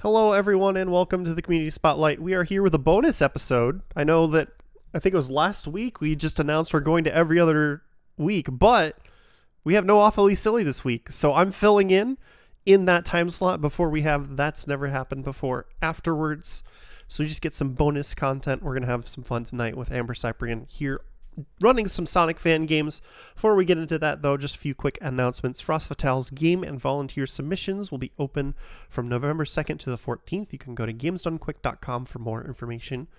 Hello, everyone, and welcome to the Community Spotlight. We are here with a bonus episode. I think it was last week we just announced we're going to every other week, but we have no Awfully Silly this week. So I'm filling in that time slot before we have That's Never Happened Before afterwards. So you just get some bonus content. We're going to have some fun tonight with Amber Cyprian here running some Sonic fan games. Before we get into that, though, just a few quick announcements. Frost Fatale's game and volunteer submissions will be open from November 2nd to the 14th. You can go to gamesdonequick.com for more information.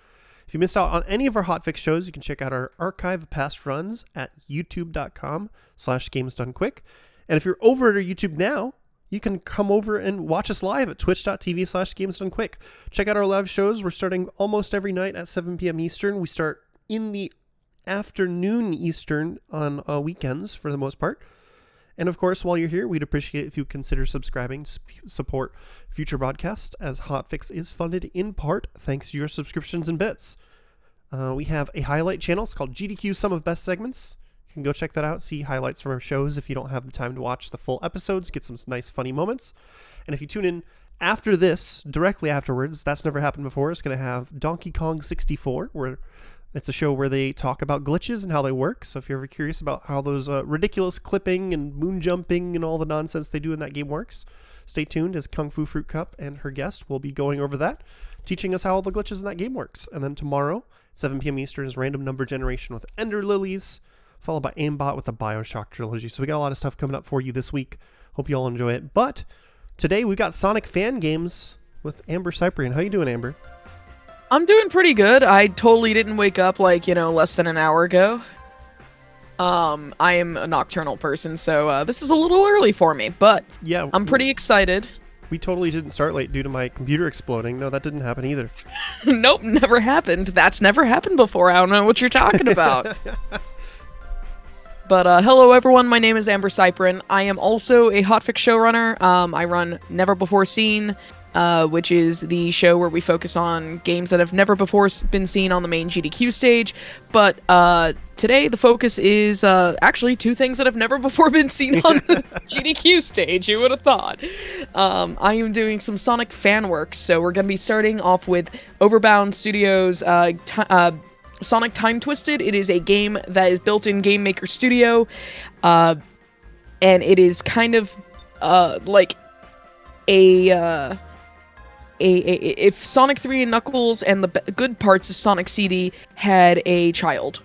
If you missed out on any of our hotfix shows, you can check out our archive of past runs at youtube.com/gamesdonequick. And if you're over at our YouTube now, you can come over and watch us live at twitch.tv/gamesdonequick. Check out our live shows. We're starting almost every night at 7 p.m. Eastern. We start in the afternoon Eastern on weekends for the most part. And of course, while you're here, we'd appreciate if you consider subscribing to support future broadcasts, as Hotfix is funded in part thanks to your subscriptions and bits. We have a highlight channel. It's called GDQ Some of Best Segments. You can go check that out, see highlights from our shows if you don't have the time to watch the full episodes, get some nice funny moments. And if you tune in after this, directly afterwards, That's Never Happened Before, it's going to have Donkey Kong 64, where it's a show where they talk about glitches and how they work. So if you're ever curious about how those ridiculous clipping and moon jumping and all the nonsense they do in that game works, stay tuned, as Kung Fu Fruit Cup and her guest will be going over that, teaching us how all the glitches in that game works. And then tomorrow, 7 p.m. Eastern, is Random Number Generation with Ender Lilies, followed by Aimbot with the Bioshock trilogy. So we got a lot of stuff coming up for you this week. Hope you all enjoy it. But today we got Sonic fan games with Amber Cyprian. How you doing, Amber? I'm doing pretty good. I totally didn't wake up less than an hour ago. I am a nocturnal person, so this is a little early for me, but yeah, I'm pretty excited. We totally didn't start late due to my computer exploding. No, that didn't happen either. Nope, never happened. That's never happened before. I don't know what you're talking about. But hello everyone, my name is Amber Cyprian. I am also a hotfix showrunner. I run Never Before Seen, which is the show where we focus on games that have never before been seen on the main GDQ stage. But today the focus is actually two things that have never before been seen on the GDQ stage. You would have thought. I am doing some Sonic fan works, so we're going to be starting off with Overbound Studios' Sonic Time Twisted. It is a game that is built in Game Maker Studio, and it is kind of like if Sonic 3 and Knuckles and the good parts of Sonic CD had a child,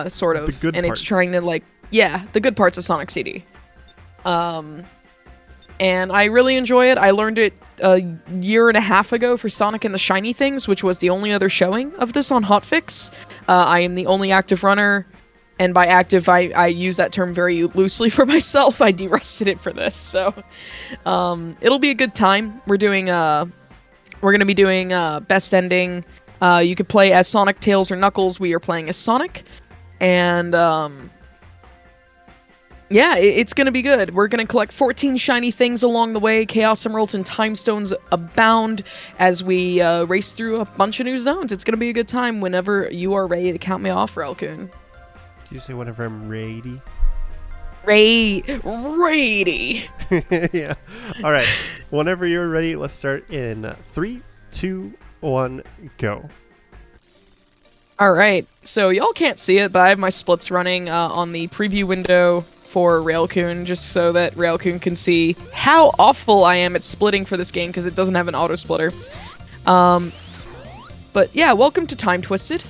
sort of, and it's trying to the good parts of Sonic CD. And I really enjoy it. I learned it a year and a half ago for Sonic and the Shiny Things, which was the only other showing of this on Hotfix. I am the only active runner, and by active, I use that term very loosely for myself. I de-rusted it for this, so it'll be a good time. We're gonna be doing best ending. You could play as Sonic, Tails, or Knuckles. We are playing as Sonic, and it's gonna be good. We're gonna collect 14 shiny things along the way. Chaos Emeralds and Time Stones abound as we race through a bunch of new zones. It's gonna be a good time whenever you are ready to count me off, Relcoon. Do you say whenever I'm ready? Ready. Yeah. All right. Whenever you're ready, let's start in 3, 2, 1, go. All right. So y'all can't see it, but I have my splits running on the preview window for Railcoon, just so that Railcoon can see how awful I am at splitting for this game, because it doesn't have an auto splitter. But yeah, welcome to Time Twisted.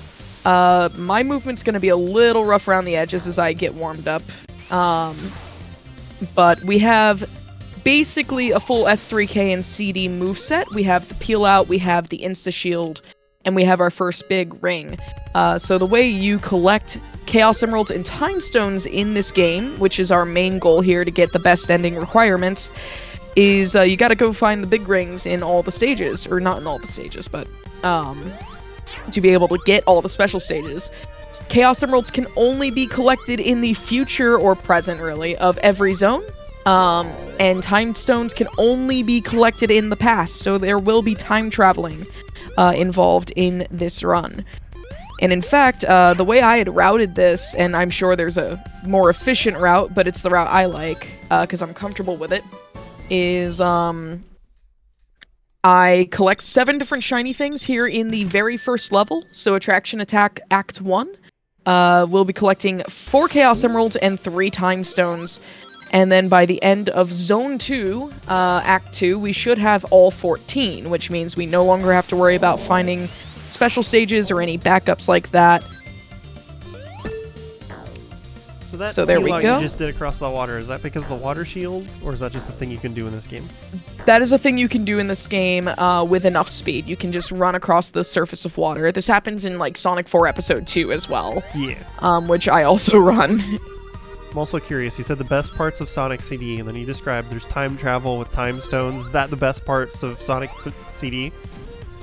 My movement's going to be a little rough around the edges as I get warmed up. But we have basically a full S3K and CD moveset. We have the Peel Out, we have the Insta Shield, and we have our first big ring. So the way you collect Chaos Emeralds and Time Stones in this game, which is our main goal here to get the best ending requirements, is you gotta go find the big rings in all the stages. Or not in all the stages, but to be able to get all the special stages. Chaos Emeralds can only be collected in the future or present, really, of every zone. And Time Stones can only be collected in the past, so there will be time traveling involved in this run. And in fact, the way I had routed this, and I'm sure there's a more efficient route, but it's the route I like, because I'm comfortable with it, is I collect 7 different shiny things here in the very first level. So Attraction Attack Act 1. We'll be collecting 4 Chaos Emeralds and 3 Time Stones. And then by the end of Zone 2, Act 2, we should have all 14, which means we no longer have to worry about finding special stages or any backups like that. So there we go. You just did across the water, is that because of the water shields, or is that just a thing you can do in this game? That is a thing you can do in this game with enough speed. You can just run across the surface of water. This happens in like Sonic 4 Episode 2 as well. Yeah. Which I also run. I'm also curious, you said the best parts of Sonic CD, and then you described there's time travel with time stones. Is that the best parts of Sonic CD?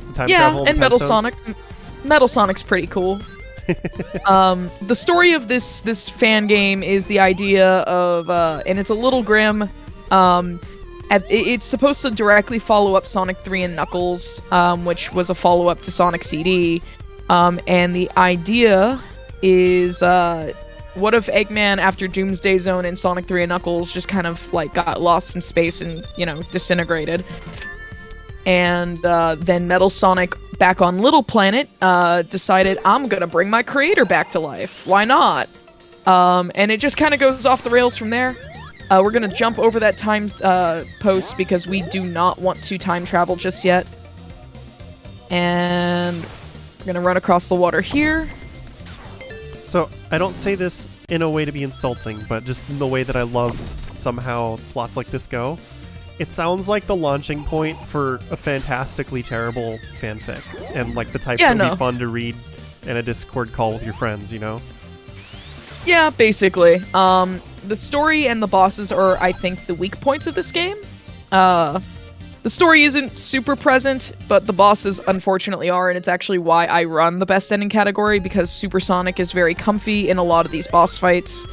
The time travel and Metal Sonic. Metal Sonic's pretty cool. The story of this fan game is the idea of, and it's a little grim, it's supposed to directly follow up Sonic 3 and Knuckles, which was a follow-up to Sonic CD, and the idea is, what if Eggman, after Doomsday Zone and Sonic 3 and Knuckles, just kind of, like, got lost in space and, disintegrated? And then Metal Sonic, back on Little Planet, decided, I'm gonna bring my creator back to life. Why not? And it just kind of goes off the rails from there. We're gonna jump over that time post because we do not want to time travel just yet. And we're gonna run across the water here. So, I don't say this in a way to be insulting, but just in the way that I love somehow plots like this go. It sounds like the launching point for a fantastically terrible fanfic, and like the type that would be fun to read in a Discord call with your friends, Yeah, basically. The story and the bosses are, I think, the weak points of this game. The story isn't super present, but the bosses unfortunately are, and it's actually why I run the best ending category, because Super Sonic is very comfy in a lot of these boss fights.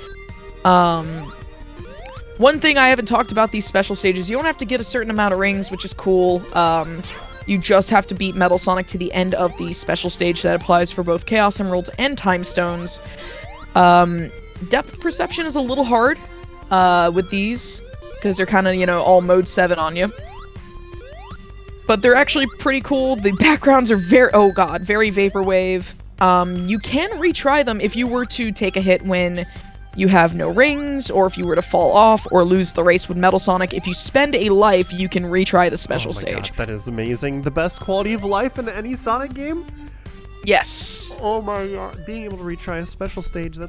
One thing I haven't talked about these special stages, you don't have to get a certain amount of rings, which is cool. You just have to beat Metal Sonic to the end of the special stage that applies for both Chaos Emeralds and Time Stones. Depth perception is a little hard with these, because they're kind of, all mode 7 on you. But they're actually pretty cool. The backgrounds are very vaporwave. You can retry them if you were to take a hit when you have no rings, or if you were to fall off or lose the race with Metal Sonic. If you spend a life, you can retry the special stage. God, that is amazing. The best quality of life in any Sonic game? Yes. Oh my god. Being able to retry a special stage, I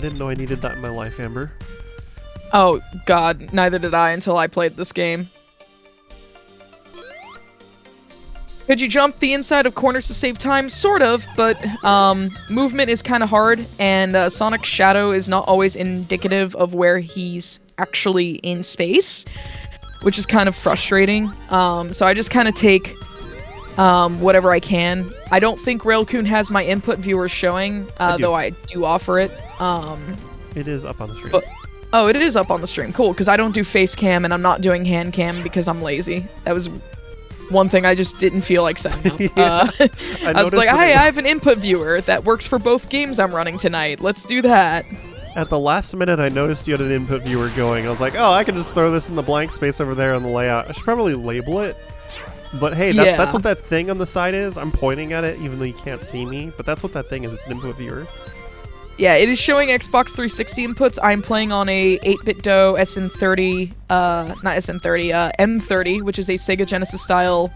didn't know I needed that in my life, Amber. Oh god, neither did I until I played this game. Could you jump the inside of corners to save time? Sort of, but movement is kind of hard, and Sonic's shadow is not always indicative of where he's actually in space, which is kind of frustrating. So I just kind of take whatever I can. I don't think Railcoon has my input viewer showing, though I do offer it. It is up on the stream. Oh, it is up on the stream. Cool, because I don't do face cam, and I'm not doing hand cam because I'm lazy. That was one thing I just didn't feel like setting up. I was like, hey, I have an input viewer that works for both games I'm running tonight. Let's do that. At the last minute, I noticed you had an input viewer going. I was like, I can just throw this in the blank space over there on the layout. I should probably label it. But hey, that's what that thing on the side is. I'm pointing at it, even though you can't see me. But that's what that thing is. It's an input viewer. Yeah, it is showing Xbox 360 inputs. I'm playing on a 8BitDo SN30, not SN30, M30, which is a Sega Genesis style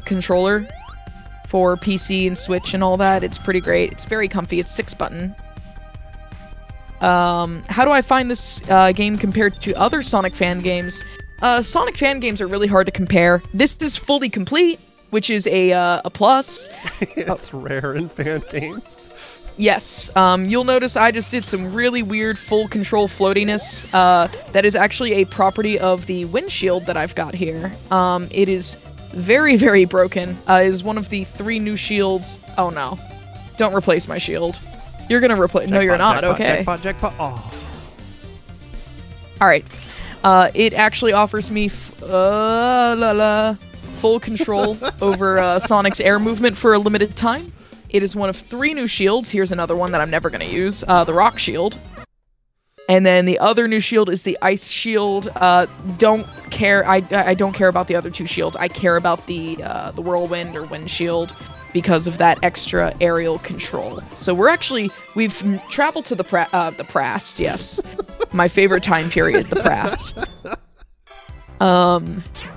controller for PC and Switch and all that. It's pretty great. It's very comfy. It's 6-button. How do I find this game compared to other Sonic fan games? Sonic fan games are really hard to compare. This is fully complete, which is a plus. It's rare in fan games. Yes, you'll notice I just did some really weird full control floatiness. That is actually a property of the windshield that I've got here. It is very, very broken. It is one of the 3 new shields. Oh no. Don't replace my shield. You're gonna replace- No, you're not, okay. Jackpot. Oh. Alright. It actually offers me full control over Sonic's air movement for a limited time. It is one of 3 new shields. Here's another one that I'm never going to use, the Rock Shield. And then the other new shield is the ice shield. Don't care. I don't care about the other two shields. I care about the whirlwind or wind shield because of that extra aerial control. So we've traveled to the Prast. Yes, my favorite time period, the Prast.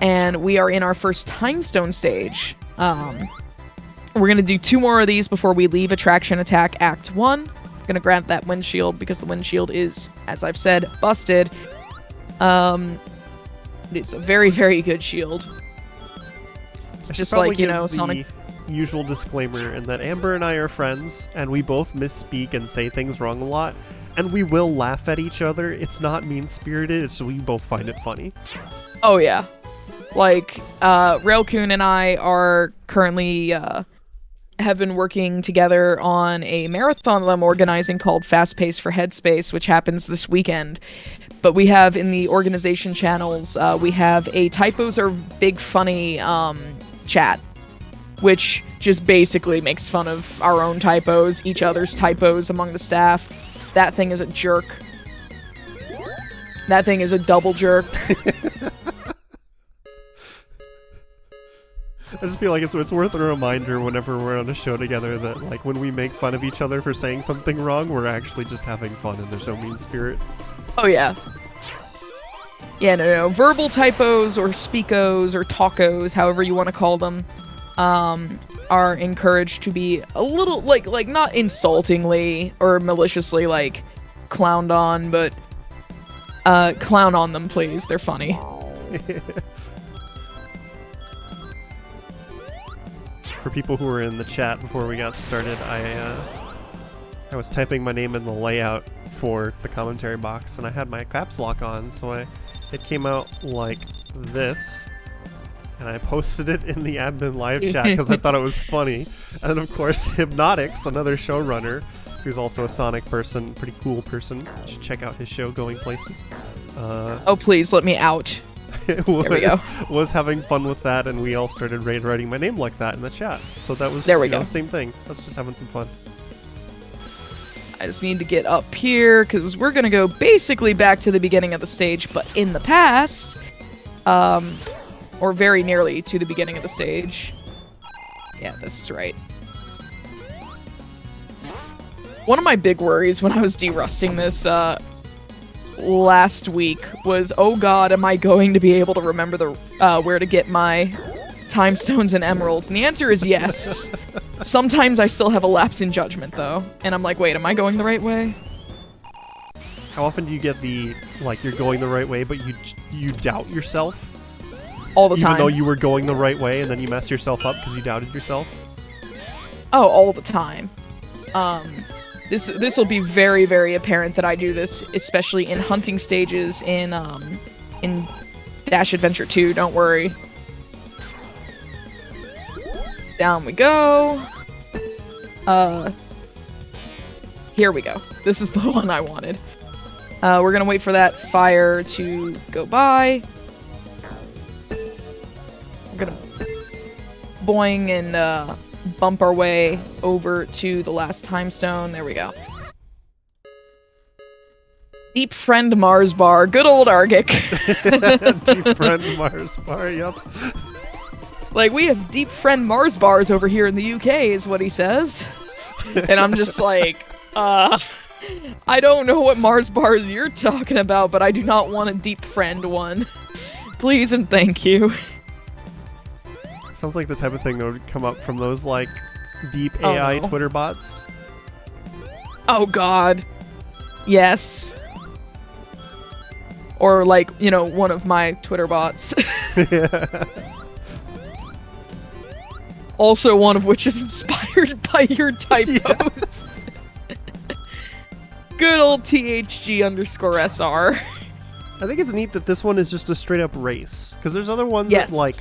And we are in our first Time Stone stage. We're gonna do 2 more of these before we leave Attraction Attack Act 1. Gonna grab that wind shield because the wind shield is, as I've said, busted. It's a very, very good shield. It's just like, Sonic. Usual disclaimer in that Amber and I are friends, and we both misspeak and say things wrong a lot, and we will laugh at each other. It's not mean-spirited, so we both find it funny. Oh yeah, like Railcoon and I are currently have been working together on a marathon that I'm organizing called Fast Pace for Headspace, which happens this weekend. But we have in the organization channels, we have a typos are big funny chat, which just basically makes fun of our own typos, each other's typos among the staff. That thing is a jerk. That thing is a double jerk. I just feel like it's worth a reminder whenever we're on a show together that, like, when we make fun of each other for saying something wrong, we're actually just having fun and there's no mean spirit. Oh, yeah. Yeah, no. Verbal typos or speakos or talkos, however you want to call them, are encouraged to be a little, like not insultingly or maliciously, like, clowned on, but clown on them, please. They're funny. For people who were in the chat before we got started, I was typing my name in the layout for the commentary box, and I had my caps lock on, so it came out like this, and I posted it in the admin live chat because I thought it was funny. And of course, Hypnotics, another showrunner, who's also a Sonic person, pretty cool person. You should check out his show, Going Places. Oh, please, let me out. There we go. Was having fun with that, and we all started writing my name like that in the chat. So that was there we go. Same thing. I was just having some fun. I just need to get up here because we're gonna go basically back to the beginning of the stage, but in the past, or very nearly to the beginning of the stage. Yeah, this is right. One of my big worries when I was derusting this last week was, oh god, am I going to be able to remember the where to get my time stones and emeralds? And the answer is yes. Sometimes I still have a lapse in judgment, though, and I'm like, wait, am I going the right way? How often do you get the, like, you're going the right way, but you doubt yourself? All the time. Even though you were going the right way, and then you mess yourself up because you doubted yourself? Oh, all the time. This will be very, very apparent that I do this, especially in hunting stages in Dash Adventure 2, don't worry. Down we go. Here we go. This is the one I wanted. We're gonna wait for that fire to go by. We're gonna boing and bump our way over to the last time stone. There we go. Deep friend Mars bar. Good old Argic. Deep friend Mars bar, yep. Like, we have deep friend Mars bars over here in the UK, is what he says. And I'm just like, I don't know what Mars bars you're talking about, but I do not want a deep friend one. Please and thank you. Sounds like the type of thing that would come up from those, like, deep AI Twitter bots. Oh god. Yes. Or, like, one of my Twitter bots. Also one of which is inspired by your typos. Yes. Good old THG_SR. I think it's neat that this one is just a straight up race. Because there's other ones that, like,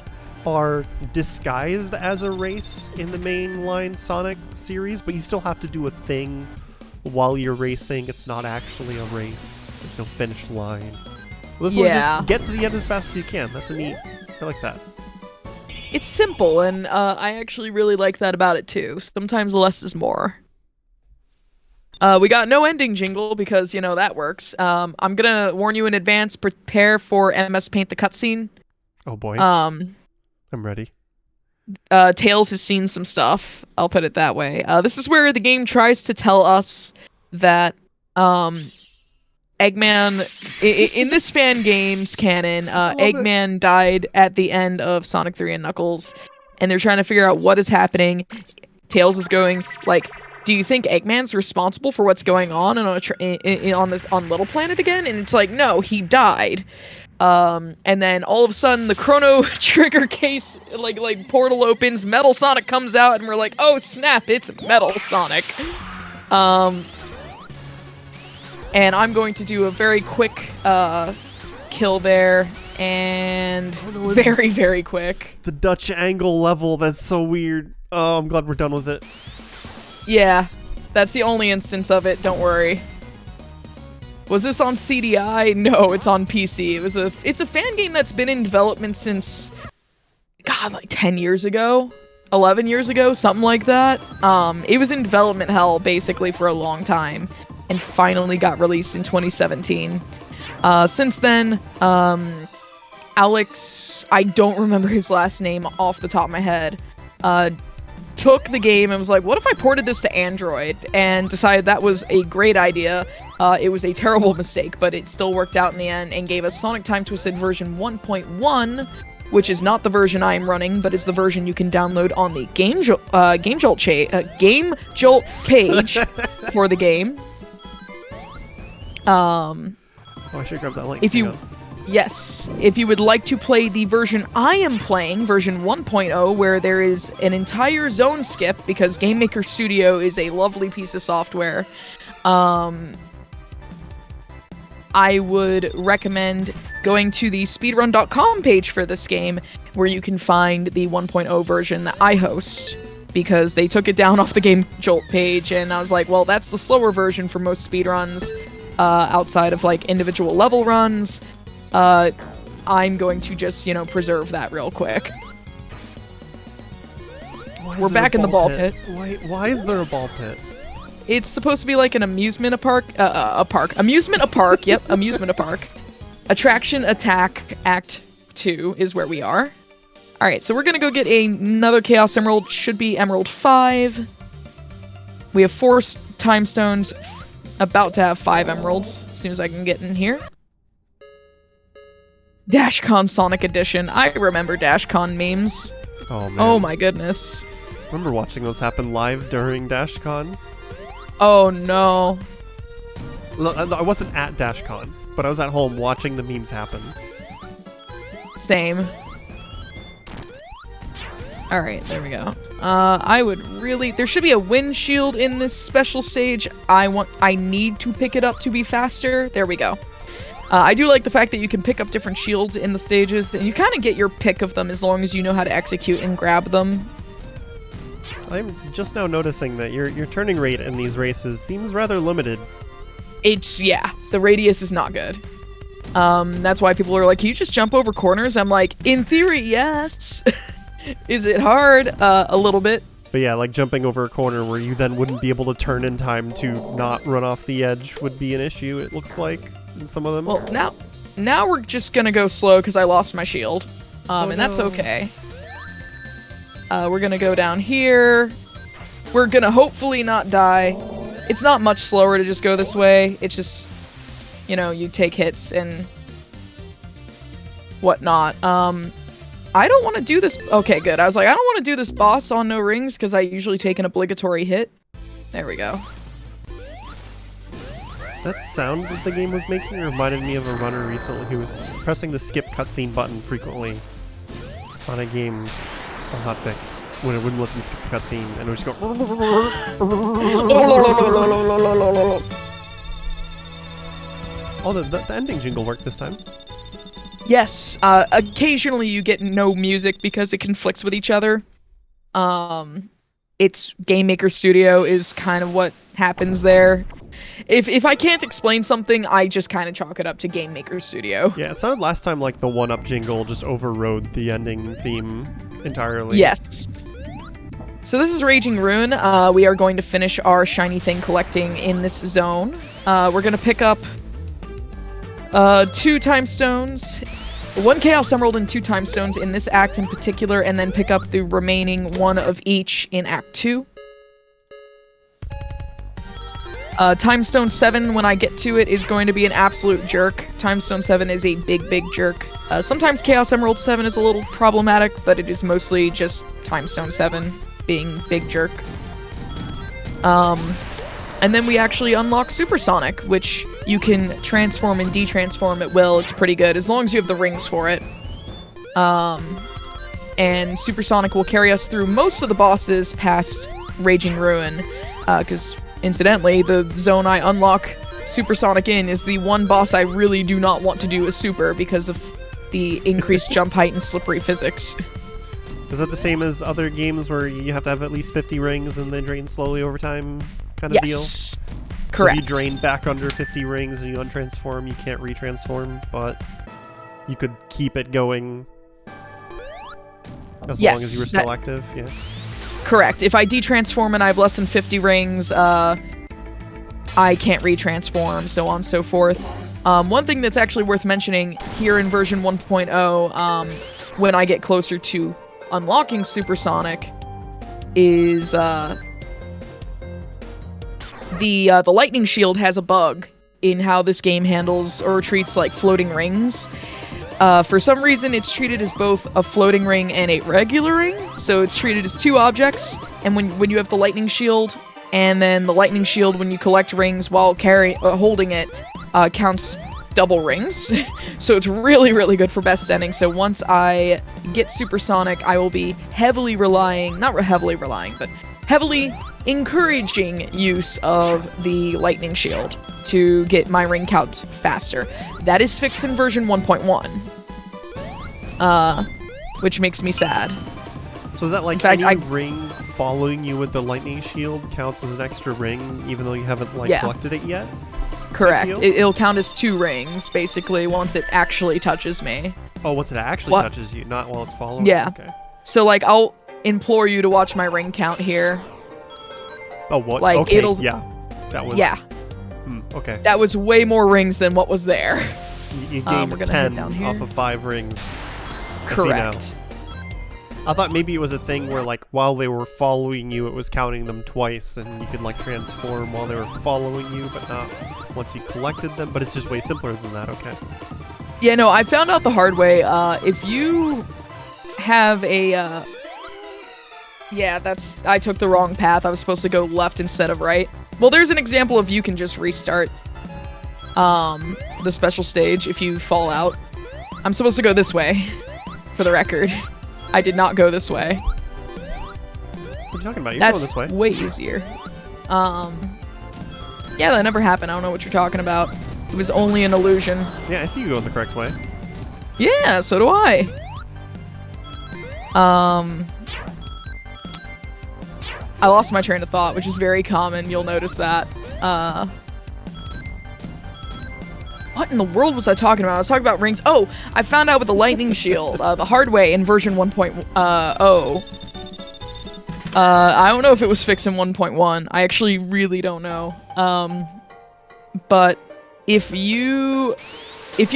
are disguised as a race in the mainline Sonic series, but you still have to do a thing while you're racing. It's not actually a race. There's no finish line. Well, this one's just get to the end as fast as you can. That's a neat. I like that. It's simple, and I actually really like that about it too. Sometimes less is more. We got no ending jingle because, that works. I'm gonna warn you in advance, prepare for MS Paint the cutscene. Oh boy. Um, I'm ready. Tails has seen some stuff. I'll put it that way. This is where the game tries to tell us that Eggman, in this fan games canon, Eggman died at the end of Sonic 3 and Knuckles, and they're trying to figure out what is happening. Tails is going like, do you think Eggman's responsible for what's going on on Little Planet again? And it's like, no, he died. And then all of a sudden the Chrono Trigger case, like portal opens, Metal Sonic comes out, and we're like, oh snap, it's Metal Sonic. And I'm going to do a very quick kill there, and very, very quick. The Dutch angle level, that's so weird. Oh, I'm glad we're done with it. Yeah, that's the only instance of it, don't worry. Was this on CDI? No, it's on PC. It's a fan game that's been in development since, God, like 10 years ago? 11 years ago? Something like that. It was in development hell, basically, for a long time, and finally got released in 2017. Since then, Alex, I don't remember his last name off the top of my head, took the game and was like, what if I ported this to Android? And decided that was a great idea. It was a terrible mistake, but it still worked out in the end and gave us Sonic Time Twisted version 1.1, which is not the version I am running, but is the version you can download on the Game Jolt page for the game. Oh, I should grab that link. Yes, if you would like to play the version I am playing, version 1.0, where there is an entire zone skip, because Game Maker Studio is a lovely piece of software, I would recommend going to the speedrun.com page for this game, where you can find the 1.0 version that I host, because they took it down off the Game Jolt page, and I was like, well, that's the slower version for most speedruns, outside of, like, individual level runs. I'm going to just, preserve that real quick. We're back in the ball pit. Why is there a ball pit? It's supposed to be like an amusement park. Amusement park. Yep, amusement park. Attraction Attack Act 2 is where we are. Alright, so we're gonna go get another Chaos Emerald. Should be Emerald 5. We have 4 time stones. About to have 5 emeralds as soon as I can get in here. DashCon Sonic Edition. I remember DashCon memes. Oh, man. Oh, my goodness. Remember watching those happen live during DashCon? Oh, no. I wasn't at DashCon, but I was at home watching the memes happen. Same. Alright, there we go. There should be a windshield in this special stage. I need to pick it up to be faster. There we go. I do like the fact that you can pick up different shields in the stages, and you kind of get your pick of them as long as you know how to execute and grab them. I'm just now noticing that your turning rate in these races seems rather limited. The radius is not good. That's why people are like, can you just jump over corners? I'm like, in theory, yes. Is it hard? A little bit. But yeah, like jumping over a corner where you then wouldn't be able to turn in time to not run off the edge would be an issue, it looks like, in some of them. Well, now we're just gonna go slow because I lost my shield. And that's okay. We're gonna go down here. We're gonna hopefully not die. It's not much slower to just go this way. It's just, you take hits and whatnot. I don't want to do this. Okay, good. I was like, I don't want to do this boss on no rings because I usually take an obligatory hit. There we go. That sound that the game was making reminded me of a runner recently who was pressing the skip cutscene button frequently on a game on hotfix when it wouldn't let them skip the cutscene, and it would just go. Oh, the ending jingle worked this time. Yes, occasionally you get no music because it conflicts with each other. It's Game Maker Studio is kind of what happens there. If I can't explain something, I just kind of chalk it up to Game Maker Studio. Yeah, it sounded last time like the 1-up jingle just overrode the ending theme entirely. Yes. So this is Raging Ruin. We are going to finish our shiny thing collecting in this zone. We're going to pick up 2 time stones, 1 Chaos Emerald and 2 time stones in this act in particular, and then pick up the remaining 1 of each in Act 2. Time Stone 7, when I get to it, is going to be an absolute jerk. Time Stone 7 is a big, big jerk. Sometimes Chaos Emerald 7 is a little problematic, but it is mostly just Time Stone 7 being big jerk. And then we actually unlock Supersonic, which you can transform and de-transform at will. It's pretty good, as long as you have the rings for it. And Supersonic will carry us through most of the bosses past Raging Ruin, because, incidentally, the zone I unlock Supersonic in is the one boss I really do not want to do as Super because of the increased jump height and slippery physics. Is that the same as other games where you have to have at least 50 rings and then drain slowly over time kind of deal? Yes, correct. So if you drain back under 50 rings and you untransform, you can't retransform, but you could keep it going as long as you were still active, yeah. Correct. If I de-transform and I have less than 50 rings, I can't retransform, so on and so forth. One thing that's actually worth mentioning here in version 1.0, when I get closer to unlocking Supersonic, is the lightning shield has a bug in how this game handles or treats like floating rings. For some reason, it's treated as both a floating ring and a regular ring, so it's treated as 2 objects. And when you have the lightning shield, and then the lightning shield, when you collect rings while holding it, counts double rings. So it's really, really good for best ending. So once I get Supersonic, I will be heavily encouraging use of the lightning shield to get my ring counts faster. That is fixed in version 1.1, which makes me sad. So is that like any ring following you with the lightning shield counts as an extra ring, even though you haven't collected it yet? Correct. It'll count as 2 rings, basically, once it actually touches me. Oh, once it actually touches you, not while it's following? Yeah. Okay. So, like, I'll implore you to watch my ring count here. Oh, what? Like, okay, it'll... yeah. That was... Yeah. Okay. That was way more rings than what was there. You gained we're gonna 10 head down here. off of 5 rings. Correct. I thought maybe it was a thing where, like, while they were following you, it was counting them twice, and you could, like, transform while they were following you, but not once you collected them. But it's just way simpler than that, okay. Yeah, no, I found out the hard way. If you have a... I took the wrong path. I was supposed to go left instead of right. Well, there's an example of you can just restart the special stage if you fall out. I'm supposed to go this way, for the record. I did not go this way. What are you talking about? You're That's going this way. way easier. Yeah, that never happened. I don't know what you're talking about. It was only an illusion. Yeah, I see you going the correct way. Yeah, so do I. I lost my train of thought, which is very common. You'll notice that. What in the world was I talking about? I was talking about rings. Oh, I found out with the lightning shield, the hard way in version 1.0. I don't know if it was fixed in 1.1. I actually really don't know. But if you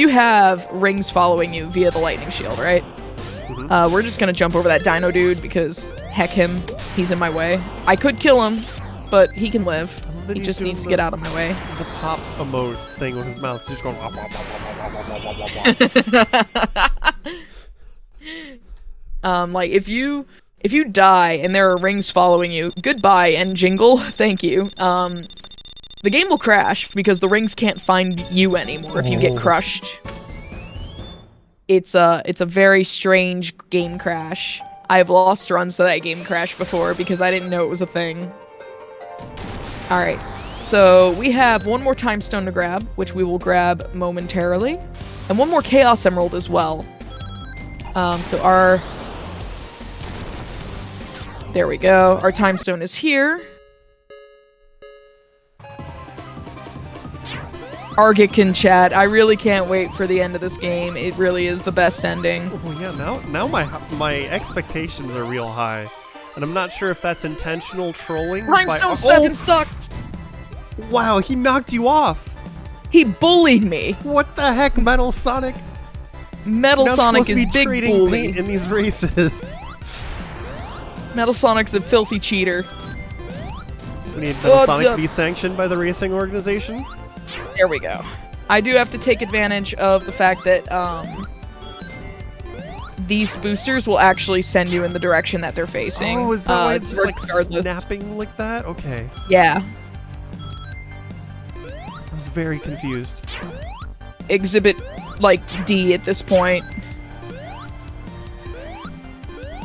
have rings following you via the lightning shield, right? Mm-hmm. We're just gonna jump over that dino dude because heck him, he's in my way. I could kill him, but he can live. He just needs to get out of my way. The pop emote thing with his mouth just going. Like if you die and there are rings following you, goodbye and jingle, thank you. The game will crash because the rings can't find you anymore if you get crushed. It's a very strange game crash. I've lost runs to that game crash before because I didn't know it was a thing. Alright, so we have one more time stone to grab, which we will grab momentarily. And one more Chaos Emerald as well. So our... There we go. Our time stone is here. Argit in chat. I really can't wait for the end of this game. It really is the best ending. Oh yeah, now my expectations are real high. And I'm not sure if that's intentional trolling. Rhinestone 7 sucked! Wow, he knocked you off! He bullied me! What the heck, Metal Sonic? Metal You're not Sonic supposed is to be big trading bully. paint in these races. Metal Sonic's a filthy cheater. We need Metal Sonic to be sanctioned by the racing organization. There we go. I do have to take advantage of the fact that these boosters will actually send you in the direction that they're facing. Oh, is that why it's just like regardless. snapping like that? Okay. Yeah. I was very confused. Exhibit, like, D at this point.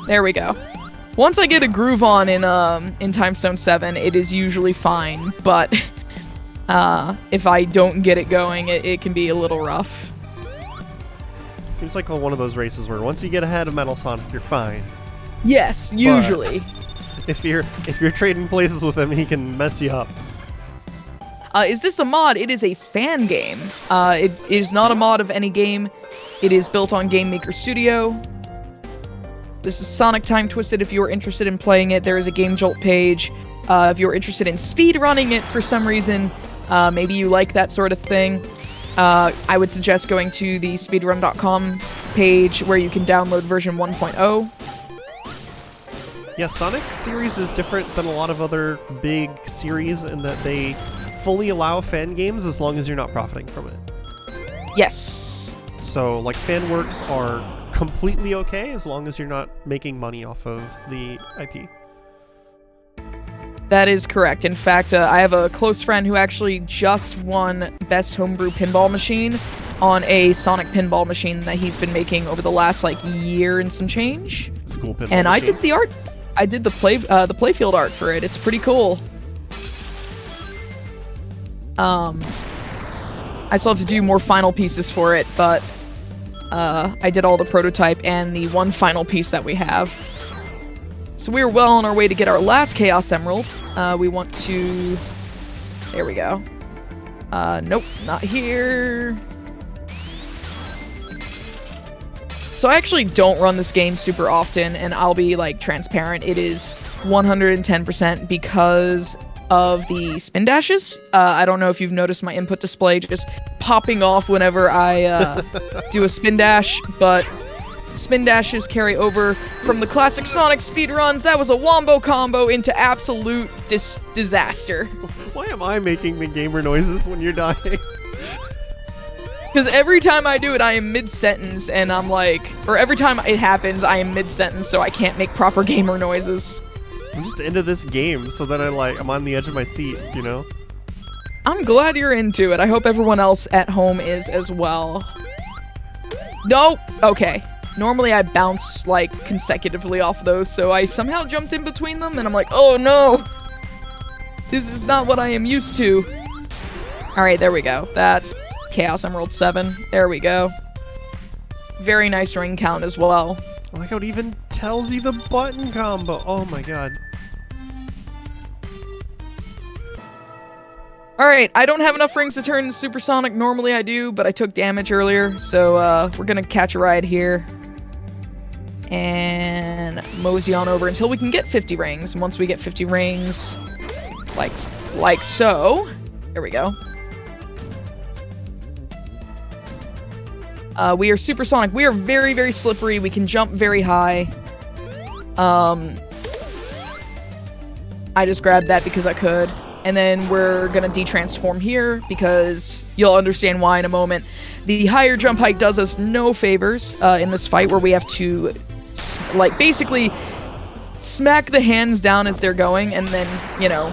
There we go. Once I get a groove on in Time Stone 7, it is usually fine, but if I don't get it going, it can be a little rough. Seems like one of those races where once you get ahead of Metal Sonic, you're fine. Yes, usually. If you're trading places with him, he can mess you up. Is this a mod? It is a fan game. It is not a mod of any game. It is built on Game Maker Studio. This is Sonic Time Twisted. If you're interested in playing it, there is a Game Jolt page. If you're interested in speed running it for some reason, maybe you like that sort of thing, I would suggest going to the speedrun.com page where you can download version 1.0. Yeah, Sonic series is different than a lot of other big series in that they fully allow fan games as long as you're not profiting from it. Yes. So, like, fan works are completely okay as long as you're not making money off of the IP. That is correct. In fact, I have a close friend who actually just won Best Homebrew Pinball Machine on a Sonic pinball machine that he's been making over the last, like, year and some change. It's a cool pinball And machine. I did the art. I did the playfield art for it. It's pretty cool. I still have to do more final pieces for it, but I did all the prototype and the one final piece that we have. So we're well on our way to get our last Chaos Emerald. We want to... There we go. Nope, not here. So I actually don't run this game super often, and I'll be, like, transparent. It is 110% because of the spin dashes. I don't know if you've noticed my input display just popping off whenever I do a spin dash, but spin dashes carry over from the classic Sonic speedruns. That was a wombo combo into absolute disaster. Why am I making the gamer noises when you're dying? Because every time I do it, I am mid-sentence, and I'm like... Or every time it happens, I am mid-sentence, so I can't make proper gamer noises. I'm just into this game so that I'm on the edge of my seat, you know? I'm glad you're into it. I hope everyone else at home is as well. No! Okay. Normally I bounce, like, consecutively off those, so I somehow jumped in between them, and I'm like, oh no! This is not what I am used to. Alright, there we go. That's Chaos Emerald 7. There we go. Very nice ring count as well. I like how it even tells you the button combo. Oh my god. Alright, I don't have enough rings to turn into Supersonic. Normally I do, but I took damage earlier, so we're gonna catch a ride here. And mosey on over until we can get 50 rings. And once we get 50 rings, like so, there we go. We are Supersonic. We are very, very slippery. We can jump very high. I just grabbed that because I could. And then we're gonna de-transform here because you'll understand why in a moment. The higher jump height does us no favors in this fight where we have to, like, basically smack the hands down as they're going and then, you know,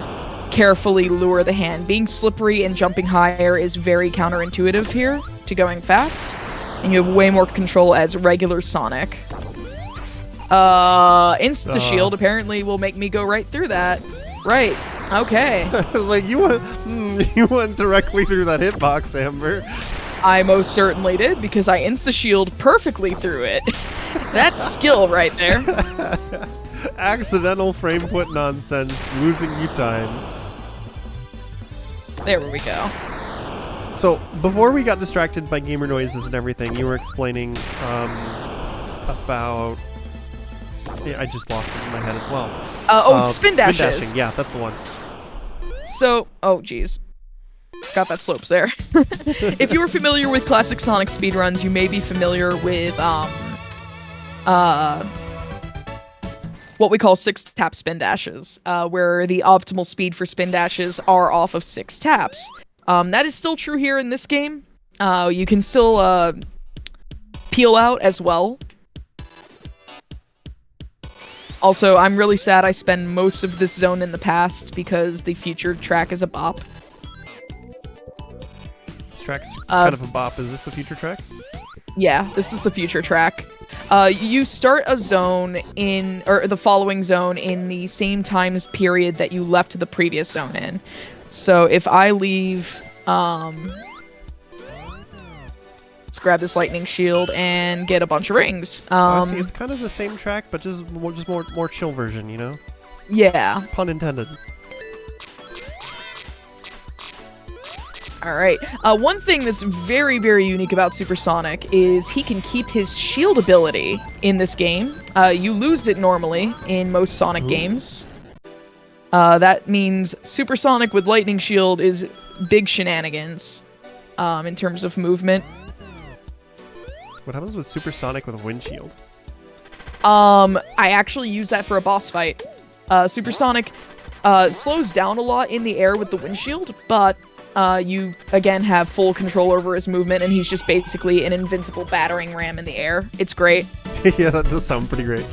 carefully lure the hand. Being slippery and jumping higher is very counterintuitive here to going fast. And you have way more control as regular Sonic. Insta-shield apparently will make me go right through that. Right. Okay. I was like, you went directly through that hitbox, Amber. I most certainly did, because I insta-shield perfectly through it. That's skill right there. Accidental frame put nonsense, losing you time. There we go. So, before we got distracted by gamer noises and everything, you were explaining about Yeah, I just lost it in my head as well. Spin dashes. Spin dashing, yeah, that's the one. So, oh geez. Got that slopes there. If you are familiar with classic Sonic speedruns, you may be familiar with what we call 6-tap spin dashes, where the optimal speed for spin dashes are off of 6 taps. That is still true here in this game. You can still peel out as well. Also, I'm really sad I spend most of this zone in the past because the future track is a bop. This track's kind of a bop. Is this the future track? Yeah, this is the future track. You start a zone or the following zone in the same times period that you left the previous zone in. So if I leave, let's grab this lightning shield and get a bunch of rings. I see. It's kind of the same track, but just more chill version, you know? Yeah. Pun intended. Alright, one thing that's very, very unique about Supersonic is he can keep his shield ability in this game. You lose it normally in most Sonic games. That means Supersonic with Lightning Shield is big shenanigans in terms of movement. What happens with Supersonic with a windshield? I actually use that for a boss fight. Supersonic slows down a lot in the air with the windshield, but you, again, have full control over his movement, and he's just basically an invincible battering ram in the air. It's great. Yeah, that does sound pretty great.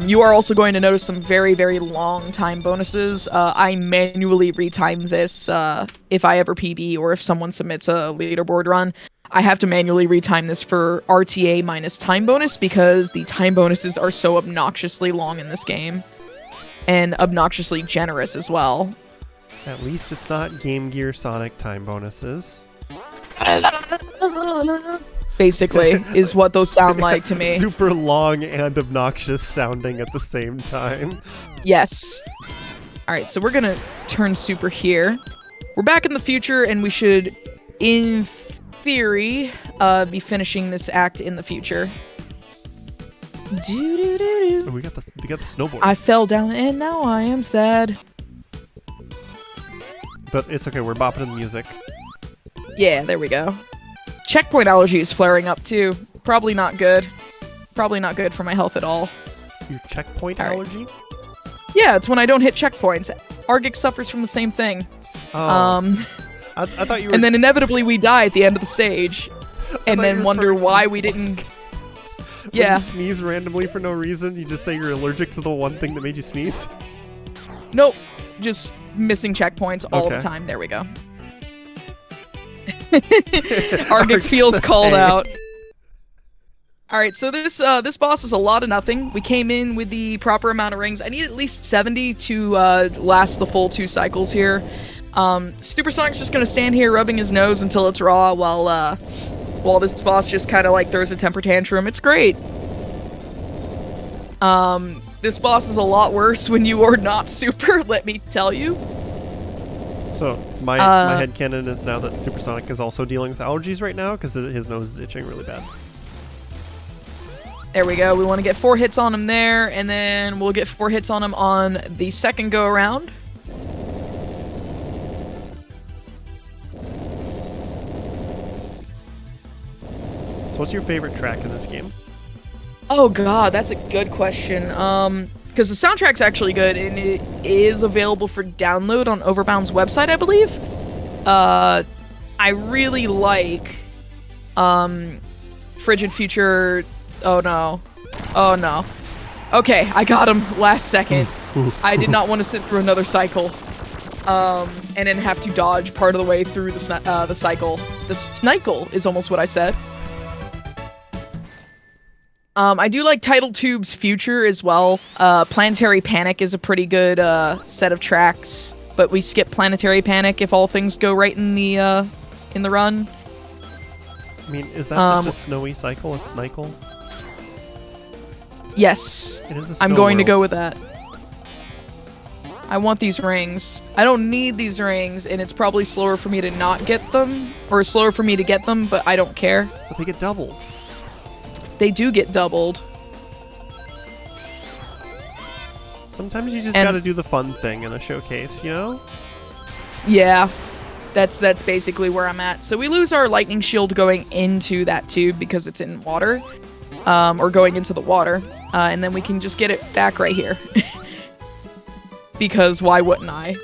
You are also going to notice some very, very long time bonuses. I manually retime this if I ever PB or if someone submits a leaderboard run. I have to manually retime this for RTA minus time bonus because the time bonuses are so obnoxiously long in this game. And obnoxiously generous as well. At least it's not Game Gear Sonic time bonuses. Basically, is what those sound like to me. Super long and obnoxious sounding at the same time. Yes. Alright, so we're gonna turn super here. We're back in the future, and we should, in theory, be finishing this act in the future. Oh, we got the snowboard. I fell down and now I am sad. But it's okay, we're bopping in the music. Yeah, there we go. Checkpoint allergy is flaring up too. Probably not good. Probably not good for my health at all. Your checkpoint All right. allergy? Yeah, it's when I don't hit checkpoints. Argix suffers from the same thing. Oh. I thought you were... And then inevitably we die at the end of the stage. And then wonder why we didn't... When you sneeze randomly for no reason, you just say you're allergic to the one thing that made you sneeze? Nope. Just missing checkpoints all the time. There we go. Argic feels called out. Alright, so this boss is a lot of nothing. We came in with the proper amount of rings. I need at least 70 to last the full 2 cycles here. Supersonic's just gonna stand here rubbing his nose until it's raw while this boss just kind of like throws a temper tantrum. It's great. This boss is a lot worse when you are not super, let me tell you. So, my headcanon is now that Supersonic is also dealing with allergies right now because his nose is itching really bad. There we go. We want to get 4 hits on him there, and then we'll get 4 hits on him on the second go around. So what's your favorite track in this game? Oh god, that's a good question. Because the soundtrack's actually good, and it is available for download on Overbound's website, I believe. I really like Frigid Future. Oh no. Oh no. Okay, I got him last second. I did not want to sit through another cycle. And then have to dodge part of the way through the cycle. The snicle is almost what I said. I do like Tidal Tube's Future as well. Planetary Panic is a pretty good set of tracks, but we skip Planetary Panic if all things go right in the run. I mean, is that just a snowy cycle, a snicle? Yes. It is a snow I'm going world. to go with that. I want these rings. I don't need these rings, and it's probably slower for me to not get them, or slower for me to get them, but I don't care. But they get doubled. they do get doubled. Sometimes you just And- gotta do the fun thing in a showcase, you know? Yeah, that's basically where I'm at. So we lose our lightning shield going into that tube because it's in water, or going into the water, and then we can just get it back right here. Because why wouldn't I?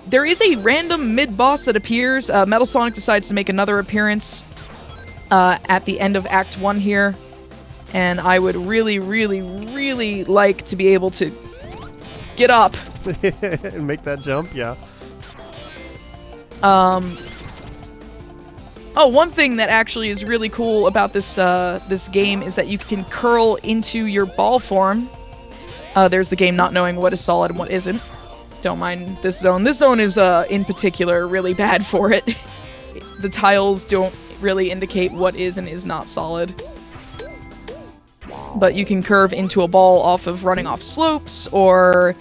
There is a random mid-boss that appears. Metal Sonic decides to make another appearance at the end of Act 1 here, and I would really, really, really like to be able to get up. And make that jump, yeah. Oh, one thing that actually is really cool about this this game is that you can curl into your ball form. There's the game not knowing what is solid and what isn't. Don't mind this zone. This zone is, in particular, really bad for it. The tiles don't really indicate what is and is not solid. But you can curve into a ball off of running off slopes or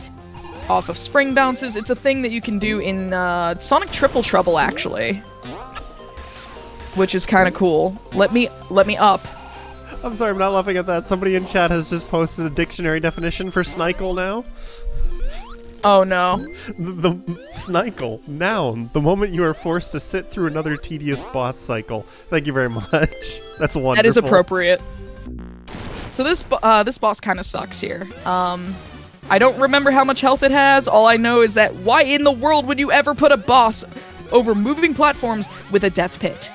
off of spring bounces. It's a thing that you can do in Sonic Triple Trouble, actually. Which is kind of cool. Let me up. I'm sorry, I'm not laughing at that. Somebody in chat has just posted a dictionary definition for Snikel now. Oh no. The Snikel, noun, the moment you are forced to sit through another tedious boss cycle. Thank you very much. That's wonderful. That is appropriate. So this boss kind of sucks here. I don't remember how much health it has. All I know is that why in the world would you ever put a boss over moving platforms with a death pit?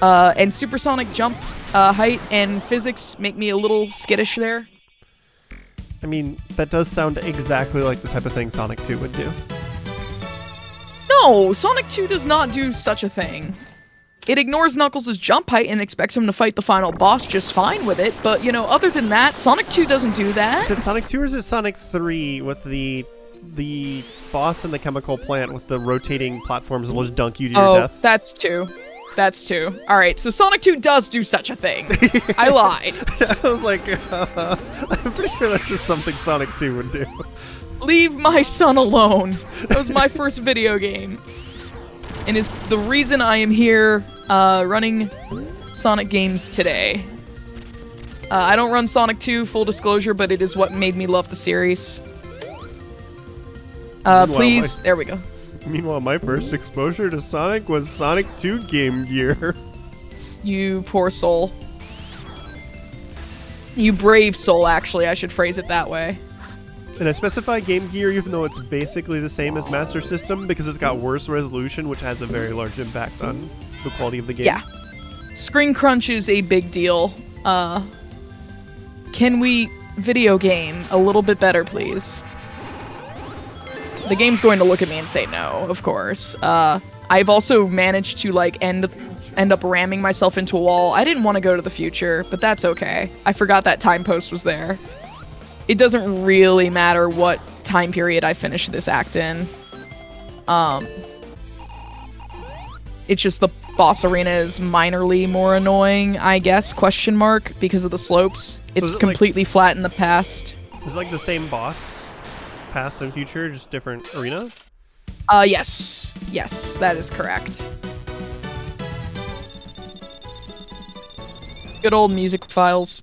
And supersonic jump height and physics make me a little skittish there. I mean, that does sound exactly like the type of thing Sonic 2 would do. No, Sonic 2 does not do such a thing. It ignores Knuckles' jump height and expects him to fight the final boss just fine with it, but, you know, other than that, Sonic 2 doesn't do that. Is it Sonic 2 or is it Sonic 3 with the boss in the chemical plant with the rotating platforms that will just dunk you to your death? That's 2. That's 2. Alright, so Sonic 2 does do such a thing. I lied. I was like, I'm pretty sure that's just something Sonic 2 would do. Leave my son alone. That was my first video game. And is the reason I am here running Sonic games today. I don't run Sonic 2, full disclosure, but it is what made me love the series. Please, there we go. Meanwhile, my first exposure to Sonic was Sonic 2 Game Gear. You poor soul. You brave soul, actually, I should phrase it that way. And I specify Game Gear even though it's basically the same as Master System because it's got worse resolution, which has a very large impact on the quality of the game. Yeah. Screen crunch is a big deal. Can we video game a little bit better, please? The game's going to look at me and say no, of course. I've also managed to, like, end up ramming myself into a wall. I didn't want to go to the future, but that's okay. I forgot that time post was there. It doesn't really matter what time period I finish this act in. It's just the boss arena is minorly more annoying, I guess, question mark, because of the slopes. It's is it completely flat in the past. Is it like the same boss, past and future, just different arena? Yes. Yes, that is correct. Good old music files.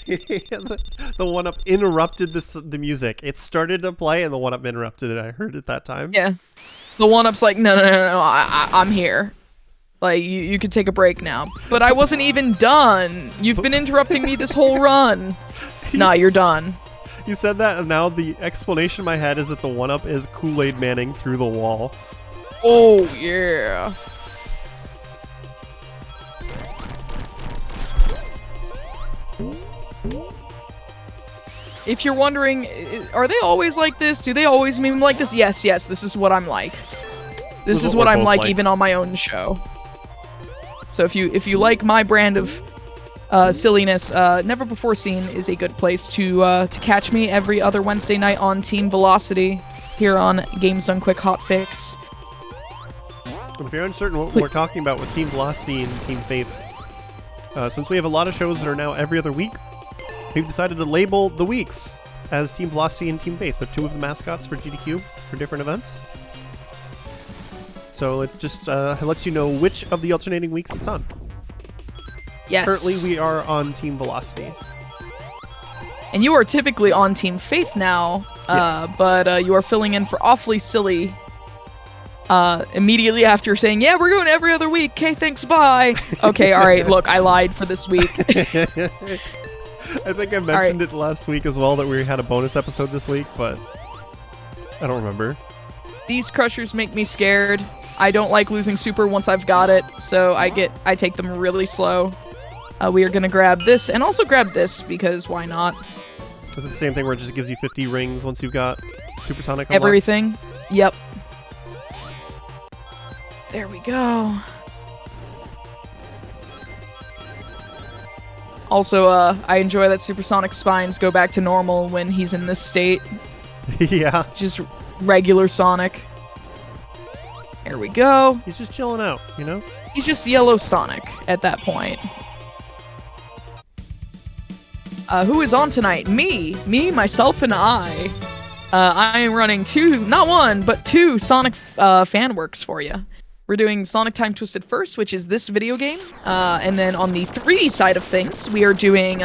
The 1-up interrupted the music. It started to play and the 1-up interrupted it. I heard it that time. Yeah. The 1-up's like, no, I'm here. Like, you could take a break now. But I wasn't even done. You've been interrupting me this whole run. Nah, you're done. You said that, and now the explanation in my head is that the 1-up is Kool-Aid Manning through the wall. Oh, yeah. If you're wondering, are they always like this? Do they always meme like this? Yes, this is what I'm like. This is what I'm like even on my own show. So if you like my brand of silliness, Never Before Seen is a good place to catch me every other Wednesday night on Team Velocity here on Games Done Quick Hotfix. And if you're uncertain what we're talking about with Team Velocity and Team Faith, since we have a lot of shows that are now every other week, we've decided to label the weeks as Team Velocity and Team Faith. They're two of the mascots for GDQ for different events. So it just lets you know which of the alternating weeks it's on. Yes. Currently, we are on Team Velocity. And you are typically on Team Faith now, Yes. but you are filling in for Awfully Silly immediately after saying, yeah, we're going every other week. Okay, thanks, bye. Okay, all right, look, I lied for this week. I think I mentioned it last week as well that we had a bonus episode this week, but I don't remember. These crushers make me scared. I don't like losing super once I've got it, so I take them really slow. We are going to grab this and also grab this because why not? Is it the same thing where it just gives you 50 rings once you've got Supersonic unlocked? Everything. Yep. There we go. Also, I enjoy that Supersonic spines go back to normal when he's in this state. Yeah. Just regular Sonic. There we go. He's just chilling out, you know? He's just yellow Sonic at that point. Who is on tonight? Me, myself, and I. I am running not one, but two Sonic fan works for you. We're doing Sonic Time Twisted first, which is this video game. And then on the 3D side of things, we are doing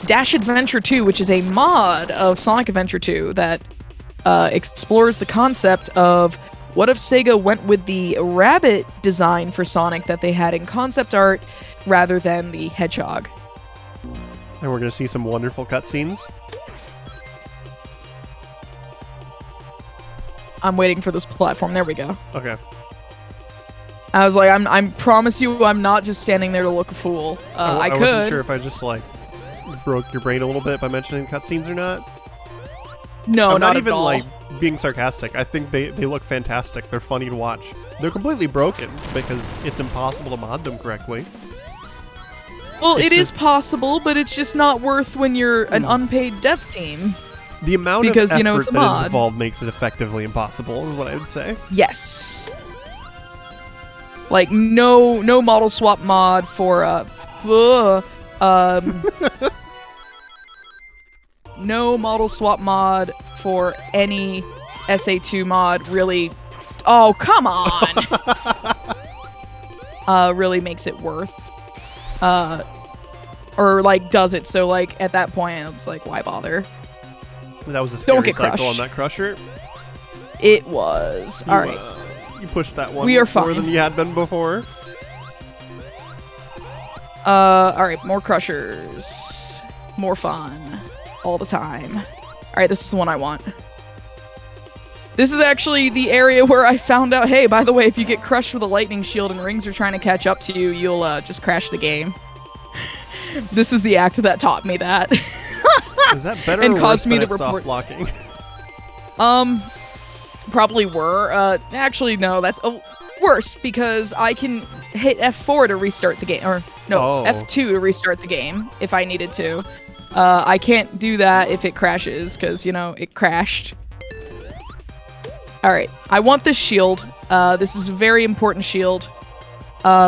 Dash Adventure 2, which is a mod of Sonic Adventure 2 that explores the concept of what if Sega went with the rabbit design for Sonic that they had in concept art rather than the hedgehog. And we're going to see some wonderful cutscenes. I'm waiting for this platform. There we go. Okay. I was like, I promise you, I'm not just standing there to look a fool. I could. wasn't sure if I just like broke your brain a little bit by mentioning cutscenes or not. No, I'm not at even all. like being sarcastic. I think they look fantastic. They're funny to watch. They're completely broken because it's impossible to mod them correctly. Well, It's it is possible, but it's just not worth when you're an unpaid dev team. The amount Because, of you know, effort it's a that mod. is involved makes it effectively impossible, is what I would say. Yes. Like no model swap mod for no model swap mod for any SA2 mod really. Oh, come on. Really makes it worth. Or like does it, so like at that point I was like, why bother? That was a Don't scary get cycle on crushed. that crusher. It was. You, Alright. You pushed that one We are more fine. than you had been before. Alright, more crushers. More fun. All the time. Alright, this is the one I want. This is actually the area where I found out, hey, by the way, if you get crushed with a lightning shield and rings are trying to catch up to you, you'll just crash the game. This is the act that taught me that. Is that better And or caused worse me than to at soft report- locking? Probably were. Actually, no, that's worse because I can hit F4 to restart the game. Or, no, Oh. F2 to restart the game if I needed to. I can't do that if it crashes because, you know, it crashed. Alright, I want this shield. This is a very important shield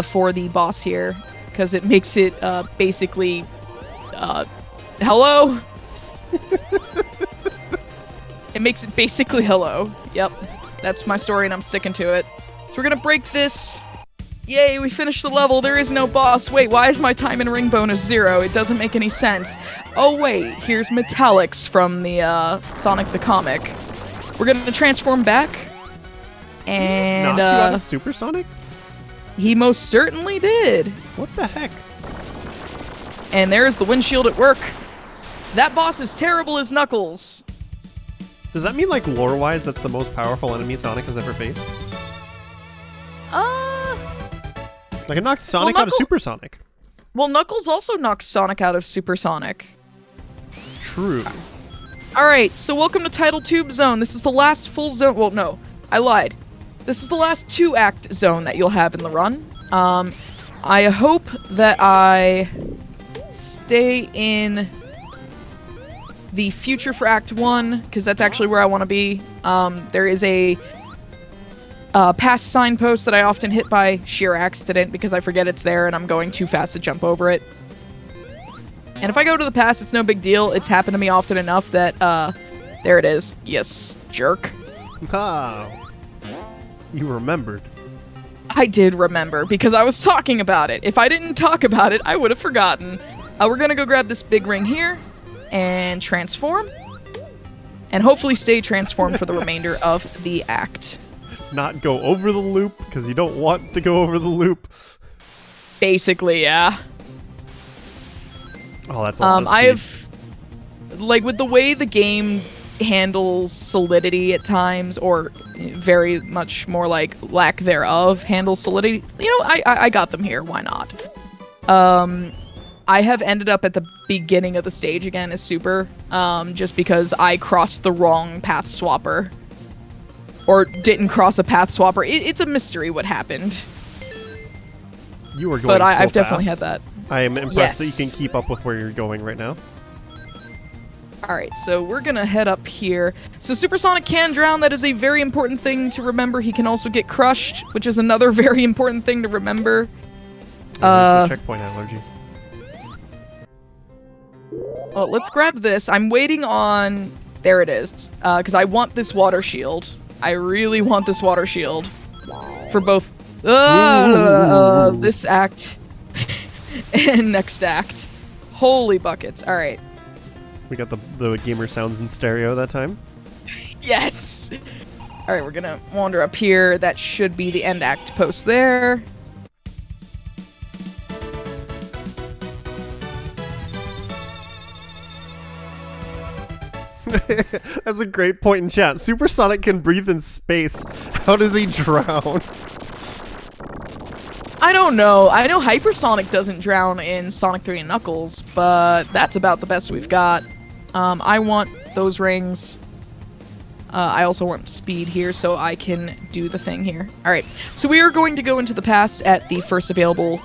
for the boss here because it makes it basically... hello? It makes it basically hello. Yep, that's my story and I'm sticking to it. So we're gonna break this. Yay, we finished the level. There is no boss. Wait, why is my time and ring bonus 0? It doesn't make any sense. Oh wait, here's Metallics from the Sonic the Comic. We're gonna transform back. And Knock you out of Supersonic? he most certainly did. What the heck? And there's the windshield at work. That boss is terrible as Knuckles. Does that mean, like, lore-wise, that's the most powerful enemy Sonic has ever faced? Like, it knocked Sonic out of Knuckle- Supersonic. Well, Knuckles also knocks Sonic out of Supersonic. True. Alright, so welcome to Tidal Tube Zone. This is the last full zone. Well, no, I lied. This is the last 2-act zone that you'll have in the run. I hope that I stay in the future for Act 1, because that's actually where I want to be. There is a past signpost that I often hit by sheer accident because I forget it's there and I'm going too fast to jump over it. And if I go to the past, it's no big deal. It's happened to me often enough that, there it is. Yes, jerk. Ah. You remembered. I did remember because I was talking about it. If I didn't talk about it, I would have forgotten. We're gonna go grab this big ring here and transform. And hopefully stay transformed for the remainder of the act. Not go over the loop, because you don't want to go over the loop. Basically, yeah. Oh, that's a lot of speed. I have, like, with the way the game handles solidity at times, or very much more like lack thereof handles solidity, you know, I got them here, why not? I have ended up at the beginning of the stage again as super, just because I crossed the wrong path swapper. Or didn't cross a path swapper. It's a mystery what happened. You are going but so I've definitely fast. had that. I am impressed that Yes. you can keep up with where you're going right now. Alright, so we're gonna head up here. So Supersonic can drown, that is a very important thing to remember. He can also get crushed, which is another very important thing to remember. There's the checkpoint allergy. Well, let's grab this. I'm waiting on... There it is. Because I want this water shield. I really want this water shield. For both this act and next act. Holy buckets. Alright. We got the gamer sounds in stereo that time. Yes! Alright, we're gonna wander up here. That should be the end act post there. That's a great point in chat. Supersonic can breathe in space. How does he drown? I don't know. I know Hypersonic doesn't drown in Sonic 3 and Knuckles, but that's about the best we've got. I want those rings. I also want speed here so I can do the thing here. Alright, so we are going to go into the past at the first available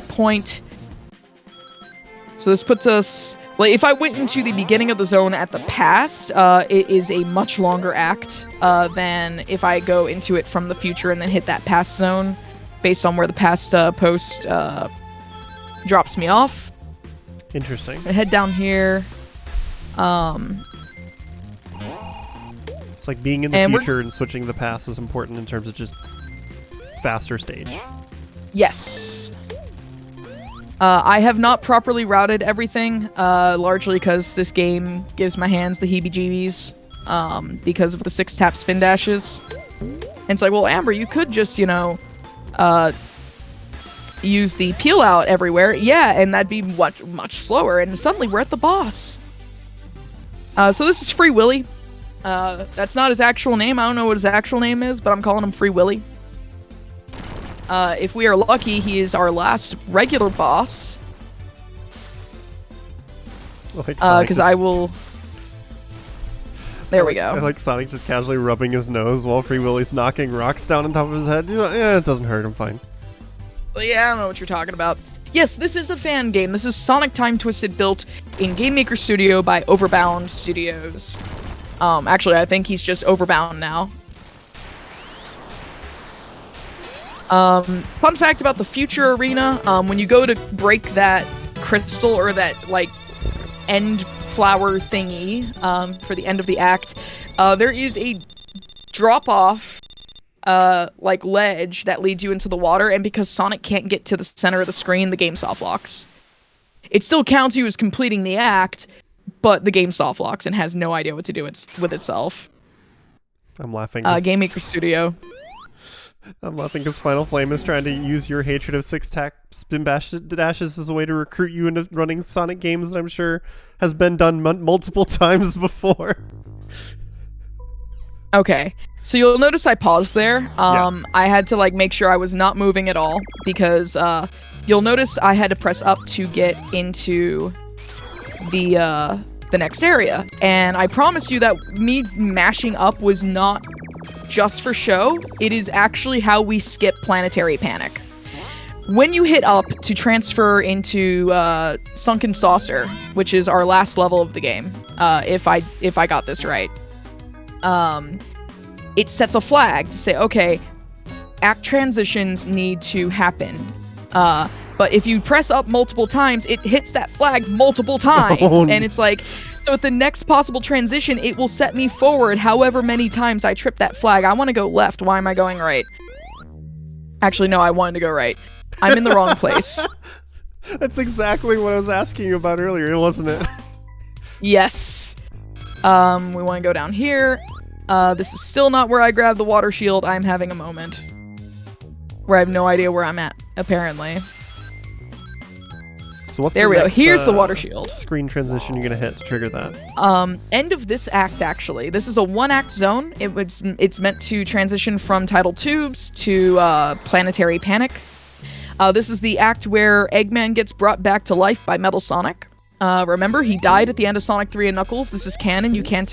point. So this puts us... Like, if I went into the beginning of the zone at the past, it is a much longer act than if I go into it from the future and then hit that past zone, based on where the past post drops me off. Interesting. I head down here. It's like being in the future and switching the past is important in terms of just faster stage. Yes. I have not properly routed everything, largely because this game gives my hands the heebie-jeebies, because of the 6-tap spin dashes. And it's like, well, Amber, you could just, you know, use the peel out everywhere. Yeah, and that'd be much slower, and suddenly we're at the boss. So this is Free Willy. That's not his actual name. I don't know what his actual name is, but I'm calling him Free Willy. If we are lucky, he is our last regular boss. Because I will... There we go. I like Sonic just casually rubbing his nose while Free Willy's knocking rocks down on top of his head. He's like, yeah, it doesn't hurt, I'm fine. So yeah, I don't know what you're talking about. Yes, this is a fan game. This is Sonic Time Twisted, built in Game Maker Studio by Overbound Studios. Actually, I think he's just Overbound now. Fun fact about the future arena, when you go to break that crystal or that, like, end flower thingy, for the end of the act, there is a drop-off, like, ledge that leads you into the water, and because Sonic can't get to the center of the screen, the game soft locks. It still counts you as completing the act, but the game soft locks and has no idea what to do with itself. I'm laughing. Game Maker Studio. I'm laughing because Final Flame is trying to use your hatred of 6-tap spin dashes as a way to recruit you into running Sonic games that I'm sure has been done multiple times before. Okay, so you'll notice I paused there. Yeah. I had to, like, make sure I was not moving at all, because you'll notice I had to press up to get into the next area. And I promise you that me mashing up was not just for show. It is actually how we skip Planetary Panic. When you hit up to transfer into Sunken Saucer, which is our last level of the game, if I got this right, it sets a flag to say, okay, act transitions need to happen. But if you press up multiple times, it hits that flag multiple times. And it's like, so at the next possible transition, it will set me forward however many times I trip that flag. I want to go left. Why am I going right? Actually, no, I wanted to go right. I'm in the wrong place. That's exactly what I was asking you about earlier, wasn't it? Yes. We want to go down here. This is still not where I grabbed the water shield. I'm having a moment where I have no idea where I'm at, apparently. So what's There the we go. next, Here's the water shield. screen transition you're gonna hit to trigger that? End of this act, actually. This is a one-act zone. It's meant to transition from Tidal Tubes to Planetary Panic. This is the act where Eggman gets brought back to life by Metal Sonic. Remember, he died at the end of Sonic 3 and Knuckles. This is canon. You can't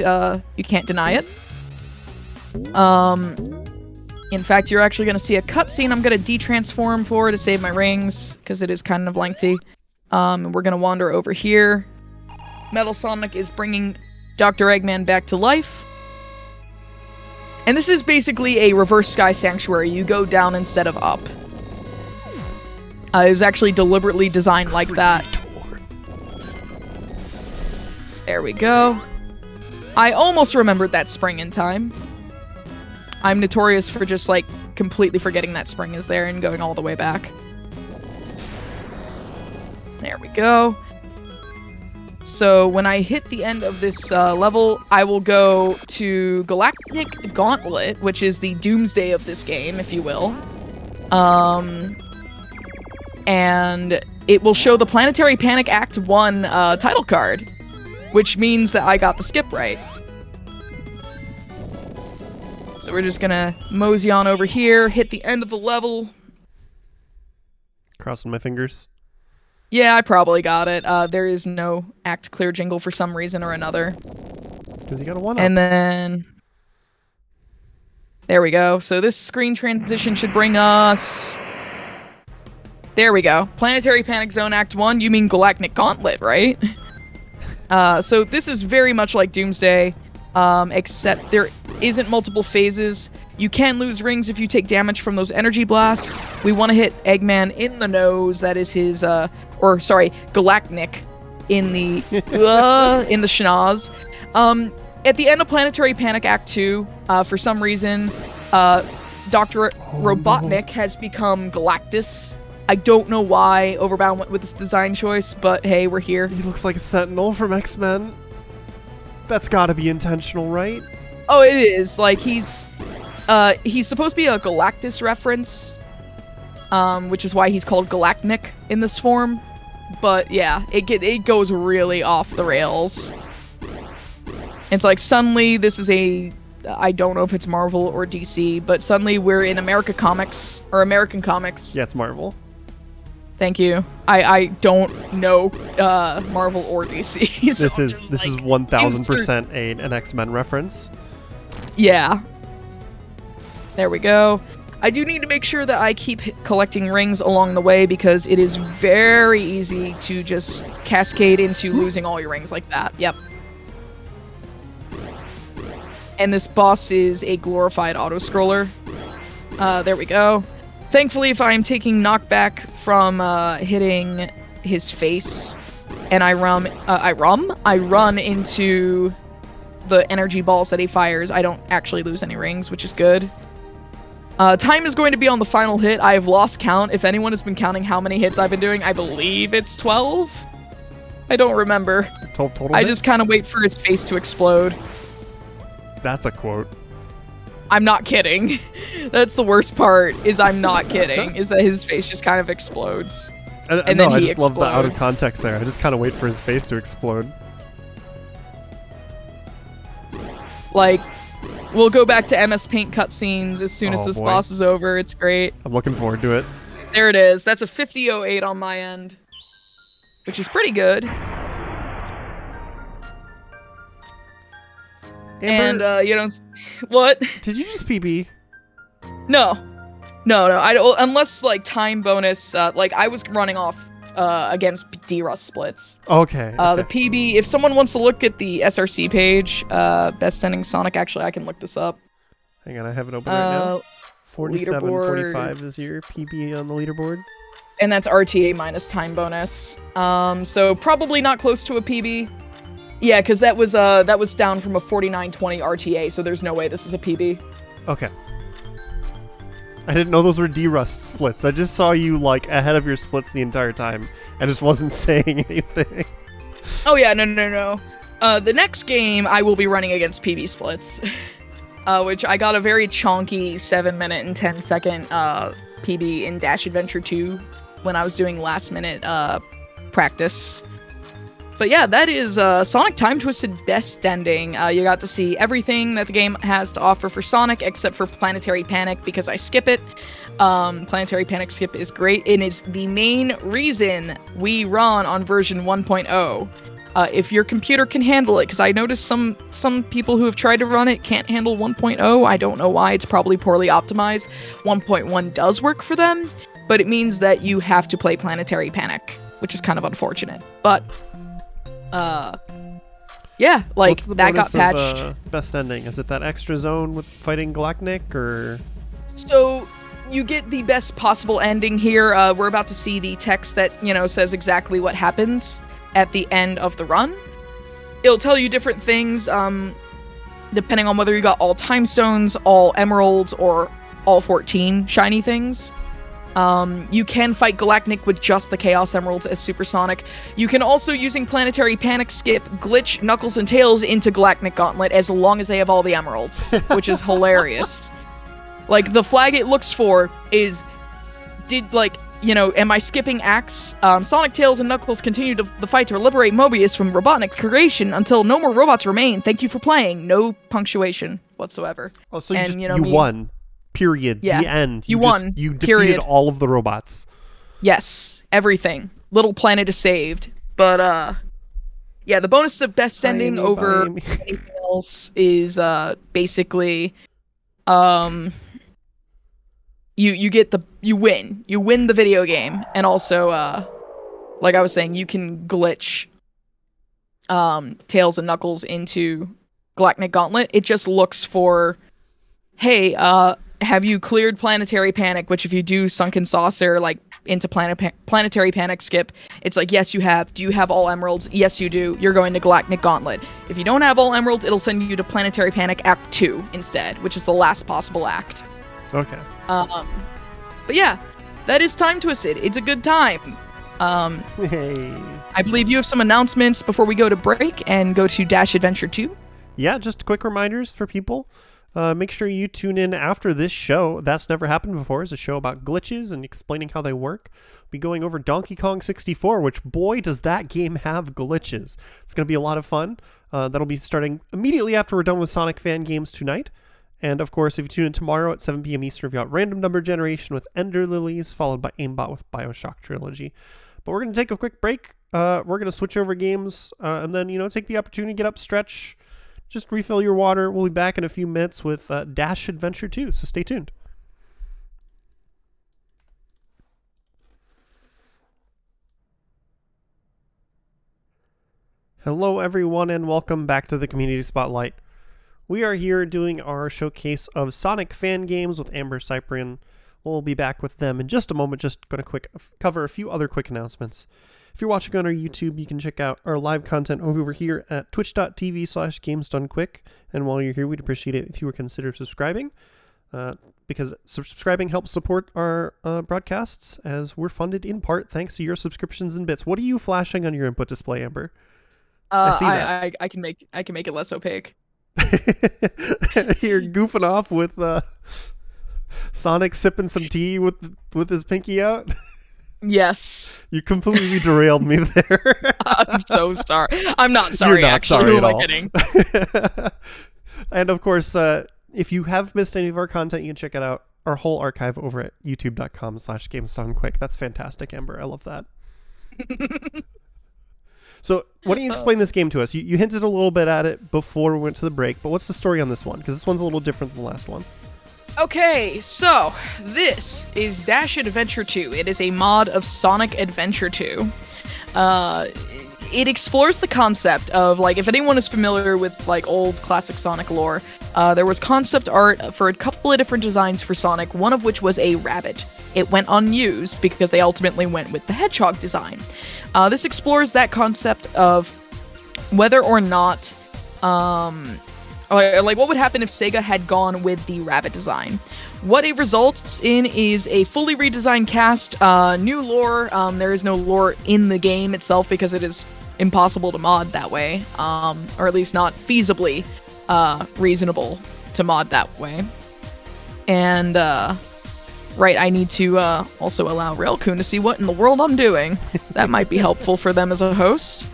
deny it. In fact, you're actually going to see a cutscene I'm going to de-transform for to save my rings, because it is kind of lengthy. And we're going to wander over here. Metal Sonic is bringing Dr. Eggman back to life. And this is basically a reverse Sky Sanctuary. You go down instead of up. It was actually deliberately designed like that. There we go. I almost remembered that spring in time. I'm notorious for just, like, completely forgetting that spring is there and going all the way back. There we go. So when I hit the end of this level, I will go to Galactic Gauntlet, which is the doomsday of this game, if you will. And it will show the Planetary Panic Act 1 title card, which means that I got the skip right. So we're just gonna mosey on over here, hit the end of the level. Crossing my fingers. Yeah, I probably got it. There is no act clear jingle for some reason or another. Because you got a 1-up. And then... there we go. So this screen transition should bring us... there we go. Planetary Panic Zone Act 1. You mean Galactic Gauntlet, right? So this is very much like Doomsday, except there isn't multiple phases. You can lose rings if you take damage from those energy blasts. We want to hit Eggman in the nose. That is his, Galactic in the, in the schnoz. At the end of Planetary Panic Act 2, for some reason, Dr. Robotnik has become Galactus. I don't know why Overbound went with this design choice, but hey, we're here. He looks like a Sentinel from X-Men. That's gotta be intentional, right? Oh, it is. Like, he's supposed to be a Galactus reference, which is why he's called Galactic in this form. But yeah, it goes really off the rails. It's like, suddenly this is I don't know if it's Marvel or DC, but suddenly we're in American Comics. Yeah, it's Marvel. Thank you. I don't know Marvel or DC. So This is 1000% an X-Men reference. Yeah. There we go. I do need to make sure that I keep collecting rings along the way, because it is very easy to just cascade into losing all your rings like that. Yep. And this boss is a glorified auto-scroller. There we go. Thankfully, if I'm taking knockback from hitting his face, and I run into the energy balls that he fires, I don't actually lose any rings, which is good. Time is going to be on the final hit. I have lost count. If anyone has been counting how many hits I've been doing, I believe it's 12. I don't remember. 12 total I hits? just kind of wait for his face to explode. That's a quote. I'm not kidding. That's the worst part, is I'm not kidding, is that his face just kind of explodes. And then I just love the out of context there. I just kind of wait for his face to explode. Like, we'll go back to MS Paint cutscenes as soon as this boss is over. It's great. I'm looking forward to it. There it is. That's a 50.08 on my end, which is pretty good. Amber, and what? Did you just PB? No. I don't, unless like time bonus. Like I was running off against D-Rust splits. Okay. The PB. If someone wants to look at the SRC page, best ending Sonic. Actually, I can look this up. Hang on, I have it open right now. 47, leaderboard. 45 this year. PB on the leaderboard. And that's RTA minus time bonus. So probably not close to a PB. Yeah, because that was down from a 49.20 RTA, so there's no way this is a PB. Okay. I didn't know those were D-Rust splits. I just saw you, like, ahead of your splits the entire time. I just wasn't saying anything. Oh yeah, no. The next game I will be running against PB splits, which I got a very chonky 7-minute and 10-second PB in Dash Adventure 2 when I was doing last-minute practice. But yeah, that is Sonic Time Twisted Best Ending. You got to see everything that the game has to offer for Sonic, except for Planetary Panic, because I skip it. Planetary Panic skip is great. It is the main reason we run on version 1.0. If your computer can handle it, because I noticed some people who have tried to run it can't handle 1.0. I don't know why. It's probably poorly optimized. 1.1 does work for them, but it means that you have to play Planetary Panic, which is kind of unfortunate. But yeah, like, what's the that got bonus patched. Of, best ending? Is it that extra zone with fighting Galactic, or? So you get the best possible ending here. We're about to see the text that, says exactly what happens at the end of the run. It'll tell you different things, depending on whether you got all time stones, all emeralds, or all 14 shiny things. You can fight Galactic with just the Chaos Emeralds as Supersonic. You can also, using Planetary Panic, skip glitch Knuckles and Tails into Galactic Gauntlet as long as they have all the emeralds, which is hilarious. Like, the flag it looks for is, am I skipping acts? Sonic, Tails, and Knuckles continue the fight to liberate Mobius from Robotnik's creation until no more robots remain. Thank you for playing. No punctuation whatsoever. Oh, so you won. Period. Yeah. The end. You won. You defeated Period. all of the robots. Yes. Everything. Little planet is saved. But, yeah, the bonus of best ending over anything else is, basically, you win. You win the video game. And also, like I was saying, you can glitch, Tails and Knuckles into Galactic Gauntlet. It just looks for, hey, have you cleared Planetary Panic? Which, if you do Sunken Saucer, like, into Planetary Panic skip, it's like, yes, you have. Do you have all emeralds? Yes, you do. You're going to Galactic Gauntlet. If you don't have all emeralds, it'll send you to Planetary Panic Act 2 instead, which is the last possible act. Okay. But yeah, that is Time Twisted. It's a good time. Hey. I believe you have some announcements before we go to break and go to Dash Adventure 2. Yeah, just quick reminders for people. Make sure you tune in after this show. That's Never Happened Before. It's a show about glitches and explaining how they work. We'll be going over Donkey Kong 64, which, boy, does that game have glitches. It's going to be a lot of fun. That'll be starting immediately after we're done with Sonic fan games tonight. And, of course, if you tune in tomorrow at 7 p.m. Eastern, we've got Random Number Generation with Ender Lilies, followed by Aimbot with Bioshock Trilogy. But we're going to take a quick break. We're going to switch over games and then, take the opportunity to get up, stretch, just refill your water. We'll be back in a few minutes with Dash Adventure 2, so stay tuned. Hello, everyone, and welcome back to the Community Spotlight. We are here doing our showcase of Sonic fan games with Amber Cyprian. We'll be back with them in just a moment. Just going to cover a few other quick announcements. If you're watching on our YouTube, you can check out our live content over here at twitch.tv/GamesDoneQuick. And while you're here, we'd appreciate it if you were consider subscribing, because subscribing helps support our broadcasts, as we're funded in part thanks to your subscriptions and bits. What are you flashing on your input display, Amber? I see that. I can make it less opaque. You're goofing off with Sonic sipping some tea with his pinky out. Yes. You completely derailed me there. I'm so sorry. I'm not sorry. You're not actually. sorry Who at am all. I kidding? And of course, if you have missed any of our content, you can check it out, our whole archive, over at youtube.com/GamesDoneQuick. That's fantastic, Amber. I love that. So why don't you explain this game to us? You hinted a little bit at it before we went to the break, but what's the story on this one? Because this one's a little different than the last one. Okay, so this is Dash Adventure 2. It is a mod of Sonic Adventure 2. It explores the concept of, like, if anyone is familiar with, like, old classic Sonic lore, there was concept art for a couple of different designs for Sonic, one of which was a rabbit. It went unused because they ultimately went with the hedgehog design. This explores that concept of whether or not, like, what would happen if Sega had gone with the rabbit design? What it results in is a fully redesigned cast, new lore. There is no lore in the game itself because it is impossible to mod that way, or at least not feasibly reasonable to mod that way. And right, I need to also allow Railcoon to see what in the world I'm doing. That might be helpful for them as a host.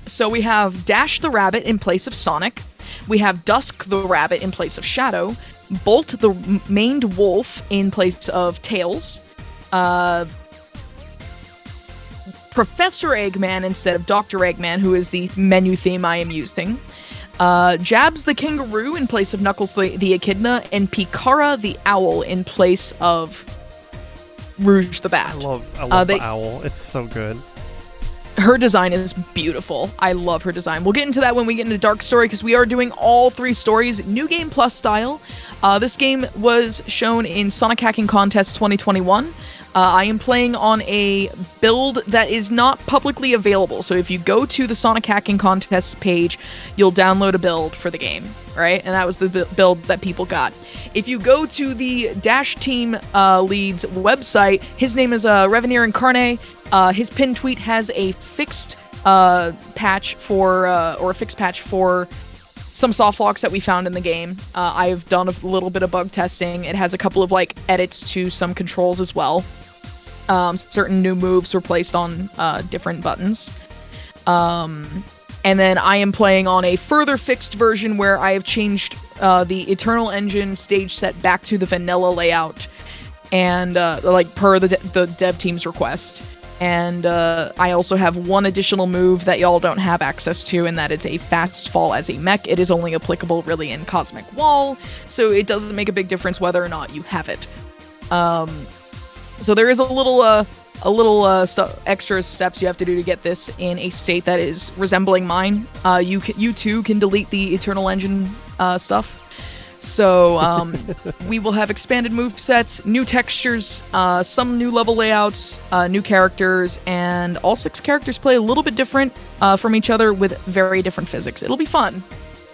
So we have Dash the Rabbit in place of Sonic. We have Dusk the Rabbit in place of Shadow. Bolt the Maned Wolf in place of Tails. Professor Eggman instead of Dr. Eggman, who is the menu theme I am using. Jabs the Kangaroo in place of Knuckles the Echidna. And Pikara the Owl in place of Rouge the Bat. I love the owl. It's so good. Her design is beautiful. I love her design. We'll get into that when we get into Dark Story, because we are doing all 3 stories, New Game Plus style. This game was shown in Sonic Hacking Contest 2021. I am playing on a build that is not publicly available. So if you go to the Sonic Hacking Contest page, you'll download a build for the game, right? And that was the build that people got. If you go to the Dash Team lead's website, his name is Revenir Incarne. His pinned tweet has a fixed patch for, or a fixed patch for some soft locks that we found in the game. I've done a little bit of bug testing. It has a couple of like edits to some controls as well. Certain new moves were placed on different buttons. And then I am playing on a further fixed version where I have changed the Eternal Engine stage set back to the vanilla layout, and like per the dev team's request. And I also have one additional move that y'all don't have access to, and that is a fast fall as a mech. It is only applicable really in Cosmic Wall, so it doesn't make a big difference whether or not you have it. So there is a little extra steps you have to do to get this in a state that is resembling mine. You too can delete the Eternal Engine stuff. So we will have expanded movesets, new textures, some new level layouts, new characters, and all 6 characters play a little bit different from each other with very different physics. It'll be fun.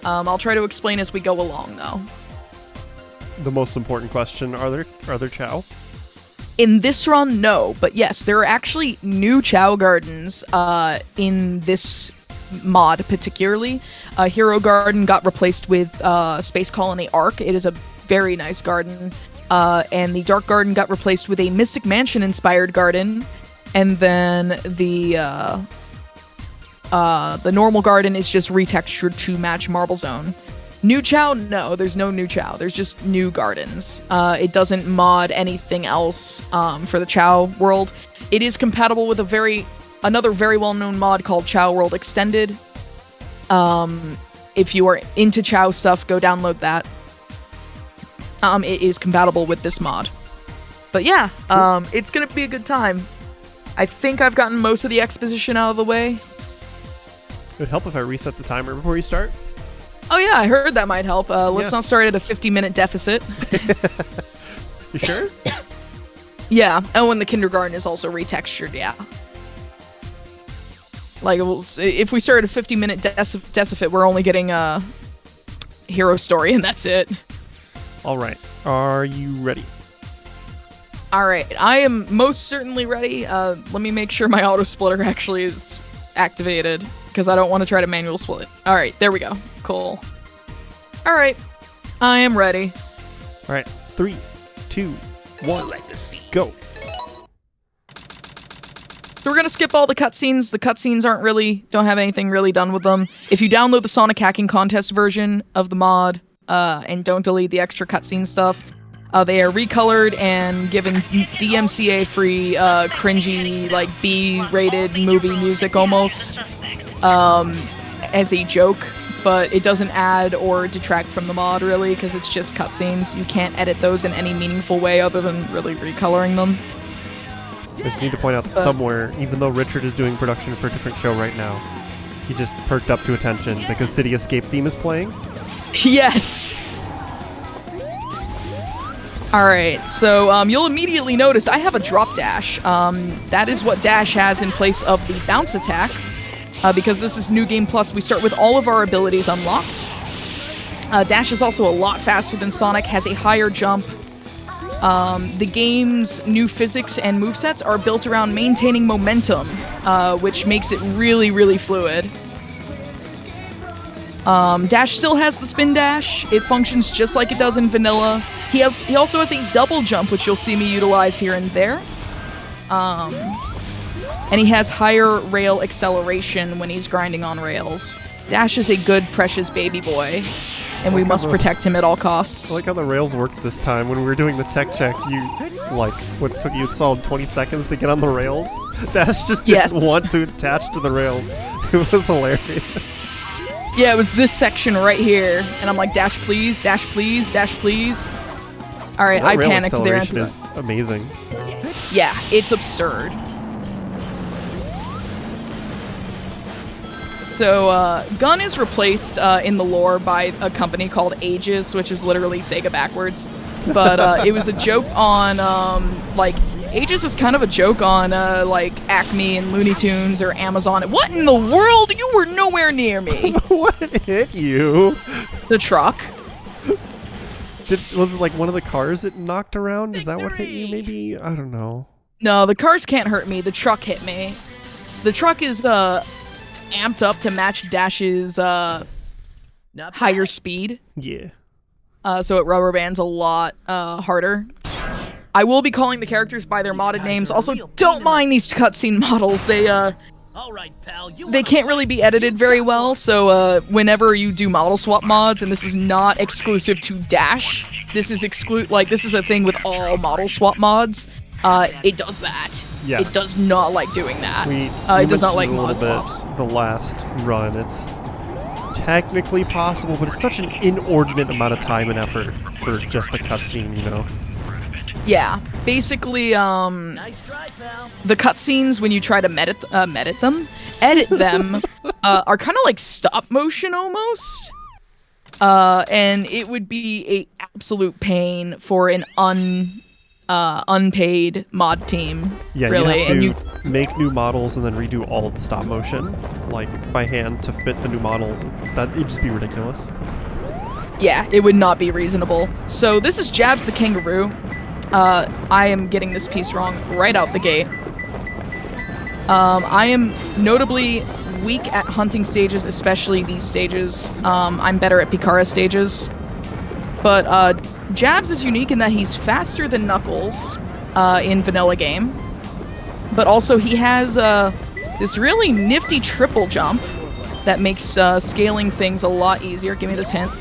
I'll try to explain as we go along, though. The most important question, are there Chao? In this run, no. But yes, there are actually new Chao Gardens in this mod particularly. Hero Garden got replaced with Space Colony Arc. It is a very nice garden. And the Dark Garden got replaced with a Mystic Mansion inspired garden. And then the normal garden is just retextured to match Marble Zone. New Chao? No, there's no new Chao. There's just new gardens. It doesn't mod anything else for the Chao world. It is compatible with another very well-known mod called Chao World Extended. If you are into Chao stuff, go download that. It is compatible with this mod. But yeah, it's gonna be a good time. I think I've gotten most of the exposition out of the way. It would help if I reset the timer before you start. Oh yeah, I heard that might help. Let's not start at a 50-minute deficit. You sure? Yeah. Oh, and the kindergarten is also retextured, yeah. Like, if we start at a 50-minute deficit, we're only getting a hero story, and that's it. All right. Are you ready? All right. I am most certainly ready. Let me make sure my auto splitter actually is activated, because I don't want to try to manual split. All right. There we go. Cool. All right. I am ready. All right. 3, 2, 1, go. So we're going to skip all the cutscenes. The cutscenes don't have anything really done with them. If you download the Sonic Hacking Contest version of the mod, and don't delete the extra cutscene stuff, they are recolored and given DMCA-free, cringy, like, B-rated movie music almost, as a joke. But it doesn't add or detract from the mod, really, because it's just cutscenes. You can't edit those in any meaningful way other than really recoloring them. I just need to point out that somewhere, even though Richard is doing production for a different show right now, he just perked up to attention because City Escape theme is playing. Yes! Alright, so you'll immediately notice I have a drop dash. That is what Dash has in place of the bounce attack. Because this is New Game Plus, we start with all of our abilities unlocked. Dash is also a lot faster than Sonic, has a higher jump. The game's new physics and movesets are built around maintaining momentum, which makes it really, really fluid. Dash still has the spin dash. It functions just like it does in vanilla. He also has a double jump, which you'll see me utilize here and there. And he has higher rail acceleration when he's grinding on rails. Dash is a good, precious baby boy, and we must protect him at all costs. I like how the rails worked this time. When we were doing the tech check, what took you a solid 20 seconds to get on the rails? Dash just didn't want to attach to the rails. It was hilarious. Yeah, it was this section right here, and I'm like, dash please, dash please, dash please. Alright, I panicked there. Acceleration is amazing. Yeah, it's absurd. So, Gun is replaced in the lore by a company called Aegis, which is literally Sega backwards. But it was a joke on, Aegis is kind of a joke on, Acme and Looney Tunes or Amazon. What in the world? You were nowhere near me. What hit you? The truck. Was it like one of the cars it knocked around? Is that what hit you, maybe? I don't know. No, the cars can't hurt me. The truck hit me. The truck is, amped up to match Dash's higher speed. Yeah. So it rubber bands a lot harder. I will be calling the characters by their modded names. Also, don't mind these cutscene models. They can't really be edited very well, so whenever you do model swap mods, and this is not exclusive to Dash, this is a thing with all model swap mods. It does that. Yeah. It does not like doing that. It does not like mod swaps. The last run, it's technically possible, but it's such an inordinate amount of time and effort for just a cutscene, you know? Yeah. Basically, nice try, pal. The cutscenes, when you try to edit them, are kind of like stop motion almost. And it would be a absolute pain for an unpaid mod team. Yeah, really. You have to make new models and then redo all of the stop motion, like by hand, to fit the new models. That'd just be ridiculous. Yeah, it would not be reasonable. So this is Jabs the Kangaroo. I am getting this piece wrong right out the gate. I am notably weak at hunting stages, especially these stages. I'm better at Pikara stages. But Jabs is unique in that he's faster than Knuckles in vanilla game. But also he has this really nifty triple jump that makes scaling things a lot easier. Give me this hint.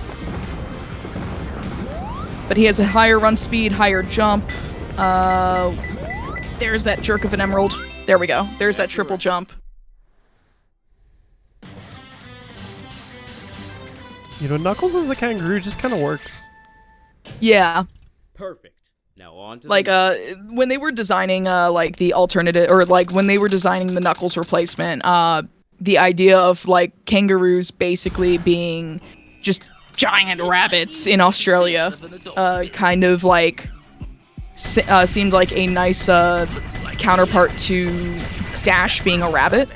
But he has a higher run speed, higher jump. There's that jerk of an emerald. There we go. There's that triple jump. You know, Knuckles as a kangaroo just kind of works. Yeah. Perfect. Now on to when they were designing like the alternative, or like when they were designing the Knuckles replacement, the idea of like kangaroos basically being just giant rabbits in Australia kind of like seemed like a nice counterpart to Dash being a rabbit,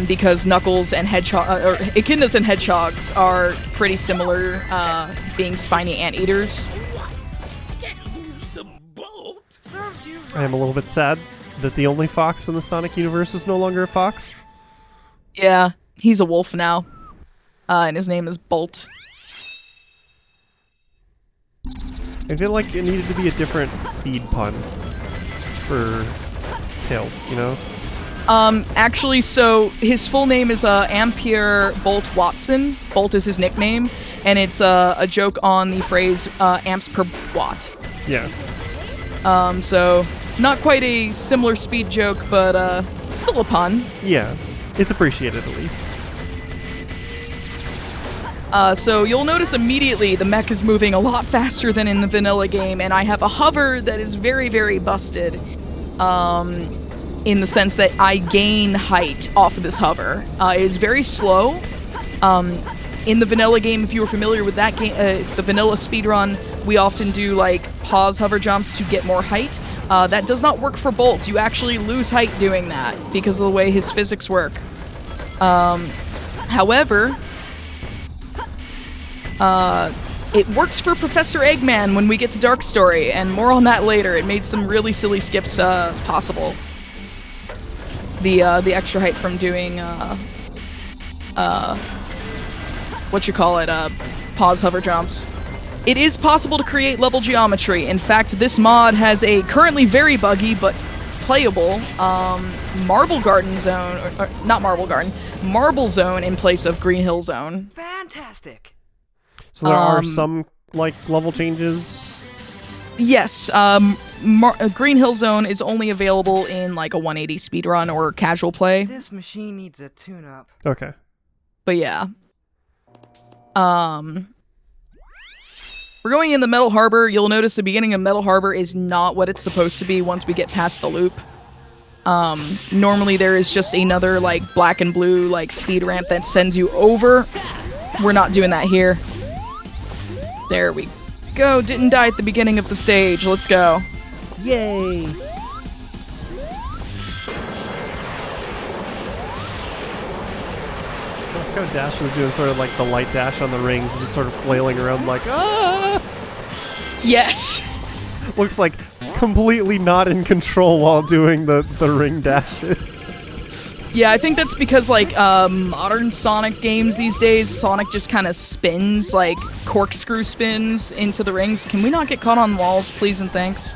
because Knuckles and echidnas and hedgehogs are pretty similar, being spiny anteaters. I am a little bit sad that the only fox in the Sonic universe is no longer a fox. Yeah, he's a wolf now. And his name is Bolt. I feel like it needed to be a different speed pun for Tails, you know? Actually, so his full name is Ampere Bolt Watson. Bolt is his nickname, and it's a joke on the phrase amps per watt. Yeah. So not quite a similar speed joke, but still a pun. Yeah, it's appreciated at least. So you'll notice immediately the mech is moving a lot faster than in the vanilla game, and I have a hover that is very, very busted, in the sense that I gain height off of this hover. It is very slow. In the vanilla game, if you were familiar with that game, the vanilla speedrun, we often do like pause hover jumps to get more height. That does not work for Bolt. You actually lose height doing that because of the way his physics work. However, It works for Professor Eggman when we get to Dark Story, and more on that later. It made some really silly skips possible. The extra height from doing pause hover jumps. It is possible to create level geometry. In fact, this mod has a currently very buggy but playable Marble Garden zone, or not Marble Garden, Marble Zone in place of Green Hill Zone. Fantastic. So there are some like level changes. Yes, Green Hill Zone is only available in like a 180 speedrun or casual play. This machine needs a tune-up. Okay. But yeah. We're going in the Metal Harbor. You'll notice the beginning of Metal Harbor is not what it's supposed to be once we get past the loop. Normally there is just another like black and blue like speed ramp that sends you over. We're not doing that here. There we go. Didn't die at the beginning of the stage. Let's go. Yay! I like how Dash was doing sort of like the light dash on the rings, just sort of flailing around like, ah! Yes! Looks like completely not in control while doing the ring dashes. Yeah, I think that's because, like, modern Sonic games these days, Sonic just kind of spins, like, corkscrew spins into the rings. Can we not get caught on walls, please and thanks?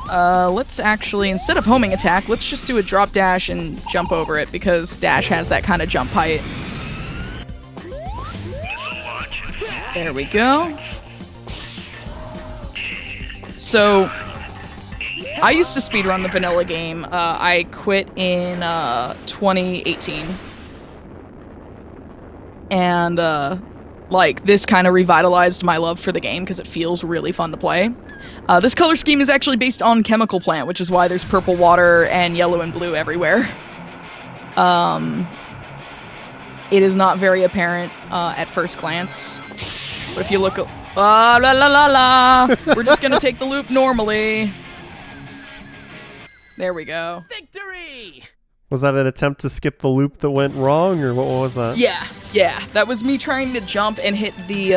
Let's actually, instead of homing attack, let's just do a drop dash and jump over it, because dash has that kind of jump height. There we go. So, I used to speedrun the vanilla game. I quit in 2018. And, like, this kind of revitalized my love for the game because it feels really fun to play. This color scheme is actually based on Chemical Plant, which is why there's purple water and yellow and blue everywhere. It is not very apparent at first glance. But if you look... la la la la! We're just gonna take the loop normally. There we go. Victory! Was that an attempt to skip the loop that went wrong, or what was that? Yeah. That was me trying to jump and hit the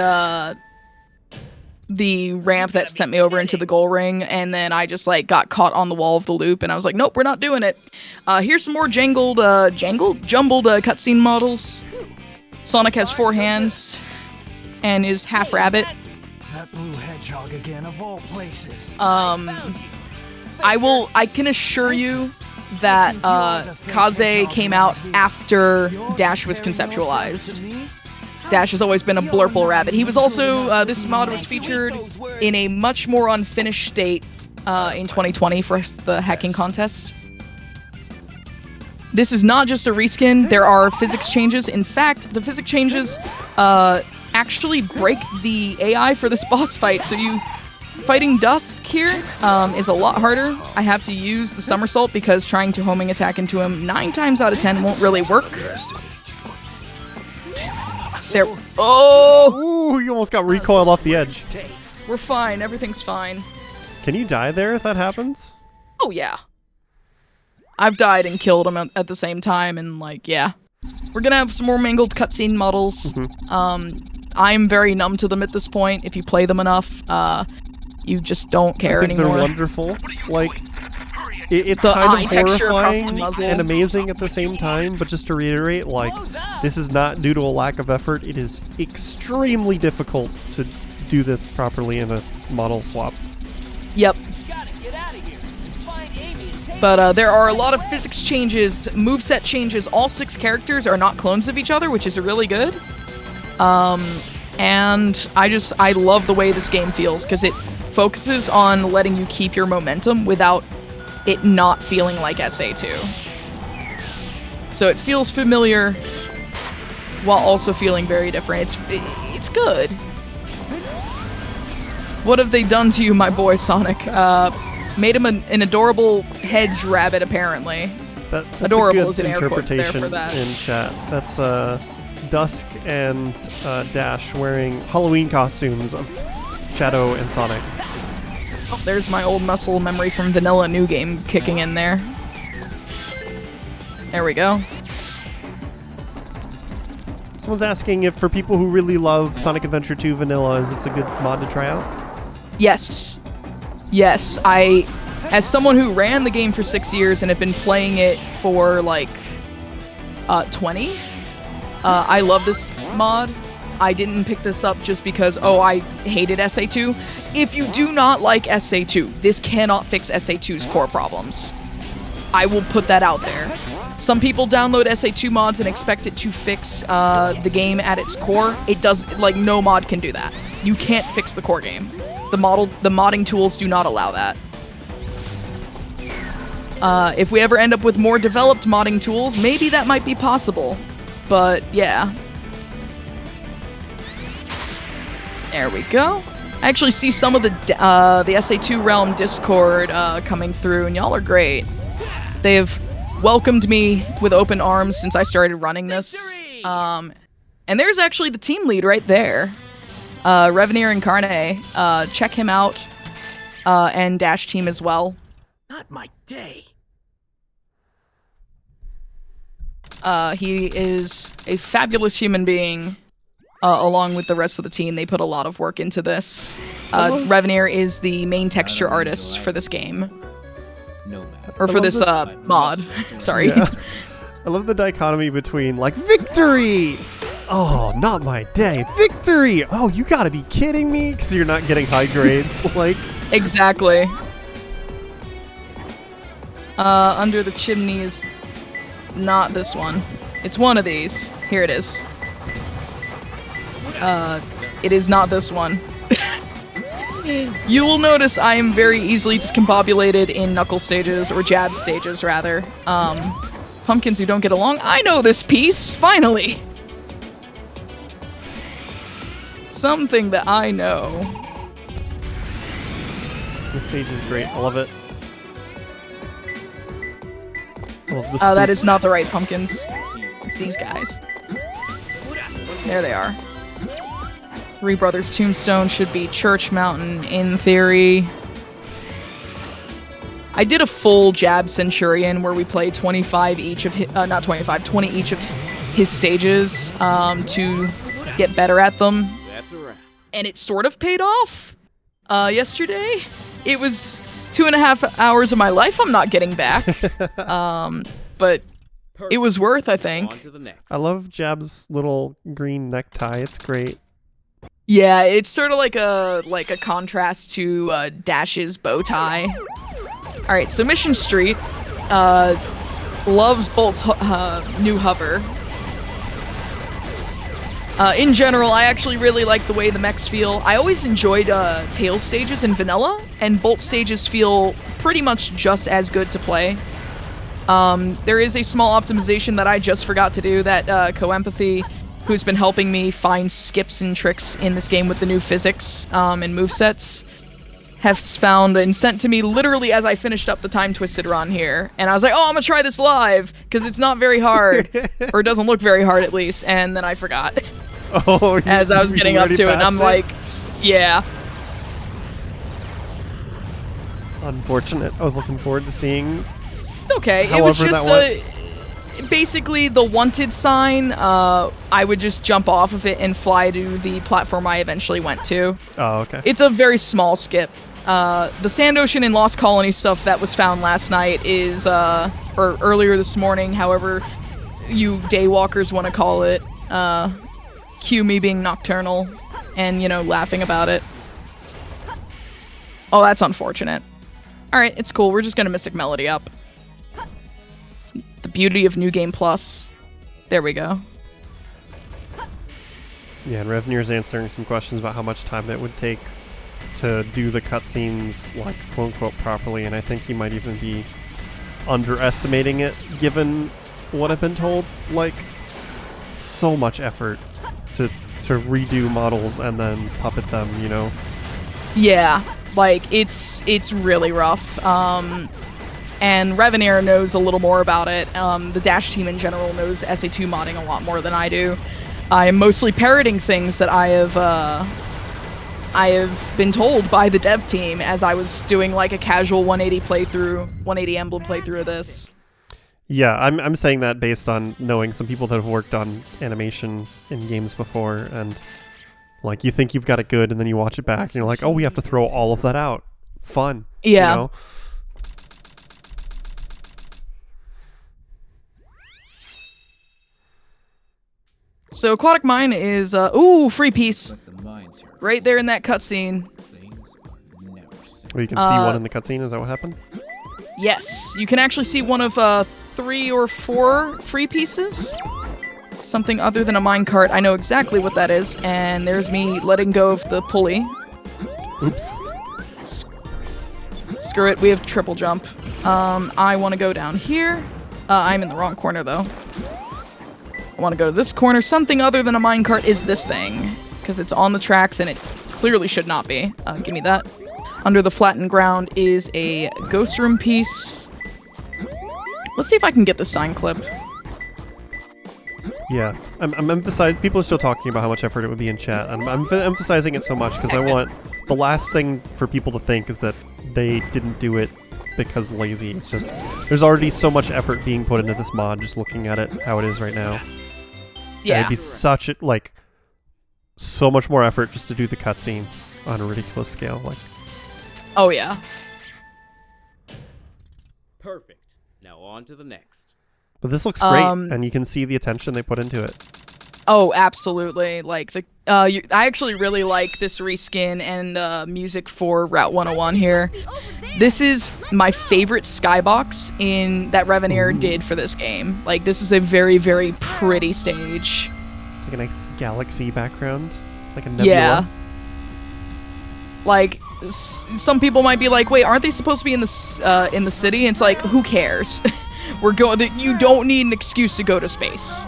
ramp that sent me over into the goal ring, and then I just like got caught on the wall of the loop, and I was like, nope, we're not doing it. Here's some more jumbled cutscene models. Sonic has 4 hands and is half rabbit. That blue hedgehog again, of all places. I can assure you that Kaze came out after Dash was conceptualized. Dash has always been a blurple rabbit. He was also, this mod was featured in a much more unfinished state in 2020 for the hacking contest. This is not just a reskin, there are physics changes. In fact, the physics changes actually break the AI for this boss fight, so fighting Dusk here is a lot harder. I have to use the somersault because trying to homing attack into him 9 times out of 10 won't really work. There. Oh! Ooh, you almost got recoiled off the edge. We're fine. Everything's fine. Can you die there if that happens? Oh, yeah. I've died and killed him at the same time, and, like, yeah. We're gonna have some more mangled cutscene models. I'm very numb to them at this point. If you play them enough, you just don't care I think anymore. They're wonderful. Like, it's So kind eye of texture across the horrifying muzzle. and amazing at the same time, but just to reiterate, like, this is not due to a lack of effort. It is extremely difficult to do this properly in a model swap. Yep. But there are a lot of physics changes, moveset changes. All 6 characters are not clones of each other, which is really good. And I love the way this game feels, because it focuses on letting you keep your momentum without it not feeling like SA2. So it feels familiar while also feeling very different. It's good. What have they done to you, my boy Sonic? Made him an adorable hedge rabbit, apparently. That's adorable a good is an air quote there interpretation for that. in chat. That's Dusk and Dash wearing Halloween costumes of Shadow and Sonic. Oh, there's my old muscle memory from Vanilla New Game kicking in there. There we go. Someone's asking if for people who really love Sonic Adventure 2 Vanilla, is this a good mod to try out? Yes. Yes, as someone who ran the game for 6 years and have been playing it for, 20, I love this mod. I didn't pick this up just because, I hated SA2. If you do not like SA2, this cannot fix SA2's core problems. I will put that out there. Some people download SA2 mods and expect it to fix the game at its core. It does, no mod can do that. You can't fix the core game. The modding tools do not allow that. If we ever end up with more developed modding tools, maybe that might be possible. But, yeah. There we go. I actually see some of the SA2 Realm Discord coming through, and y'all are great. They have welcomed me with open arms since I started running this. And there's actually the team lead right there. Revenir Incarne. Check him out. And Dash Team as well. Not my day. He is a fabulous human being. Along with the rest of the team, they put a lot of work into this. Revenir is the main texture artist for this game. Or for this mod. Sorry. Yeah. I love the dichotomy between, victory! Oh, not my day. Victory! Oh, you gotta be kidding me? Because you're not getting high grades. Exactly. Under the chimney is not this one. It's one of these. Here it is. It is not this one. You will notice I am very easily discombobulated in knuckle stages, or jab stages, rather. Pumpkins who don't get along, I know this piece, finally! Something that I know. This stage is great. I love it. I love the that is not the right pumpkins. It's these guys. There they are. Three Brothers Tombstone should be Church Mountain in theory. I did a full Jab Centurion where we played 25 each of his, not 25, 20 each of his stages to get better at them. That's a wrap. And it sort of paid off yesterday. It was 2.5 hours of my life I'm not getting back. But it was worth, I think. On to the next. I love Jab's little green necktie. It's great. Yeah, it's sort of like a contrast to Dash's bow tie. All right, so Mission Street loves Bolt's new hover. In general, I actually really like the way the mechs feel. I always enjoyed Tail stages in Vanilla, and Bolt stages feel pretty much just as good to play. There is a small optimization that I just forgot to do that Co-Empathy, who's been helping me find skips and tricks in this game with the new physics and movesets, has found and sent to me literally as I finished up the Time Twisted run here. And I was like, oh, I'm gonna try this live, because it's not very hard. Or it doesn't look very hard, at least. And then I forgot. Oh, as I was getting up to it, and I'm like, yeah. Unfortunate. I was looking forward to seeing. It's okay. It was just basically the wanted sign. I would just jump off of it and fly to the platform I eventually went to. Oh, okay. It's a very small skip. The Sand Ocean and Lost Colony stuff that was found last night is, or earlier this morning, however you daywalkers want to call it. Cue me being nocturnal and, laughing about it. Oh, that's unfortunate. Alright, it's cool. We're just gonna Mystic Melody up. The beauty of New Game Plus. There we go. Yeah, and Revenir's answering some questions about how much time it would take to do the cutscenes, quote-unquote, properly, and I think he might even be underestimating it, given what I've been told. So much effort to redo models and then puppet them, Yeah, it's really rough. And Revenir knows a little more about it. The Dash team in general knows SA2 modding a lot more than I do. I am mostly parroting things that I have been told by the dev team as I was doing a casual 180 Emblem playthrough of this. Yeah, I'm saying that based on knowing some people that have worked on animation in games before, and like you think you've got it good, and then you watch it back, and you're like, oh, we have to throw all of that out. Fun. Yeah. You know? So Aquatic Mine is ooh, free piece. Right there in that cutscene. Or you can see one in the cutscene. Is that what happened? Yes, you can actually see one of 3 or 4 free pieces. Something other than a minecart. I know exactly what that is, and there's me letting go of the pulley. Oops. Screw it, we have triple jump. I want to go down here. I'm in the wrong corner though. I want to go to this corner. Something other than a minecart is this thing, because it's on the tracks and it clearly should not be. Give me that. Under the flattened ground is a ghost room piece. Let's see if I can get the sign clip. Yeah, I'm emphasizing. People are still talking about how much effort it would be in chat. I'm emphasizing it so much because I want the last thing for people to think is that they didn't do it because lazy. It's just there's already so much effort being put into this mod. Just looking at it how it is right now. Yeah, it'd be such a so much more effort just to do the cutscenes on a ridiculous scale. Like, oh yeah. Perfect. Now on to the next. but this looks great, and you can see the attention they put into it. Oh, absolutely. Like I actually really like this reskin and music for Route 101 here. This is my favorite skybox that Reveneer did for this game. Like, this is a very, very pretty stage. Like a nice galaxy background, like a nebula. Yeah. Like, some people might be like, wait, aren't they supposed to be in the city? And it's like, who cares? You don't need an excuse to go to space.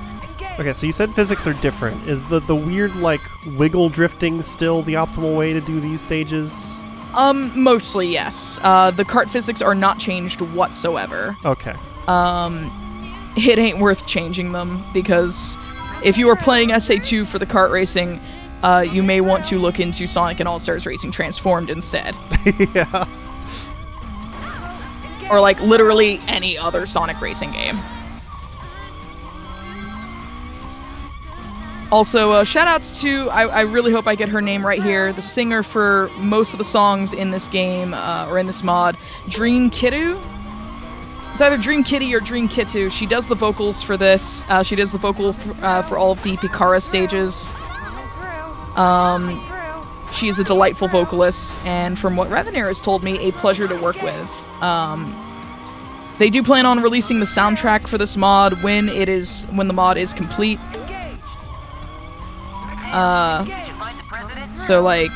Okay, so you said physics are different. Is the weird, wiggle drifting still the optimal way to do these stages? Mostly, yes. The kart physics are not changed whatsoever. Okay. It ain't worth changing them, because if you are playing SA2 for the kart racing, you may want to look into Sonic and All-Stars Racing Transformed instead. Yeah. Or, literally any other Sonic racing game. Also, shoutouts to, I really hope I get her name right here, the singer for most of the songs in this game, or in this mod, Dream Kittu? It's either Dream Kitty or Dream Kittu. She does the vocals for this. She does the vocal for all of the Picara stages. She is a delightful vocalist, and from what Reveneer has told me, a pleasure to work with. They do plan on releasing the soundtrack for this mod when the mod is complete. So,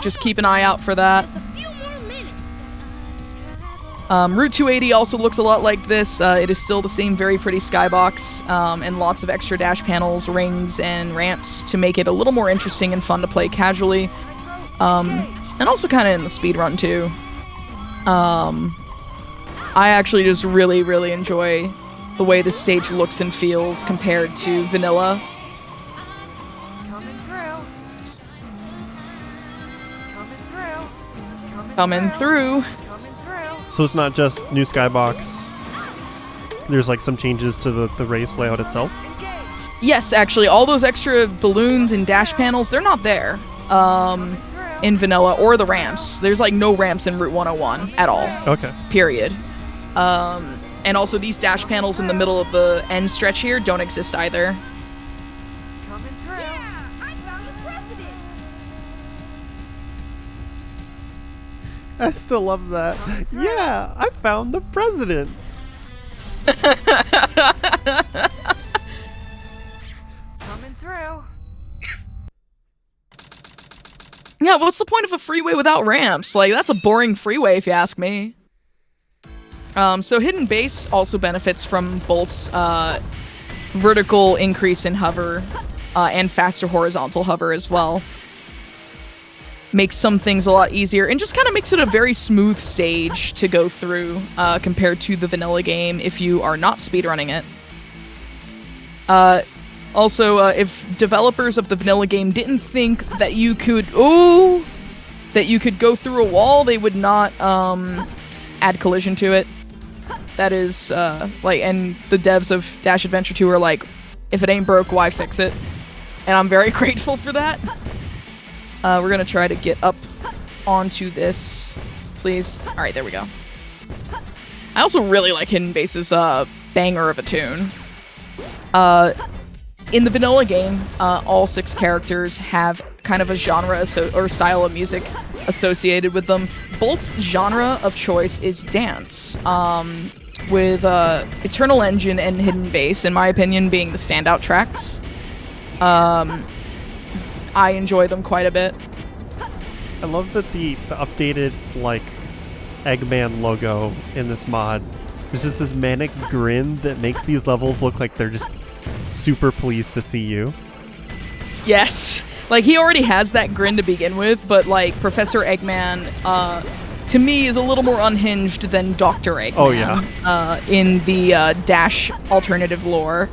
just keep an eye out for that. Route 280 also looks a lot like this. It is still the same very pretty skybox, and lots of extra dash panels, rings, and ramps to make it a little more interesting and fun to play casually. And also kind of in the speedrun, too. I actually just really, really enjoy the way the stage looks and feels compared to vanilla. Coming through. So it's not just new skybox. There's some changes to the race layout itself. Yes, actually, all those extra balloons and dash panels, they're not there in vanilla or the ramps. There's no ramps in Route 101 at all. Okay. Period. And also these dash panels in the middle of the end stretch here don't exist either. I still love that. Yeah, I found the president. Coming through. Yeah, what's the point of a freeway without ramps? That's a boring freeway if you ask me. So Hidden Base also benefits from Bolt's vertical increase in hover and faster horizontal hover as well. Makes some things a lot easier and just kind of makes it a very smooth stage to go through compared to the vanilla game if you are not speedrunning it. Also, if developers of the vanilla game didn't think that you could go through a wall, they would not add collision to it. That is, and the devs of Dash Adventure 2 are like, if it ain't broke, why fix it? And I'm very grateful for that. We're gonna try to get up onto this, please. Alright, there we go. I also really like Hidden Base's banger of a tune. In the vanilla game, all 6 characters have kind of a genre or style of music associated with them. Bulk's genre of choice is dance, with Eternal Engine and Hidden Base, in my opinion, being the standout tracks. I enjoy them quite a bit. I love that the updated, like, Eggman logo in this mod. There's just this manic grin that makes these levels look like they're just super pleased to see you. Yes. Like, he already has that grin to begin with, but, like, Professor Eggman, to me, is a little more unhinged than Dr. Eggman. Oh, yeah. In the Dash alternative lore.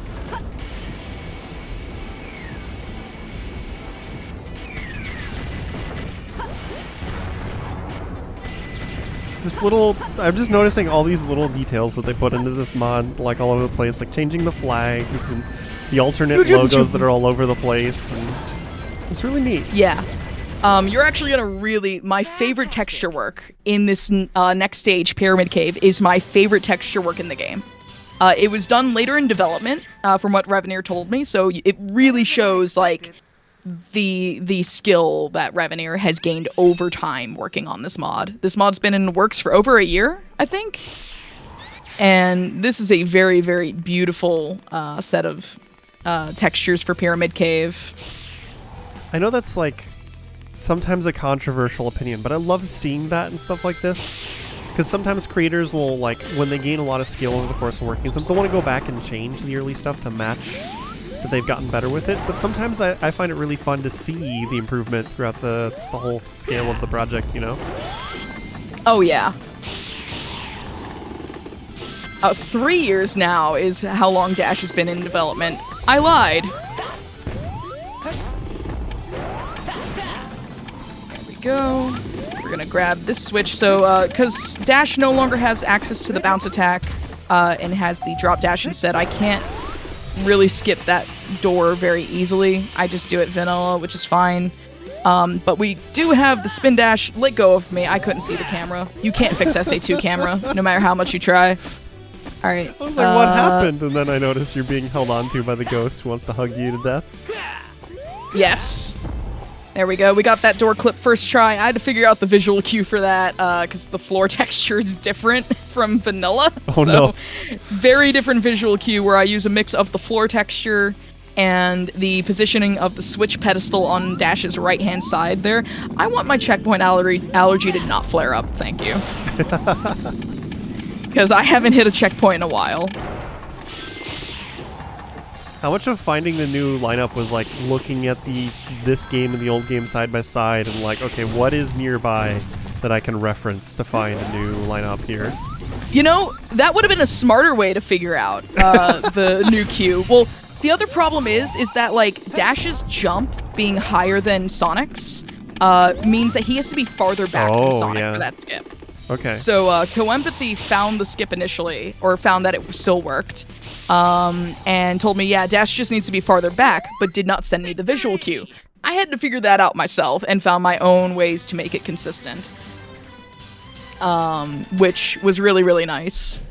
I'm just noticing all these little details that they put into this mod, like all over the place, like changing the flags and the alternate logos that are all over the place, and it's really neat. Yeah. You're actually my favorite texture work in this next stage, Pyramid Cave, is my favorite texture work in the game. It was done later in development, from what Reveneer told me, so it really shows, like, the skill that Reveneer has gained over time working on this mod. This mod's been in the works for over a year, I think. And this is a very, very beautiful set of textures for Pyramid Cave. I know that's, like, sometimes a controversial opinion, but I love seeing that and stuff like this. Because sometimes creators will, like, when they gain a lot of skill over the course of working, they'll want to go back and change the early stuff to match that they've gotten better with it, but sometimes I find it really fun to see the improvement throughout the whole scale of the project, you know? Oh, yeah. 3 years now is how long Dash has been in development. I lied. There we go. We're gonna grab this switch, so, because Dash no longer has access to the bounce attack, and has the drop dash instead, I can't really skip that door very easily. I just do it vanilla, which is fine. But we do have the spin dash. Let go of me. I couldn't see the camera. You can't fix SA2 camera, no matter how much you try. Alright. I was like, what happened? And then I noticed you're being held onto by the ghost who wants to hug you to death. Yes. There we go. We got that door clip first try. I had to figure out the visual cue for that, because the floor texture is different from vanilla. Oh, no. Very different visual cue where I use a mix of the floor texture and the positioning of the switch pedestal on Dash's right-hand side there. I want my checkpoint allergy to not flare up, thank you. Because I haven't hit a checkpoint in a while. How much of finding the new lineup was like looking at this game and the old game side by side and like, okay, what is nearby that I can reference to find a new lineup here? You know, that would have been a smarter way to figure out the new queue. Well, the other problem is that like Dash's jump being higher than Sonic's means that he has to be farther back than Sonic for that skip. Okay. So Co-Empathy found the skip initially, or found that it still worked, and told me, yeah, Dash just needs to be farther back, but did not send me the visual cue. I had to figure that out myself and found my own ways to make it consistent, which was really, really nice.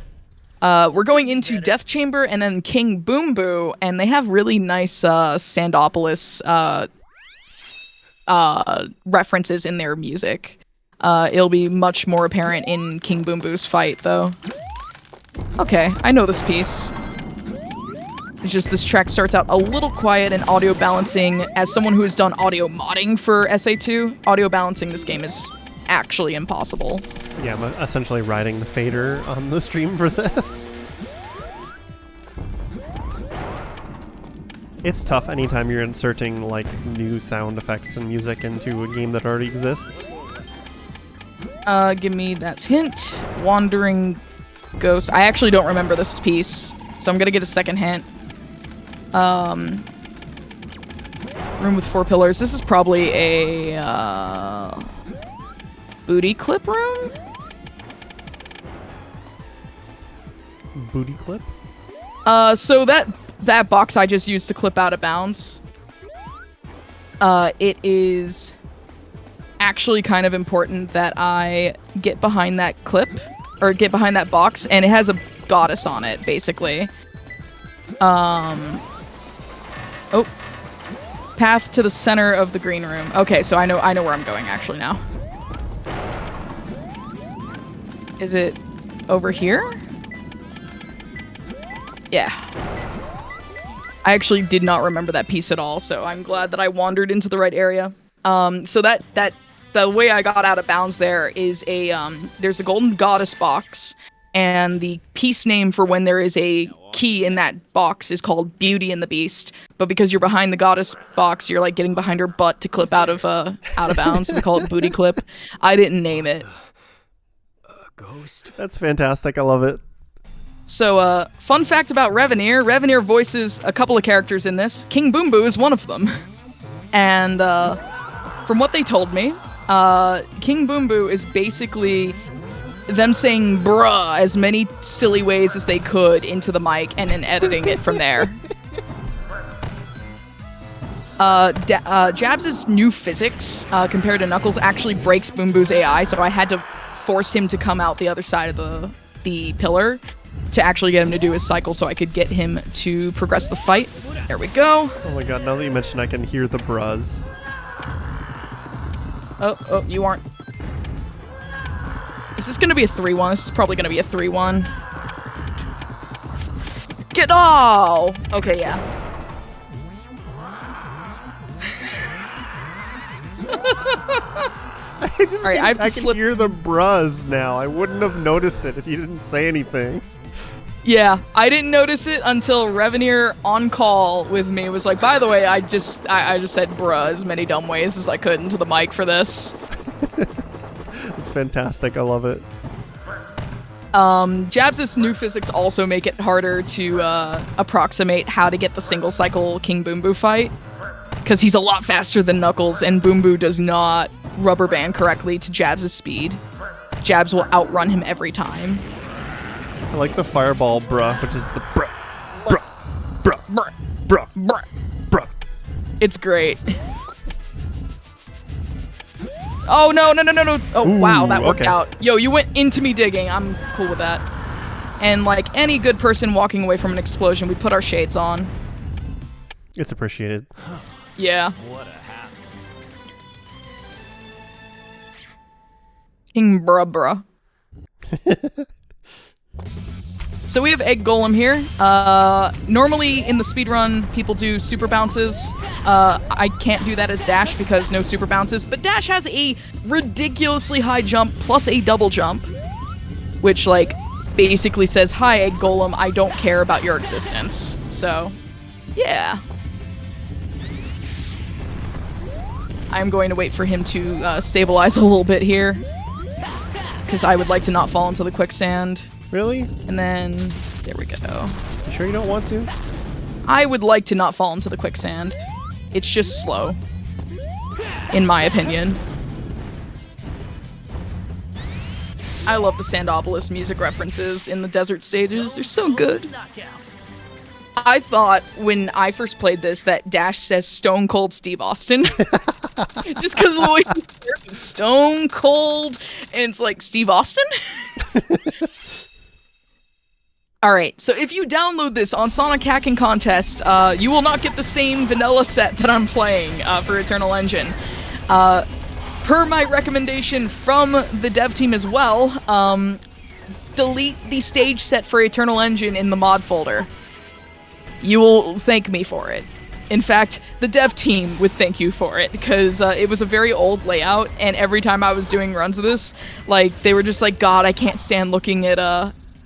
We're going into Death Chamber and then King Boom Boo, and they have really nice Sandopolis references in their music. It'll be much more apparent in King Boom Boo's fight, though. Okay, I know this piece. It's just this track starts out a little quiet and audio balancing. As someone who has done audio modding for SA2, audio balancing this game is actually impossible. Yeah, I'm essentially riding the fader on the stream for this. It's tough anytime you're inserting like new sound effects and music into a game that already exists. Give me that hint. Wandering Ghost. I actually don't remember this piece, so I'm gonna get a second hint. Room with 4 pillars. This is probably a booty clip room? booty clip? So that box I just used to clip out of bounds, it is actually kind of important that I get behind that clip, or get behind that box, and it has a goddess on it, basically. Oh. Path to the center of the green room. Okay, so I know where I'm going actually now. Is it over here? Yeah. I actually did not remember that piece at all, so I'm glad that I wandered into the right area. So that the way I got out of bounds there is there's a golden goddess box, and the piece name for when there is a key in that box is called Beauty and the Beast. But because you're behind the goddess box, you're like getting behind her butt to clip out of bounds. So we call it booty clip. I didn't name it. Ghost? That's fantastic. I love it. So, fun fact about Revenir. Revenir voices a couple of characters in this. King Boom Boo is one of them. And, from what they told me, King Boom Boo is basically them saying bruh as many silly ways as they could into the mic and then editing it from there. Jabs' new physics, compared to Knuckles, actually breaks Boom Boo's AI, so I had to force him to come out the other side of the pillar to actually get him to do his cycle so I could get him to progress the fight. There we go. Oh my god, now that you mention, I can hear the bras. Oh, you aren't. Is this gonna be a 3-1? This is probably gonna be a 3-1. Get off! Okay, yeah. I can hear the bras now. I wouldn't have noticed it if you didn't say anything. Yeah, I didn't notice it until Revenir on call with me was like, by the way, I just said bruh as many dumb ways as I could into the mic for this. It's fantastic. I love it. Jabs' new physics also make it harder to approximate how to get the single cycle King Boom Boo fight, because he's a lot faster than Knuckles, and Boom Boo does not rubber band correctly to Jabs' speed. Jabs will outrun him every time. I like the fireball bruh, which is the bruh, bruh. It's great. Oh, no. Oh, Ooh, wow, that worked okay. out. Yo, you went into me digging. I'm cool with that. And like any good person walking away from an explosion, we put our shades on. It's appreciated. Yeah. What a hassle. King bruh. So we have Egg Golem here. Normally in the speedrun, people do super bounces. I can't do that as Dash because no super bounces, but Dash has a ridiculously high jump plus a double jump, which like basically says, hi Egg Golem, I don't care about your existence. So, yeah. I'm going to wait for him to stabilize a little bit here, because I would like to not fall into the quicksand. Really? And then, there we go. You sure you don't want to? I would like to not fall into the quicksand. It's just slow, in my opinion. I love the Sandopolis music references in the desert stages. They're so good. I thought when I first played this that Dash says Stone Cold Steve Austin. Just because of the way he's Stone Cold, and it's like, Steve Austin? Alright, so if you download this on Sonic Hacking Contest, you will not get the same vanilla set that I'm playing for Eternal Engine. Per my recommendation from the dev team as well, delete the stage set for Eternal Engine in the mod folder. You will thank me for it. In fact, the dev team would thank you for it, because it was a very old layout, and every time I was doing runs of this, like, they were just like, God, I can't stand looking at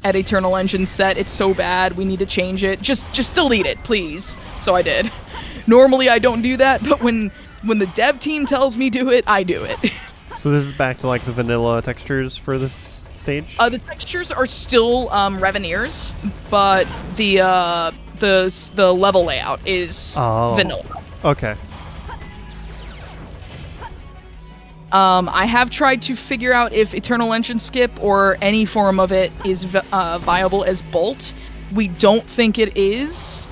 Eternal Engine set. It's so bad. We need to change it. Just delete it, please. So I did. Normally I don't do that, but when the dev team tells me do it, I do it. So this is back to like the vanilla textures for this stage? The textures are still Revenirs, but the level layout is vanilla. Okay. I have tried to figure out if Eternal Engine Skip or any form of it is viable as Bolt. We don't think it is.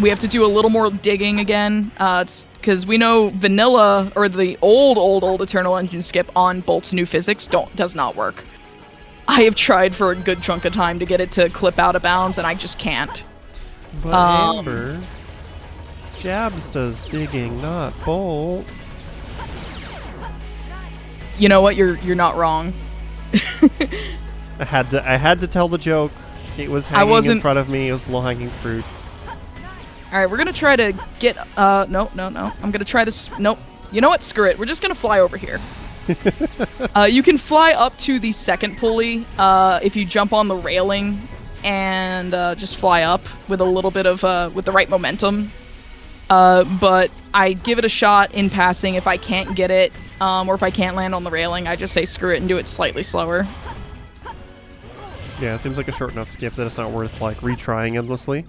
We have to do a little more digging again, because we know vanilla, or the old Eternal Engine Skip on Bolt's new physics does not work. I have tried for a good chunk of time to get it to clip out of bounds, and I just can't. But Amber, Jabs does digging, not Bolt. You know what? You're not wrong. I had to tell the joke. It was hanging in front of me. It was low-hanging fruit. All right, we're gonna try to get. No. I'm gonna try this. Nope. You know what? Screw it. We're just gonna fly over here. You can fly up to the second pulley if you jump on the railing and just fly up with a little bit of with the right momentum. But I give it a shot in passing. If I can't get it, or if I can't land on the railing, I just say screw it and do it slightly slower. Yeah, it seems like a short enough skip that it's not worth like retrying endlessly.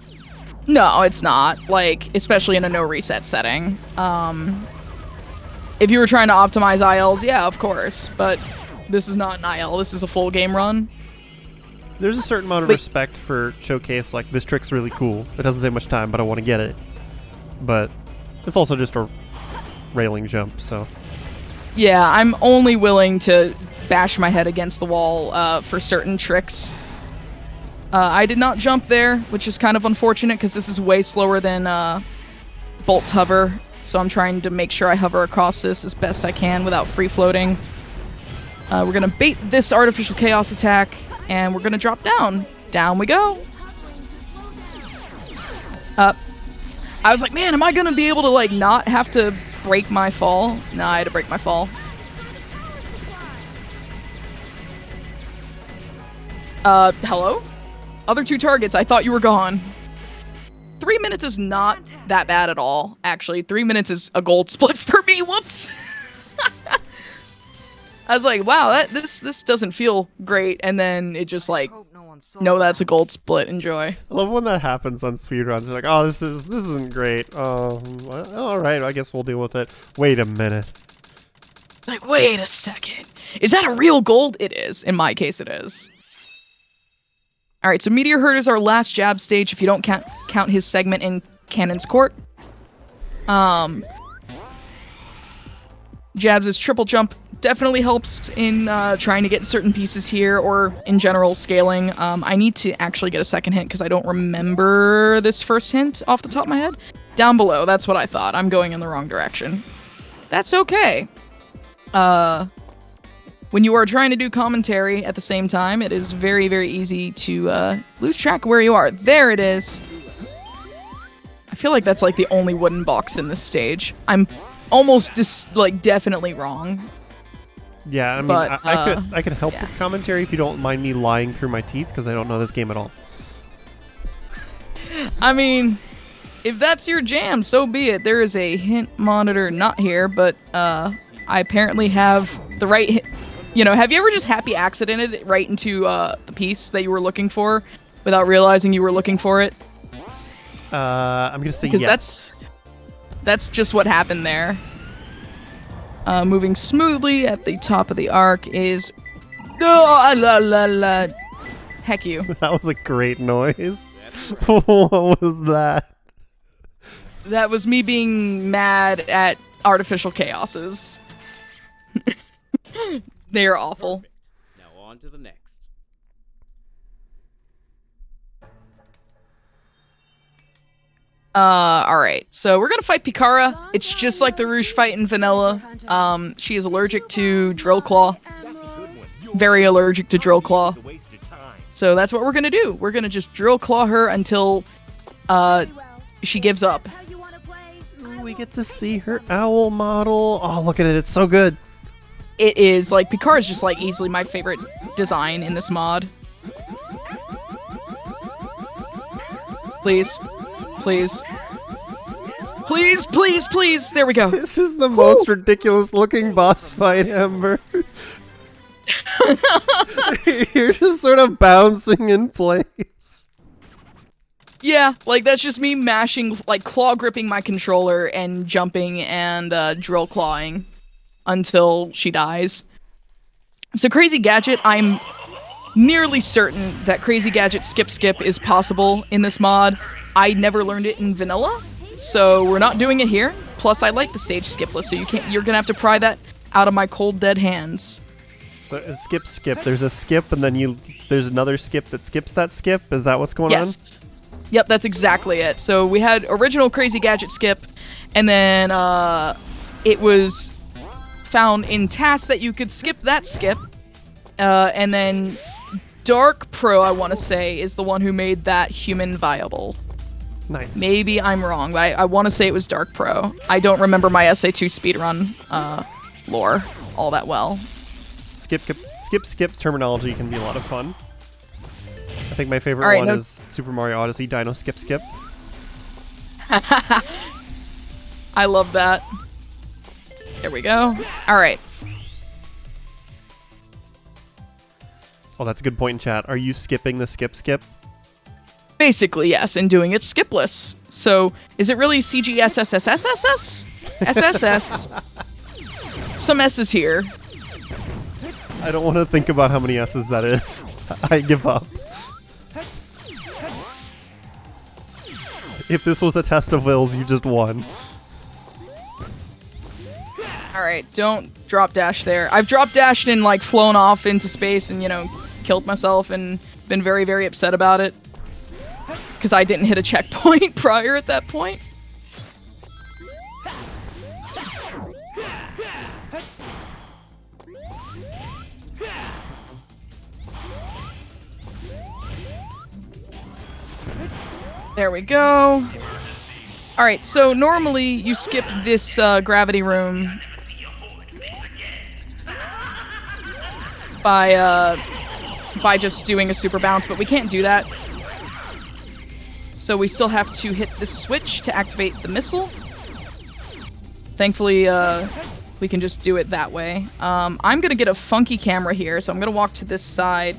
No, it's not. Like, especially in a no reset setting. If you were trying to optimize ILs, yeah, of course. But this is not an IL. This is a full game run. There's a certain amount of respect for Showcase. Like, this trick's really cool. It doesn't take much time, but I want to get it. But it's also just a railing jump, so... Yeah, I'm only willing to bash my head against the wall for certain tricks. I did not jump there, which is kind of unfortunate because this is way slower than Bolt's hover. So I'm trying to make sure I hover across this as best I can without free floating. We're going to bait this Artificial Chaos attack, and we're going to drop down. Down we go. I was like, man, am I going to be able to, like, not have to break my fall? No, I had to break my fall. Hello? Other two targets, I thought you were gone. 3 minutes is not that bad at all, actually. 3 minutes is a gold split for me, whoops! I was like, wow, this doesn't feel great, and then it just like, no, that's a gold split, enjoy. I love when that happens on speedruns. You're like, oh, this isn't great. Alright, I guess we'll deal with it. Wait a minute. It's like, wait a second. Is that a real gold? It is. In my case, it is. Alright, so Meteor Herd is our last jab stage if you don't count his segment in Cannon's Court. Jabs' triple jump definitely helps in trying to get certain pieces here, or in general scaling. I need to actually get a second hint because I don't remember this first hint off the top of my head. Down below, that's what I thought. I'm going in the wrong direction. That's okay. When you are trying to do commentary at the same time, it is very, very easy to lose track of where you are. There it is. I feel like that's like the only wooden box in this stage. I'm almost definitely wrong. Yeah, I mean, but, I could help with commentary if you don't mind me lying through my teeth, because I don't know this game at all. I mean, if that's your jam, so be it. There is a hint monitor not here, but I apparently have the right hint. You know, have you ever just happy accidented it right into the piece that you were looking for without realizing you were looking for it? I'm gonna say because yes. That's just what happened there. Moving smoothly at the top of the arc is... Heck you. That was a great noise. What was that? That was me being mad at Artificial Chaoses. They are awful. Perfect. Now on to the next. Alright. So we're gonna fight Pikara. It's just like the Rouge fight in Vanilla. She is allergic to Drill Claw. Very allergic to Drill Claw. So that's what we're gonna do. We're gonna just Drill Claw her until she gives up. We get to see her owl model. Oh, look at it. It's so good. It is, like, Pikara is just, like, easily my favorite design in this mod. Please. Please. Please, please, please! There we go. This is the most ridiculous looking boss fight ever. You're just sort of bouncing in place. Yeah, like, that's just me mashing, like, claw gripping my controller and jumping and drill clawing. until she dies. So Crazy Gadget, I'm nearly certain that Crazy Gadget skip is possible in this mod. I never learned it in vanilla, so we're not doing it here. Plus, I like the stage skipless, so you're gonna have to pry that out of my cold dead hands. So skip. There's a skip, and then there's another skip that skips that skip. Is that what's going on? Yes. Yep, that's exactly it. So we had original Crazy Gadget skip, and then it was found in tasks that you could skip that skip, and then Dark Pro, I want to say, is the one who made that human viable. Nice. Maybe I'm wrong, but I want to say it was Dark Pro. I don't remember my SA2 speedrun lore all that well. Skip's terminology can be a lot of fun. I think my favorite one is Super Mario Odyssey Dino Skip. I love that. There we go. All right. Oh, that's a good point in chat. Are you skipping the skip? Basically, yes, and doing it skipless. So, is it really CGSSSSSS? SSS. Some S's here. I don't want to think about how many S's that is. I give up. If this was a test of wills, you just won. Alright, don't drop dash there. I've drop dashed and, like, flown off into space and, killed myself and been very, very upset about it. Because I didn't hit a checkpoint prior at that point. There we go. Alright, so normally you skip this gravity room by just doing a super bounce, but we can't do that. So we still have to hit the switch to activate the missile. Thankfully, we can just do it that way. I'm gonna get a funky camera here, so I'm gonna walk to this side.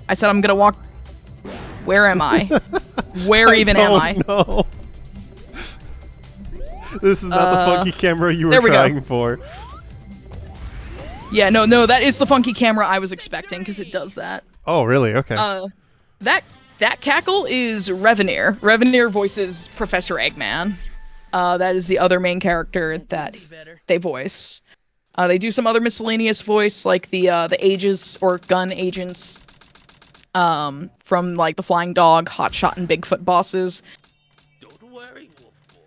I said I'm gonna walk... Where am I? Where even am I? No. This is not the funky camera you were trying for. Yeah, no, that is the funky camera I was expecting, because it does that. Oh, really? Okay. That cackle is Revenir. Revenir voices Professor Eggman. That is the other main character that they voice. They do some other miscellaneous voice, like the Aegis or gun agents from like the Flying Dog, Hotshot, and Bigfoot bosses. Don't worry, Wolf Boy.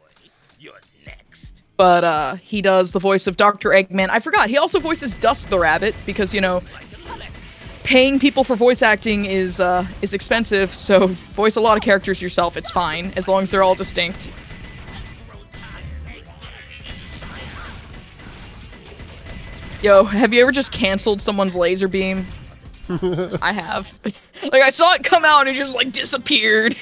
You're next. But he does the voice of Dr. Eggman. I forgot, he also voices Dust the Rabbit, because, paying people for voice acting is expensive, so voice a lot of characters yourself, it's fine, as long as they're all distinct. Yo, have you ever just canceled someone's laser beam? I have. Like, I saw it come out and it just, like, disappeared.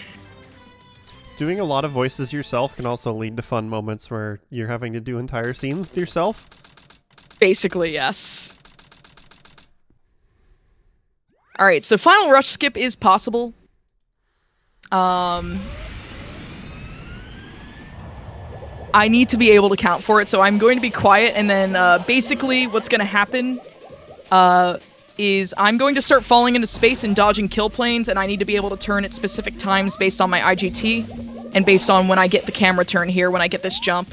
Doing a lot of voices yourself can also lead to fun moments where you're having to do entire scenes with yourself. Basically, yes. Alright, so Final Rush skip is possible. I need to be able to count for it, so I'm going to be quiet, and then basically what's going to happen is I'm going to start falling into space and dodging kill planes, and I need to be able to turn at specific times based on my IGT, and based on when I get the camera turn here, when I get this jump.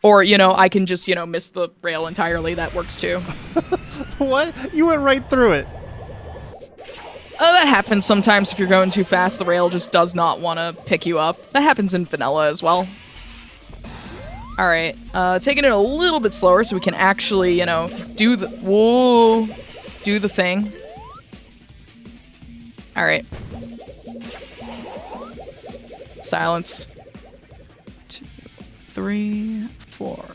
Or, I can just, miss the rail entirely. That works too. What? You went right through it. Oh, that happens sometimes if you're going too fast. The rail just does not want to pick you up. That happens in vanilla as well. Alright, taking it a little bit slower so we can actually, do the thing. Alright. Silence. 2, 3, 4,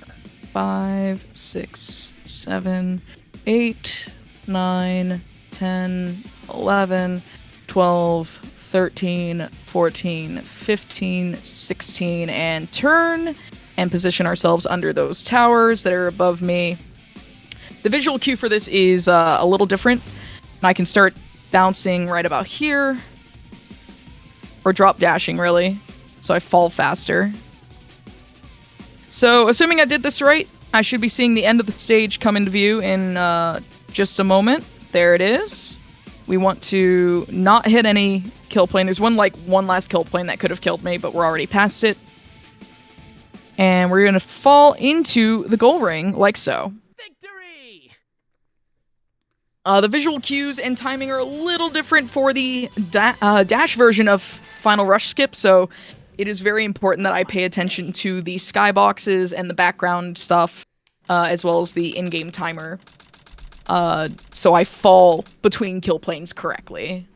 5, 6, 7, 8, 9, 10, 11, 12, 13, 14, 15, 16, and turn and position ourselves under those towers that are above me. The visual cue for this is a little different. And I can start bouncing right about here. Or drop dashing, really. So I fall faster. So, assuming I did this right, I should be seeing the end of the stage come into view in just a moment. There it is. We want to not hit any kill plane. There's one last kill plane that could have killed me, but we're already past it. And we're going to fall into the goal ring like so. Victory! The visual cues and timing are a little different for the dash version of Final Rush Skip, so it is very important that I pay attention to the skyboxes and the background stuff, as well as the in-game timer, so I fall between kill planes correctly.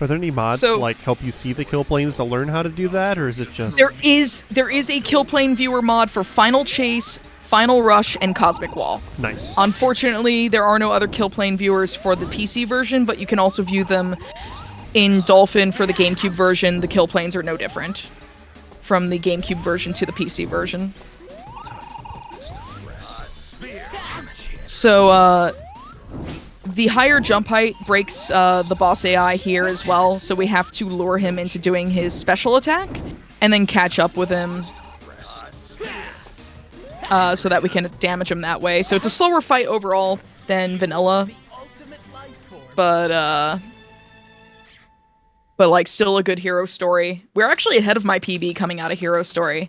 Are there any mods to like help you see the kill planes to learn how to do that, or is it just... There is a kill plane viewer mod for Final Chase, Final Rush, and Cosmic Wall. Nice. Unfortunately, there are no other kill plane viewers for the PC version, but you can also view them in Dolphin for the GameCube version. The kill planes are no different from the GameCube version to the PC version. So, the higher jump height breaks the boss AI here as well, so we have to lure him into doing his special attack, and then catch up with him so that we can damage him that way. So it's a slower fight overall than vanilla, but like still a good hero story. We're actually ahead of my PB coming out of Hero Story.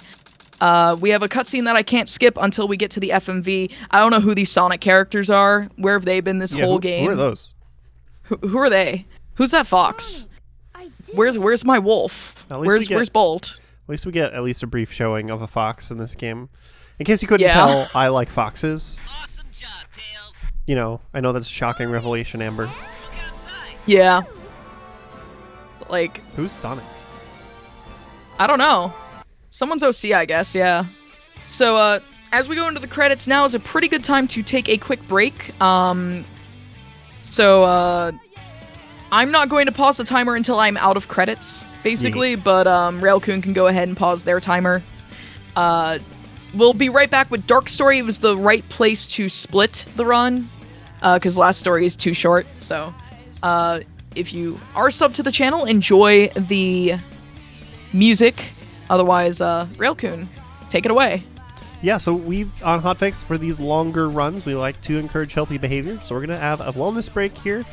We have a cutscene that I can't skip until we get to the FMV. I don't know who these Sonic characters are. Where have they been this whole game? Who are those? Who are they? Who's that fox? Where's my wolf? Where's Bolt? At least we get at least a brief showing of a fox in this game. In case you couldn't tell, I like foxes. Awesome job, Tails. You know, I know that's a shocking revelation, Amber. Yeah. Like, who's Sonic? I don't know. Someone's OC, I guess, yeah. So, as we go into the credits, now is a pretty good time to take a quick break. I'm not going to pause the timer until I'm out of credits, basically, but Railcoon can go ahead and pause their timer. We'll be right back with Dark Story. It was the right place to split the run, because Last Story is too short, so if you are subbed to the channel, enjoy the music. Otherwise, Railcoon, take it away. Yeah, so we, on Hotfix, for these longer runs, we like to encourage healthy behavior. So we're going to have a wellness break here.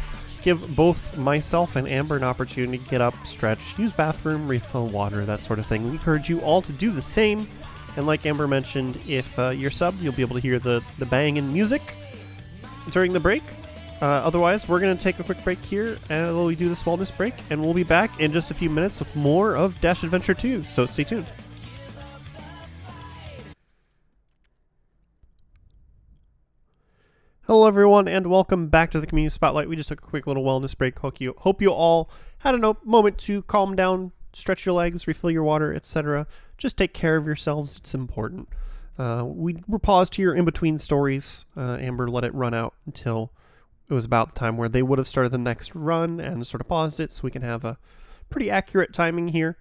Give both myself and Amber an opportunity to get up, stretch, use bathroom, refill water, that sort of thing. We encourage you all to do the same. And like Amber mentioned, if you're subbed, you'll be able to hear the banging music during the break. Otherwise, we're going to take a quick break here while we do this wellness break, and we'll be back in just a few minutes with more of Dash Adventure 2, so stay tuned. Hello everyone, and welcome back to the Community Spotlight. We just took a quick little wellness break. Hope you all had a moment to calm down, stretch your legs, refill your water, etc. Just take care of yourselves, it's important. We were paused here in between stories. Amber let it run out until it was about the time where they would have started the next run and sort of paused it so we can have a pretty accurate timing here.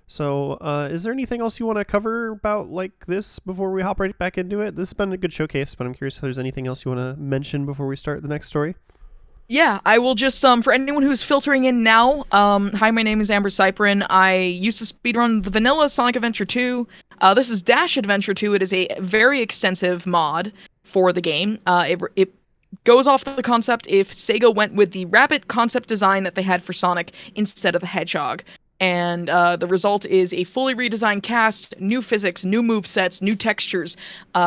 So is there anything else you want to cover about like this before we hop right back into it? This has been a good showcase, but I'm curious if there's anything else you want to mention before we start the next story. Yeah, I will just, for anyone who's filtering in now, hi, my name is Amber Cyprin. I used to speedrun the vanilla Sonic Adventure 2. This is Dash Adventure 2. It is a very extensive mod for the game. It goes off the concept if Sega went with the rabbit concept design that they had for Sonic instead of the Hedgehog. And the result is a fully redesigned cast, new physics, new movesets, new textures,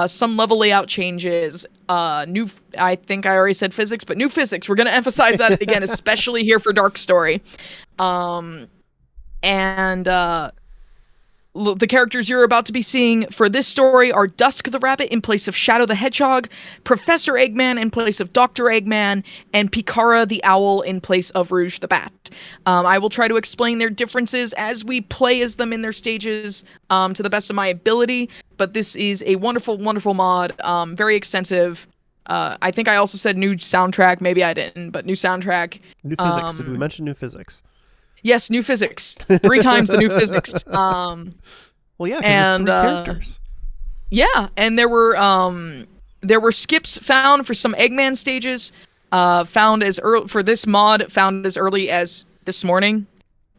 some level layout changes, I think I already said physics, but new physics. We're going to emphasize that again, especially here for Dark Story. The characters you're about to be seeing for this story are Dusk the Rabbit in place of Shadow the Hedgehog, Professor Eggman in place of Dr. Eggman, and Pikara the Owl in place of Rouge the Bat. I will try to explain their differences as we play as them in their stages to the best of my ability, but this is a wonderful, wonderful mod, very extensive. I think I also said new soundtrack, maybe I didn't, but new soundtrack. New physics, did we mention new physics? Yes, new physics. 3 times the new physics. Well, yeah, because and there's 3 characters. Yeah, and there were skips found for some Eggman stages, found as early for this mod, found as early as this morning,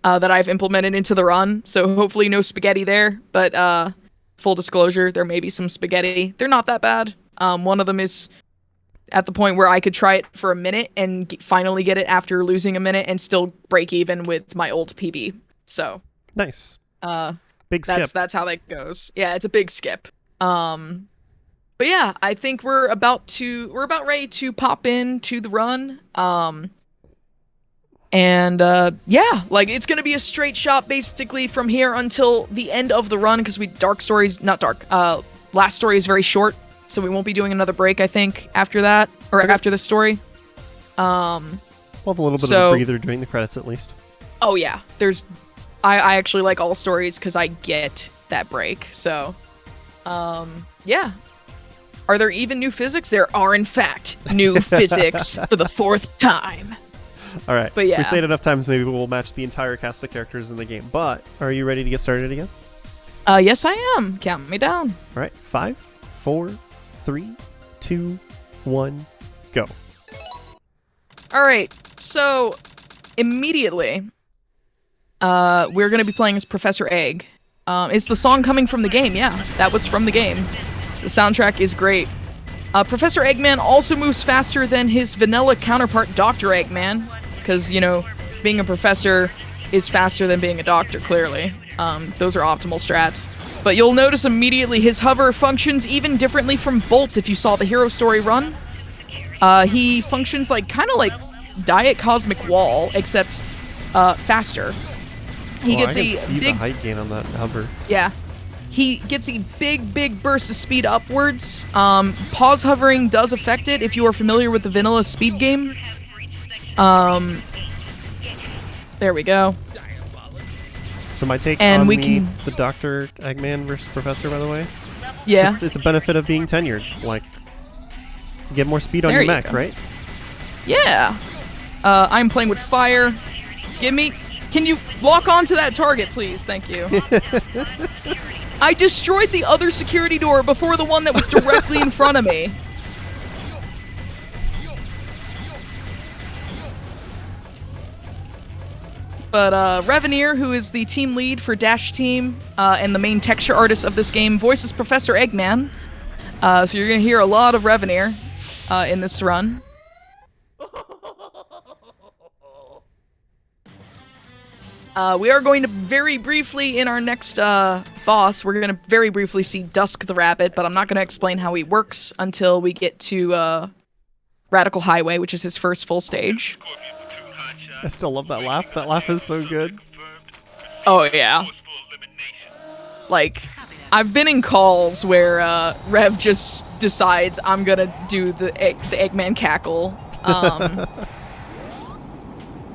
that I've implemented into the run. So hopefully no spaghetti there. But Full disclosure, there may be some spaghetti. They're not that bad. One of them is at the point where I could try it for a minute and finally get it after losing a minute and still break even with my old PB. So Nice. Big that's skip. how that goes. Yeah, it's a big skip. But yeah, I think we're about ready to pop into the run. Yeah, like it's gonna be a straight shot basically from here until the end of the run because last story is very short, so we won't be doing another break I think after that or after this story. We'll have a little bit of a breather during the credits at least. Oh yeah, I actually like all stories because I get that break. So, yeah. Are there even new physics? There are in fact new physics for the 4th time. All right. But yeah. We say it enough times, maybe we'll match the entire cast of characters in the game. But are you ready to get started again? Yes, I am. Count me down. All right. 5, 4, 3, 2, 1, go. All right. So immediately, we're going to be playing as Professor Egg. Is the song coming from the game? Yeah, that was from the game. The soundtrack is great. Professor Eggman also moves faster than his vanilla counterpart, Dr. Eggman, because, you know, being a professor is faster than being a doctor, clearly. Those are optimal strats. But you'll notice immediately his hover functions even differently from Bolt's if you saw the Hero Story run. He functions kind of like Diet Cosmic Wall, except faster. He gets I can see the height gain on that hover. Yeah. He gets a big burst of speed upwards. Pause hovering does affect it if you are familiar with the vanilla speed game. There we go. So my take And on we the Dr. Eggman versus Professor, by the way? Yeah. It's a benefit of being tenured. Like, get more speed on There your you mech, go. right? Yeah. I'm playing with fire. Can you lock onto that target, please? Thank you. I destroyed the other security door before the one that was directly in front of me. But Reveneer, who is the team lead for Dash Team and the main texture artist of this game, voices Professor Eggman. So you're going to hear a lot of Reveneer in this run. We are going to very briefly, in our next boss, we're going to very briefly see Dusk the Rabbit, but I'm not going to explain how he works until we get to Radical Highway, which is his first full stage. I still love that laugh. That laugh is so good. Oh, yeah. Like, I've been in calls where Rev just decides I'm going to do the Eggman cackle.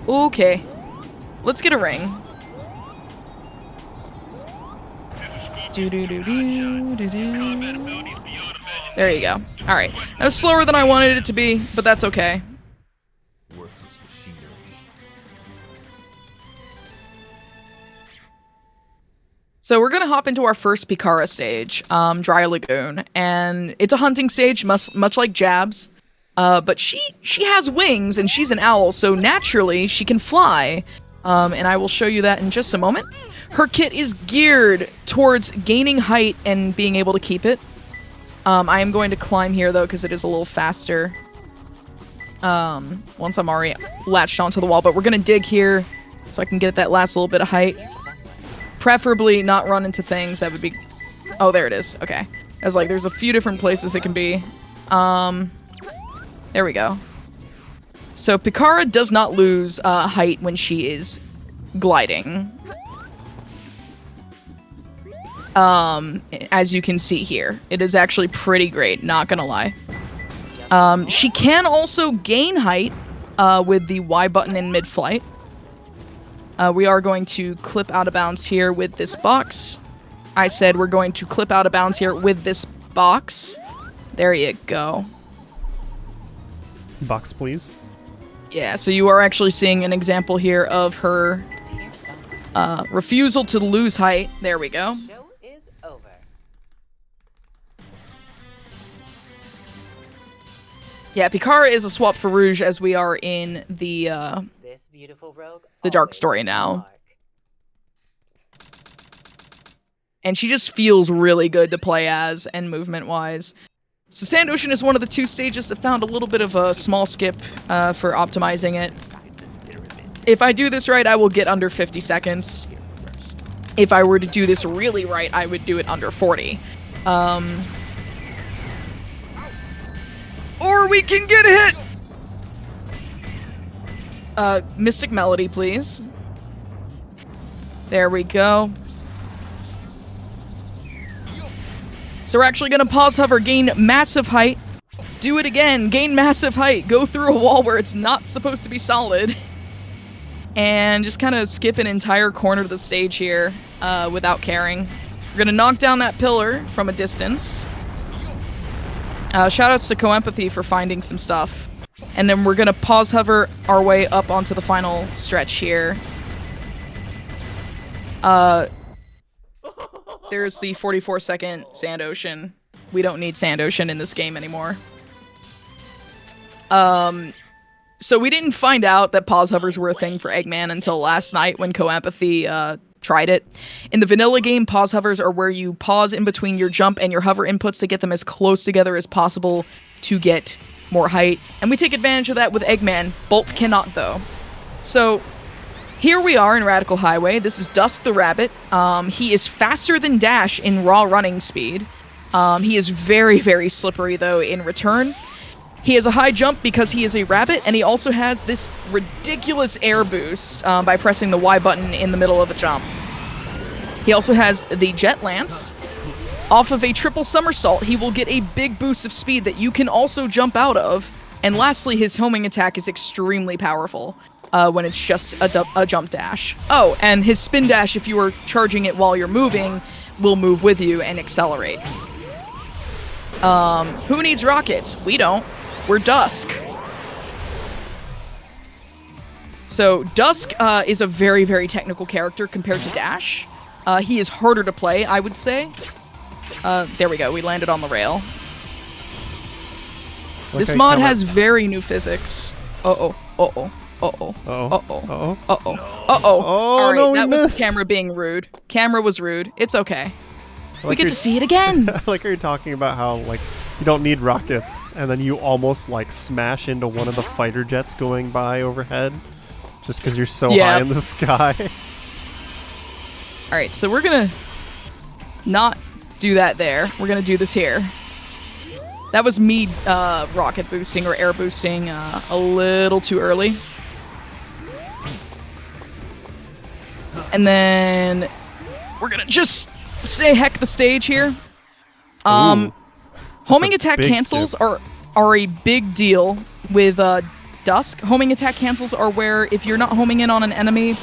Okay. Let's get a ring. There you go. Alright. That was slower than I wanted it to be, but that's okay. Worthless machinery. So we're gonna hop into our first Pikara stage, Dry Lagoon, and it's a hunting stage, much like Jab's, but she has wings and she's an owl, so naturally she can fly. And I will show you that in just a moment. Her kit is geared towards gaining height and being able to keep it. I am going to climb here, though, because it is a little faster. Once I'm already latched onto the wall. But we're going to dig here so I can get that last little bit of height. Preferably not run into things. That would be... Oh, there it is. Okay. I was like, there's a few different places it can be. There we go. So Pikara does not lose height when she is gliding. As you can see here. It is actually pretty great, not gonna lie. She can also gain height with the Y button in mid-flight. We are going to clip out of bounds here with this box. I said we're going to clip out of bounds here with this box. There you go. Box, please. Yeah, so you are actually seeing an example here of her refusal to lose height. There we go. Show is over. Yeah, Pikara is a swap for Rouge as we are in the This beautiful rogue Dark always Story goes now. dark. And she just feels really good to play as and movement-wise. So Sand Ocean is one of the 2 stages that found a little bit of a small skip for optimizing it. If I do this right, I will get under 50 seconds. If I were to do this really right, I would do it under 40. Or we can get hit! Mystic Melody, please. There we go. So we're actually gonna pause hover, gain massive height, do it again, gain massive height, go through a wall where it's not supposed to be solid, and just kind of skip an entire corner of the stage here without caring. We're gonna knock down that pillar from a distance. Shoutouts to Coempathy for finding some stuff. And then we're gonna pause hover our way up onto the final stretch here. There's the 44-second Sand Ocean. We don't need Sand Ocean in this game anymore. So we didn't find out that pause hovers were a thing for Eggman until last night when Coempathy tried it. In the vanilla game, pause hovers are where you pause in between your jump and your hover inputs to get them as close together as possible to get more height. And we take advantage of that with Eggman. Bolt cannot, though. So here we are in Radical Highway. This is Dusk the Rabbit. He is faster than Dash in raw running speed. He is very, very slippery, though, in return. He has a high jump because he is a rabbit, and he also has this ridiculous air boost by pressing the Y button in the middle of a jump. He also has the Jet Lance. Off of a triple somersault, he will get a big boost of speed that you can also jump out of. And lastly, his homing attack is extremely powerful. When it's just a jump dash. Oh, and his spin dash, if you are charging it while you're moving, will move with you and accelerate. Who needs rockets? We don't. We're Dusk. So Dusk is a very, very technical character compared to Dash. He is harder to play, I would say. There we go. We landed on the rail. This mod has very new physics. Uh-oh. Uh-oh. Uh-oh. Uh-oh. Uh-oh. Uh-oh. Uh-oh. Uh-oh. All right, no, we that was missed. the camera being rude. Camera was rude. It's okay. We Like get you're- to see it again. I like how you're talking about how, like, you don't need rockets, and then you almost, like, smash into one of the fighter jets going by overhead, just because you're so Yeah. high in the sky. All right, so we're gonna not do that there. We're gonna do this here. That was me rocket boosting or air boosting a little too early. And then we're gonna just say heck the stage here. Ooh. Homing a attack big cancels step. are a big deal with Dusk. Homing attack cancels are where if you're not homing in on an enemy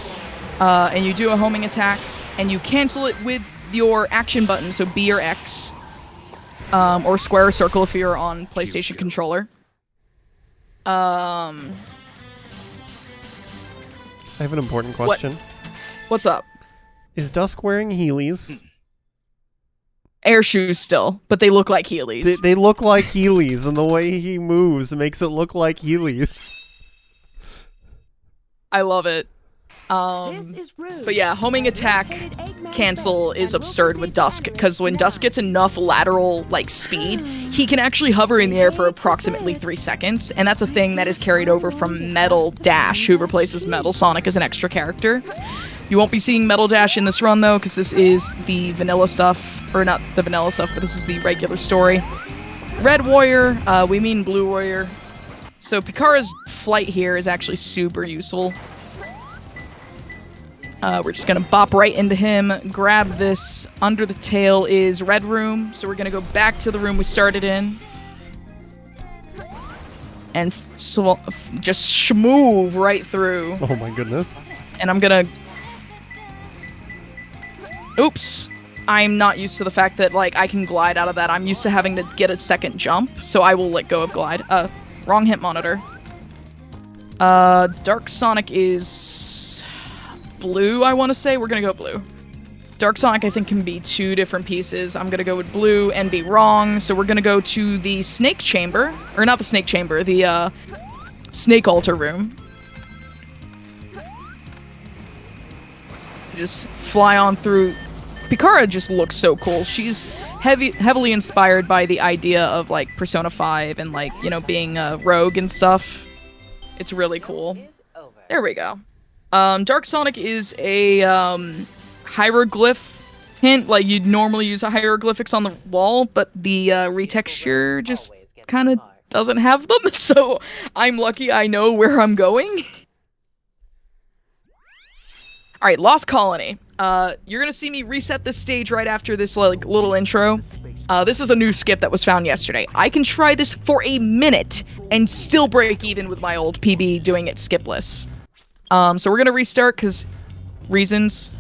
and you do a homing attack and you cancel it with your action button, so B or X, or square or circle if you're on PlayStation controller. I have an important question. What's up? Is Dusk wearing Heelys? Air shoes still, but they look like Heelys. They look like Heelys, and the way he moves makes it look like Heelys. I love it. This is rude. But yeah, homing attack cancel is absurd with Dusk, because when Dusk gets enough lateral like speed, he can actually hover in the air for approximately 3 seconds, and that's a thing that is carried over from Metal Dash, who replaces Metal Sonic as an extra character. You won't be seeing Metal Dash in this run though, because this is the vanilla stuff, or not the vanilla stuff, but this is the regular story. Red Warrior, we mean Blue Warrior. So Pikara's flight here is actually super useful. We're just gonna bop right into him, grab this. Under the tail is Red Room, so we're gonna go back to the room we started in. And just schmoove right through. Oh my goodness. And I'm gonna... Oops. I'm not used to the fact that, like, I can glide out of that. I'm used to having to get a second jump, so I will let go of glide. Wrong hit monitor. Dark Sonic is... blue, I want to say. We're gonna go blue. Dark Sonic, I think, can be 2 different pieces. I'm gonna go with blue and be wrong, so we're gonna go to the Snake Chamber. Or not the Snake Chamber, the, Snake Altar Room. Just fly on through Pikara just looks so cool. She's heavily inspired by the idea of like Persona 5 and like, you know, being a rogue and stuff. It's really cool. There we go. Dark Sonic is a hieroglyph hint, like you'd normally use a hieroglyphics on the wall, but the retexture just kind of doesn't have them, so I'm lucky I know where I'm going. Alright, Lost Colony. You're gonna see me reset this stage right after this like little intro. This is a new skip that was found yesterday. I can try this for a minute and still break even with my old PB doing it skipless. So we're gonna restart because reasons.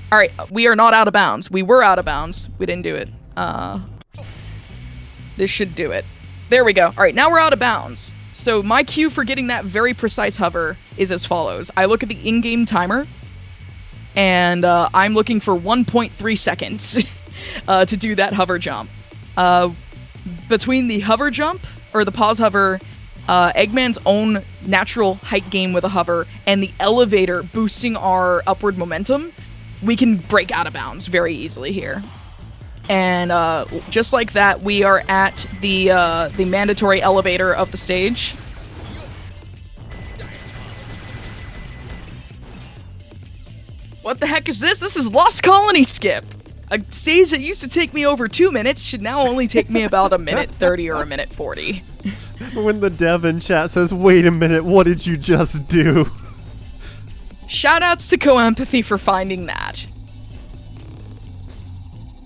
Alright, we are not out of bounds. We were out of bounds. We didn't do it. This should do it. There we go. Alright, now we're out of bounds. So my cue for getting that very precise hover is as follows. I look at the in-game timer, and I'm looking for 1.3 seconds to do that hover jump. Between the hover jump, or the pause hover, Eggman's own natural height gain with a hover, and the elevator boosting our upward momentum, we can break out of bounds very easily here. And just like that, we are at the mandatory elevator of the stage. What the heck is this? This is Lost Colony Skip! A stage that used to take me over 2 minutes should now only take me about a minute 30 or a minute 40. When the dev in chat says, wait a minute, what did you just do? Shoutouts to Co-Empathy for finding that.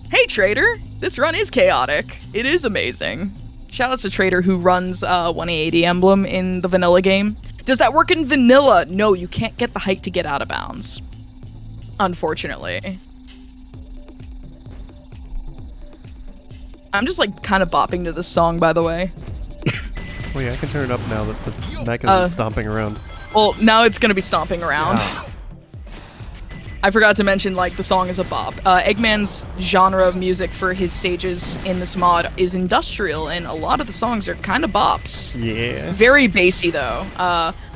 Hey Trader, this run is chaotic. It is amazing. Shoutouts to Trader who runs 180 Emblem in the vanilla game. Does that work in vanilla? No, you can't get the height to get out of bounds. Unfortunately. I'm just like kind of bopping to this song, by the way. Oh yeah, I can turn it up now that the mech isn't stomping around. Well, now it's gonna be stomping around. Yeah. I forgot to mention, like, the song is a bop. Eggman's genre of music for his stages in this mod is industrial, and a lot of the songs are kind of bops. Yeah. Very bassy, though.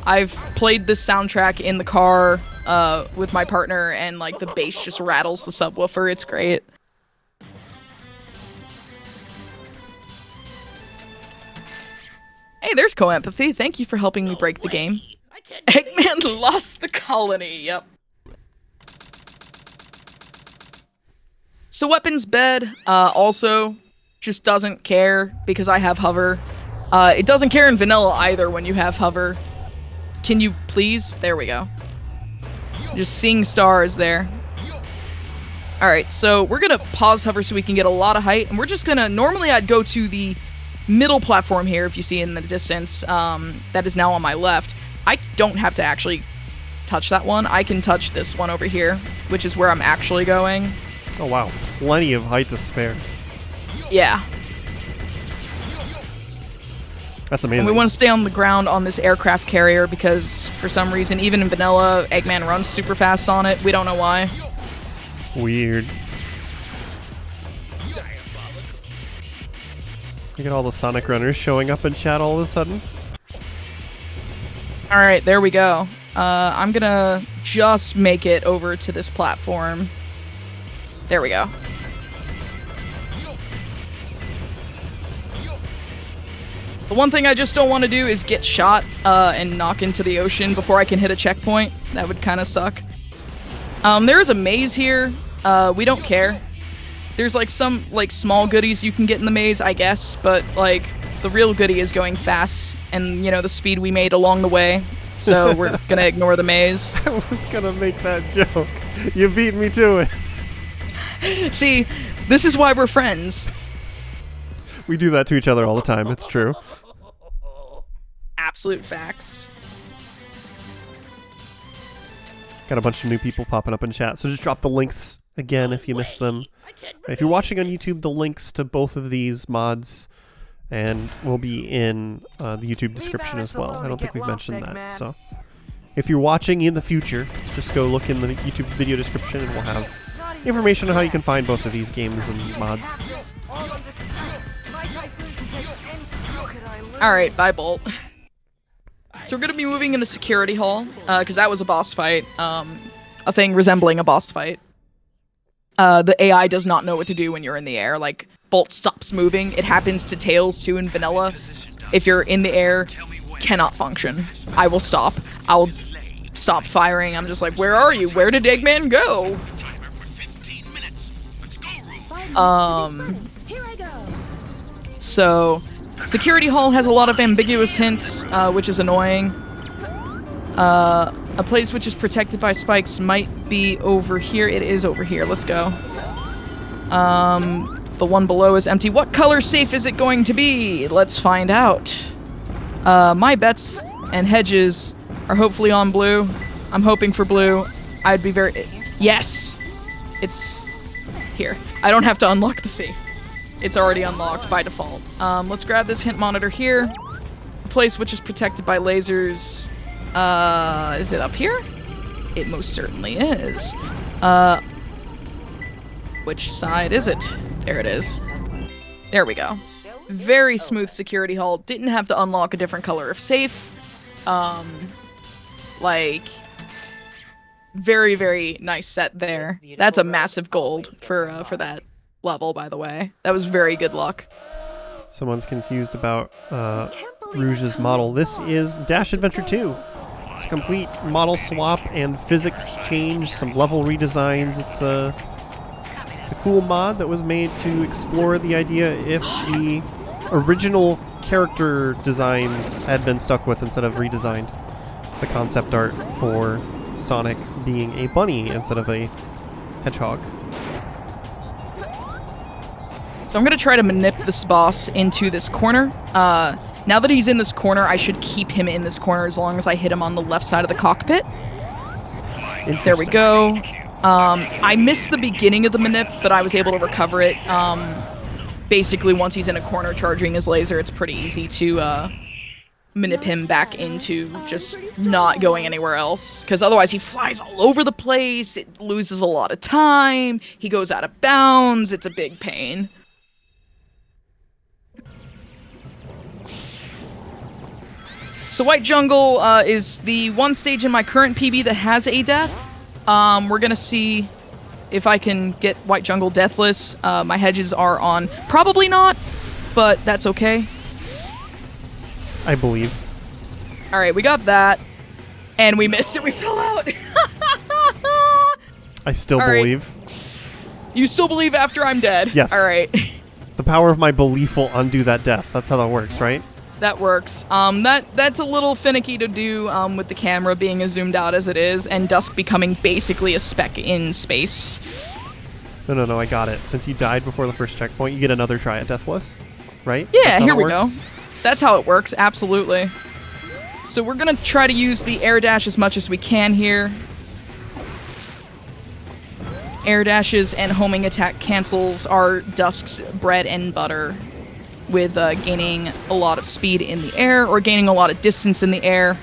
I've played this soundtrack in the car with my partner, and, like, the bass just rattles the subwoofer. It's great. Hey, there's Co-Empathy. Thank you for helping me break the game. Eggman lost the colony. Yep. So Weapons Bed also just doesn't care because I have hover. It doesn't care in vanilla either when you have hover. Can you please? There we go. Just seeing stars there. Alright, so we're gonna pause hover so we can get a lot of height, and we're just gonna, normally I'd go to the middle platform here, if you see in the distance, that is now on my left. I don't have to actually touch that one. I can touch this one over here, which is where I'm actually going. Oh wow, plenty of height to spare. Yeah. That's amazing. And we want to stay on the ground on this aircraft carrier because, for some reason, even in vanilla, Eggman runs super fast on it. We don't know why. Weird. Look at all the Sonic runners showing up in chat all of a sudden. Alright, there we go. I'm gonna just make it over to this platform. There we go. The one thing I just don't want to do is get shot and knock into the ocean before I can hit a checkpoint. That would kind of suck. There is a maze here. We don't care. There's like some like small goodies you can get in the maze, I guess, but like the real goodie is going fast and, you know, the speed we made along the way. So we're gonna ignore the maze. I was gonna make that joke. You beat me to it. See, this is why we're friends. We do that to each other all the time, it's true. Absolute facts. Got a bunch of new people popping up in chat, so just drop the links again if you missed them. If you're watching on YouTube, the links to both of these mods and will be in the YouTube description as well. I don't think we've mentioned that, so if you're watching in the future, just go look in the YouTube video description and we'll have information on how you can find both of these games and mods. Alright, bye Bolt. So we're gonna be moving into Security Hall, because that was a boss fight. a thing resembling a boss fight. The AI does not know what to do when you're in the air. Like, Bolt stops moving. It happens to Tails too in vanilla. If you're in the air, cannot function. I will stop. I'll stop firing. I'm just like, where are you? Where did Eggman go? Here I go. So, Security Hall has a lot of ambiguous hints, which is annoying. A place which is protected by spikes might be over here. It is over here. Let's go. The one below is empty. What color safe is it going to be? Let's find out. My bets and hedges are hopefully on blue. I'm hoping for blue. I'd be very... Yes! It's here. I don't have to unlock the safe. It's already unlocked by default. Let's grab this hint monitor here. A place which is protected by lasers. Is it up here? It most certainly is. Which side is it? There it is. There we go. Very smooth security hall. Didn't have to unlock a different color of safe. Like, very, very nice set there. That's a massive gold for that level, by the way. That was very good luck. Someone's confused about Rouge's model. This is Dash Adventure 2. It's a complete model swap and physics change, some level redesigns. It's a cool mod that was made to explore the idea if the original character designs had been stuck with instead of redesigned. The concept art for Sonic being a bunny instead of a hedgehog. So I'm going to try to manip this boss into this corner. Now that he's in this corner, I should keep him in this corner as long as I hit him on the left side of the cockpit. There we go. I missed the beginning of the manip, but I was able to recover it. Basically, once he's in a corner charging his laser, it's pretty easy to manip him back into just not going anywhere else. Because otherwise he flies all over the place, it loses a lot of time, he goes out of bounds, it's a big pain. So White Jungle is the one stage in my current PB that has a death. We're gonna see if I can get White Jungle deathless. My hedges are on. Probably not, but that's okay. I believe. Alright, we got that. And we missed it, we fell out. I still All right. believe. You still believe after I'm dead? Yes. Alright. The power of my belief will undo that death. That's how that works, right? That works. That's a little finicky to do with the camera being as zoomed out as it is, and Dusk becoming basically a speck in space. No, I got it. Since you died before the first checkpoint, you get another try at Deathless, right? Yeah, That's how here that we works? go. That's how it works, absolutely. So we're gonna try to use the air dash as much as we can here. Air dashes and homing attack cancels are Dusk's bread and butter, with gaining a lot of speed in the air or gaining a lot of distance in the air.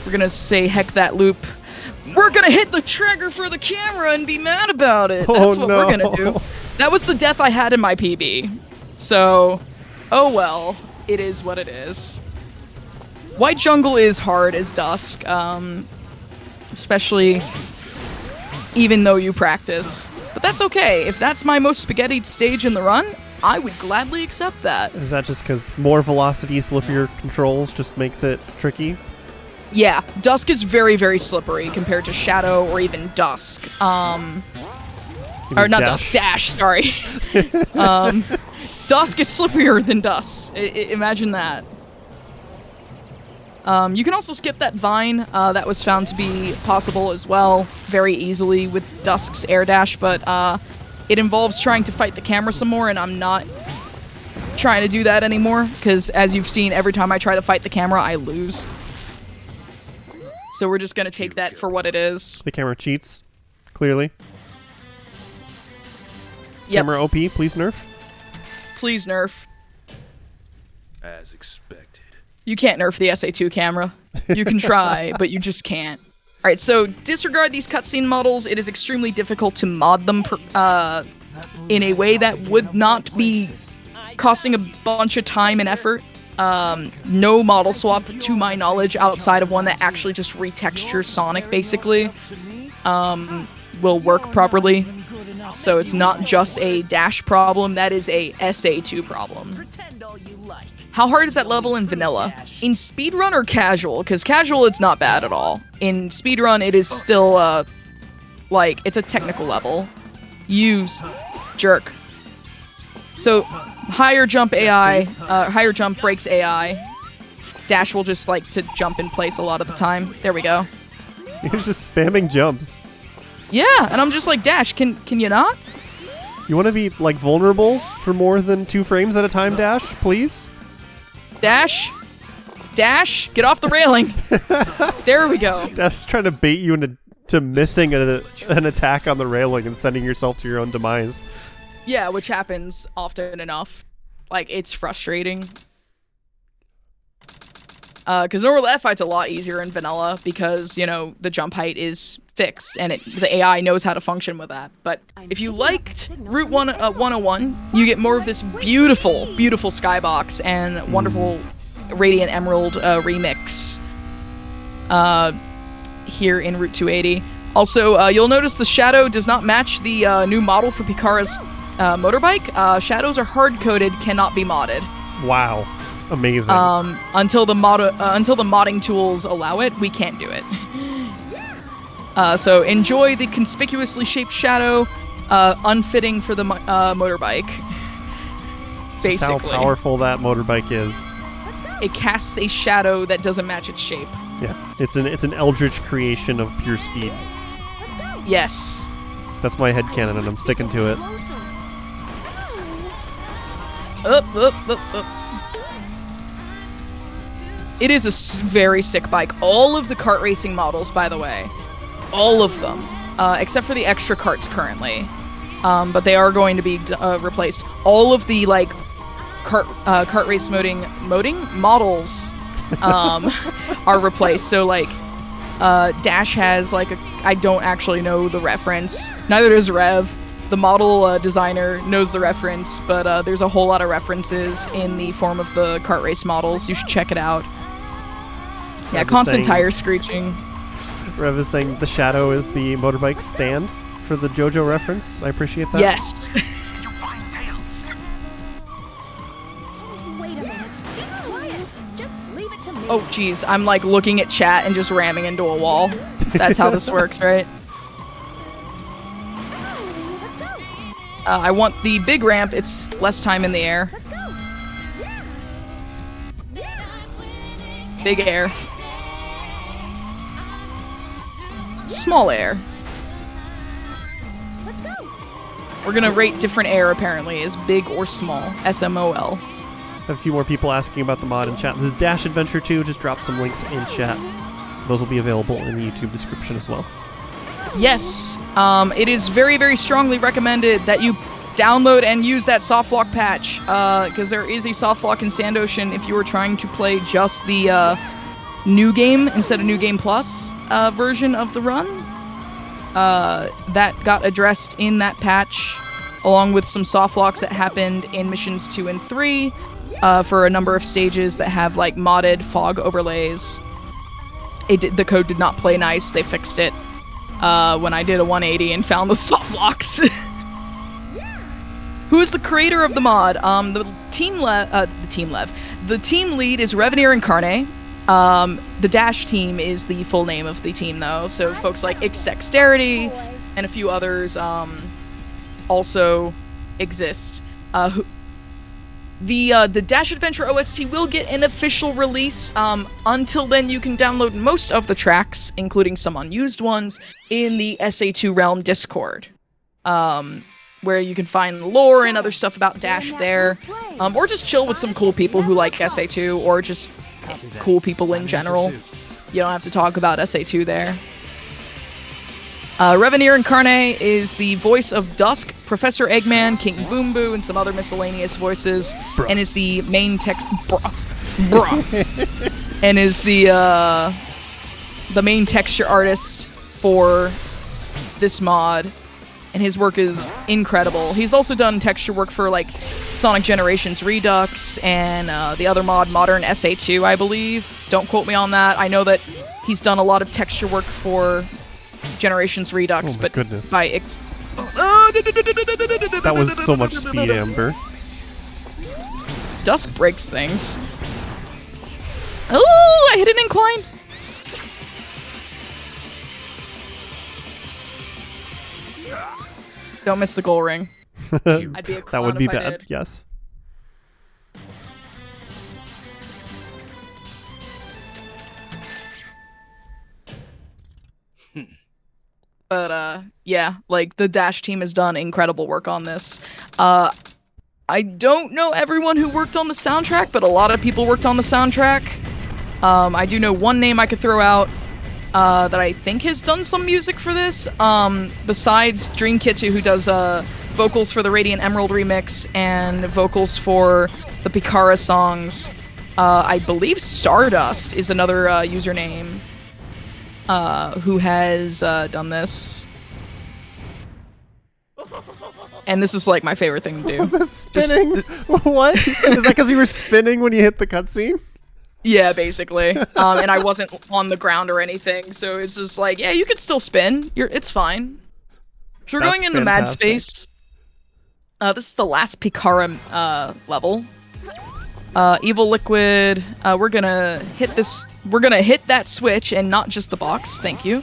We're gonna say heck that loop. We're gonna hit the trigger for the camera and be mad about it. That's what we're gonna do. That was the death I had in my PB. So, oh well, it is what it is. White Jungle is hard as Dusk, especially even though you practice. But that's okay. If that's my most spaghettied stage in the run, I would gladly accept that. Is that just because more velocity, slippier controls just makes it tricky? Yeah, Dusk is very, very slippery compared to Shadow or even Dusk. Or not Dusk, Dash, sorry. Dusk is slipperier than Dusk. Imagine that. You can also skip that vine. That was found to be possible as well, very easily with Dusk's air dash, but it involves trying to fight the camera some more, and I'm not trying to do that anymore, because as you've seen, every time I try to fight the camera, I lose. So we're just going to take that for what it is. The camera cheats, clearly. Yep. Camera OP, please nerf. Please nerf. As expected. You can't nerf the SA2 camera. You can try, but you just can't. Alright, so disregard these cutscene models. It is extremely difficult to mod them in a way that would not be costing a bunch of time and effort. No model swap, to my knowledge, outside of one that actually just retextures Sonic, basically, will work properly. So it's not just a Dash problem, that is a SA2 problem. Pretend all you like. How hard is that level in vanilla? In speedrun or casual? Because casual, it's not bad at all. In speedrun, it is still, like, it's a technical level. Use jerk. So, higher jump AI, higher jump breaks AI. Dash will just like to jump in place a lot of the time. There we go. You're just spamming jumps. Yeah, and I'm just like, Dash, can you not? You want to be, like, vulnerable for more than 2 frames at a time, Dash, please? Dash? Dash? Get off the railing. There we go. Dash is trying to bait you into missing an attack on the railing and sending yourself to your own demise. Yeah, which happens often enough. Like, it's frustrating. Because normal F fight's a lot easier in vanilla because, you know, the jump height is fixed and the AI knows how to function with that. But if you liked Route 101, you get more of this beautiful, beautiful skybox and wonderful Radiant Emerald remix here in Route 280. Also, you'll notice the shadow does not match the new model for Pikara's motorbike. Shadows are hard-coded, cannot be modded. Wow. Amazing. Until the modding tools allow it, we can't do it. So enjoy the conspicuously shaped shadow, unfitting for the motorbike. Basically, just how powerful that motorbike is. It casts a shadow that doesn't match its shape. Yeah, it's an eldritch creation of pure speed. Yes. That's my headcanon, and I'm sticking to it. Up. It is a very sick bike. All of the kart racing models, by the way. All of them. Except for the extra karts currently. But they are going to be replaced. All of the, like, kart race moding models are replaced. So, like, Dash has, like, I don't actually know the reference. Neither does Rev. The model designer knows the reference, but there's a whole lot of references in the form of the kart race models. You should check it out. Yeah, constant tire screeching. Rev is saying the shadow is the motorbike stand for the JoJo reference. I appreciate that. Yes. Wait a minute. Be quiet. Just leave it to me. Oh, geez. I'm, like, looking at chat and just ramming into a wall. That's how this works, right? I want the big ramp. It's less time in the air. Big air. Small air. We're gonna rate different air, apparently, as big or small. SMOL. Have a few more people asking about the mod in chat. This is Dash Adventure 2. Just drop some links in chat. Those will be available in the YouTube description as well. Yes, it is very, very strongly recommended that you download and use that softlock patch, because there is a softlock in Sand Ocean if you are trying to play just the new game instead of New Game Plus version of the run. That got addressed in that patch, along with some softlocks that happened in missions 2 and 3 for a number of stages that have, like, modded fog overlays. The code did not play nice. They fixed it when I did a 180 and found the softlocks. Who is the creator of the mod? The team lead is Revenir Incarne. The Dash team is the full name of the team, though. So folks like X Dexterity and a few others also exist. The Dash Adventure OST will get an official release. Until then, you can download most of the tracks, including some unused ones, in the SA2 Realm Discord, where you can find lore and other stuff about Dash there, or just chill with some cool people who like SA2, or just cool people in general. You don't have to talk about SA2 there. Revenir Incarne is the voice of Dusk, Professor Eggman, King Boom Boo, and some other miscellaneous voices, and is the main and is the main texture artist for this mod, and his work is incredible. He's also done texture work for, like, Sonic Generations Redux and the other mod, Modern SA2, I believe. Don't quote me on that. I know that he's done a lot of texture work for Generations Redux, Oh my but goodness. by That was so much speed, Amber. Dusk breaks things. Oh, I hit an incline. Don't miss the goal ring. I'd be a That clown would be if I bad. did. Yes. But yeah, like the Dash team has done incredible work on this. I don't know everyone who worked on the soundtrack, but a lot of people worked on the soundtrack. I do know one name I could throw out that I think has done some music for this. Besides Dream Kitsu, who does vocals for the Radiant Emerald remix and vocals for the Pikara songs. I believe Stardust is another username who has done this. And this is like my favorite thing to do. The spinning? What? Is that because you were spinning when you hit the cutscene? Yeah, basically. And I wasn't on the ground or anything, so it's just like, yeah, you could still spin. It's fine. So we're That's going into Mad fantastic. Space. This is the last Pikara level. Evil Liquid. We're gonna hit this. We're gonna hit that switch and not just the box. Thank you.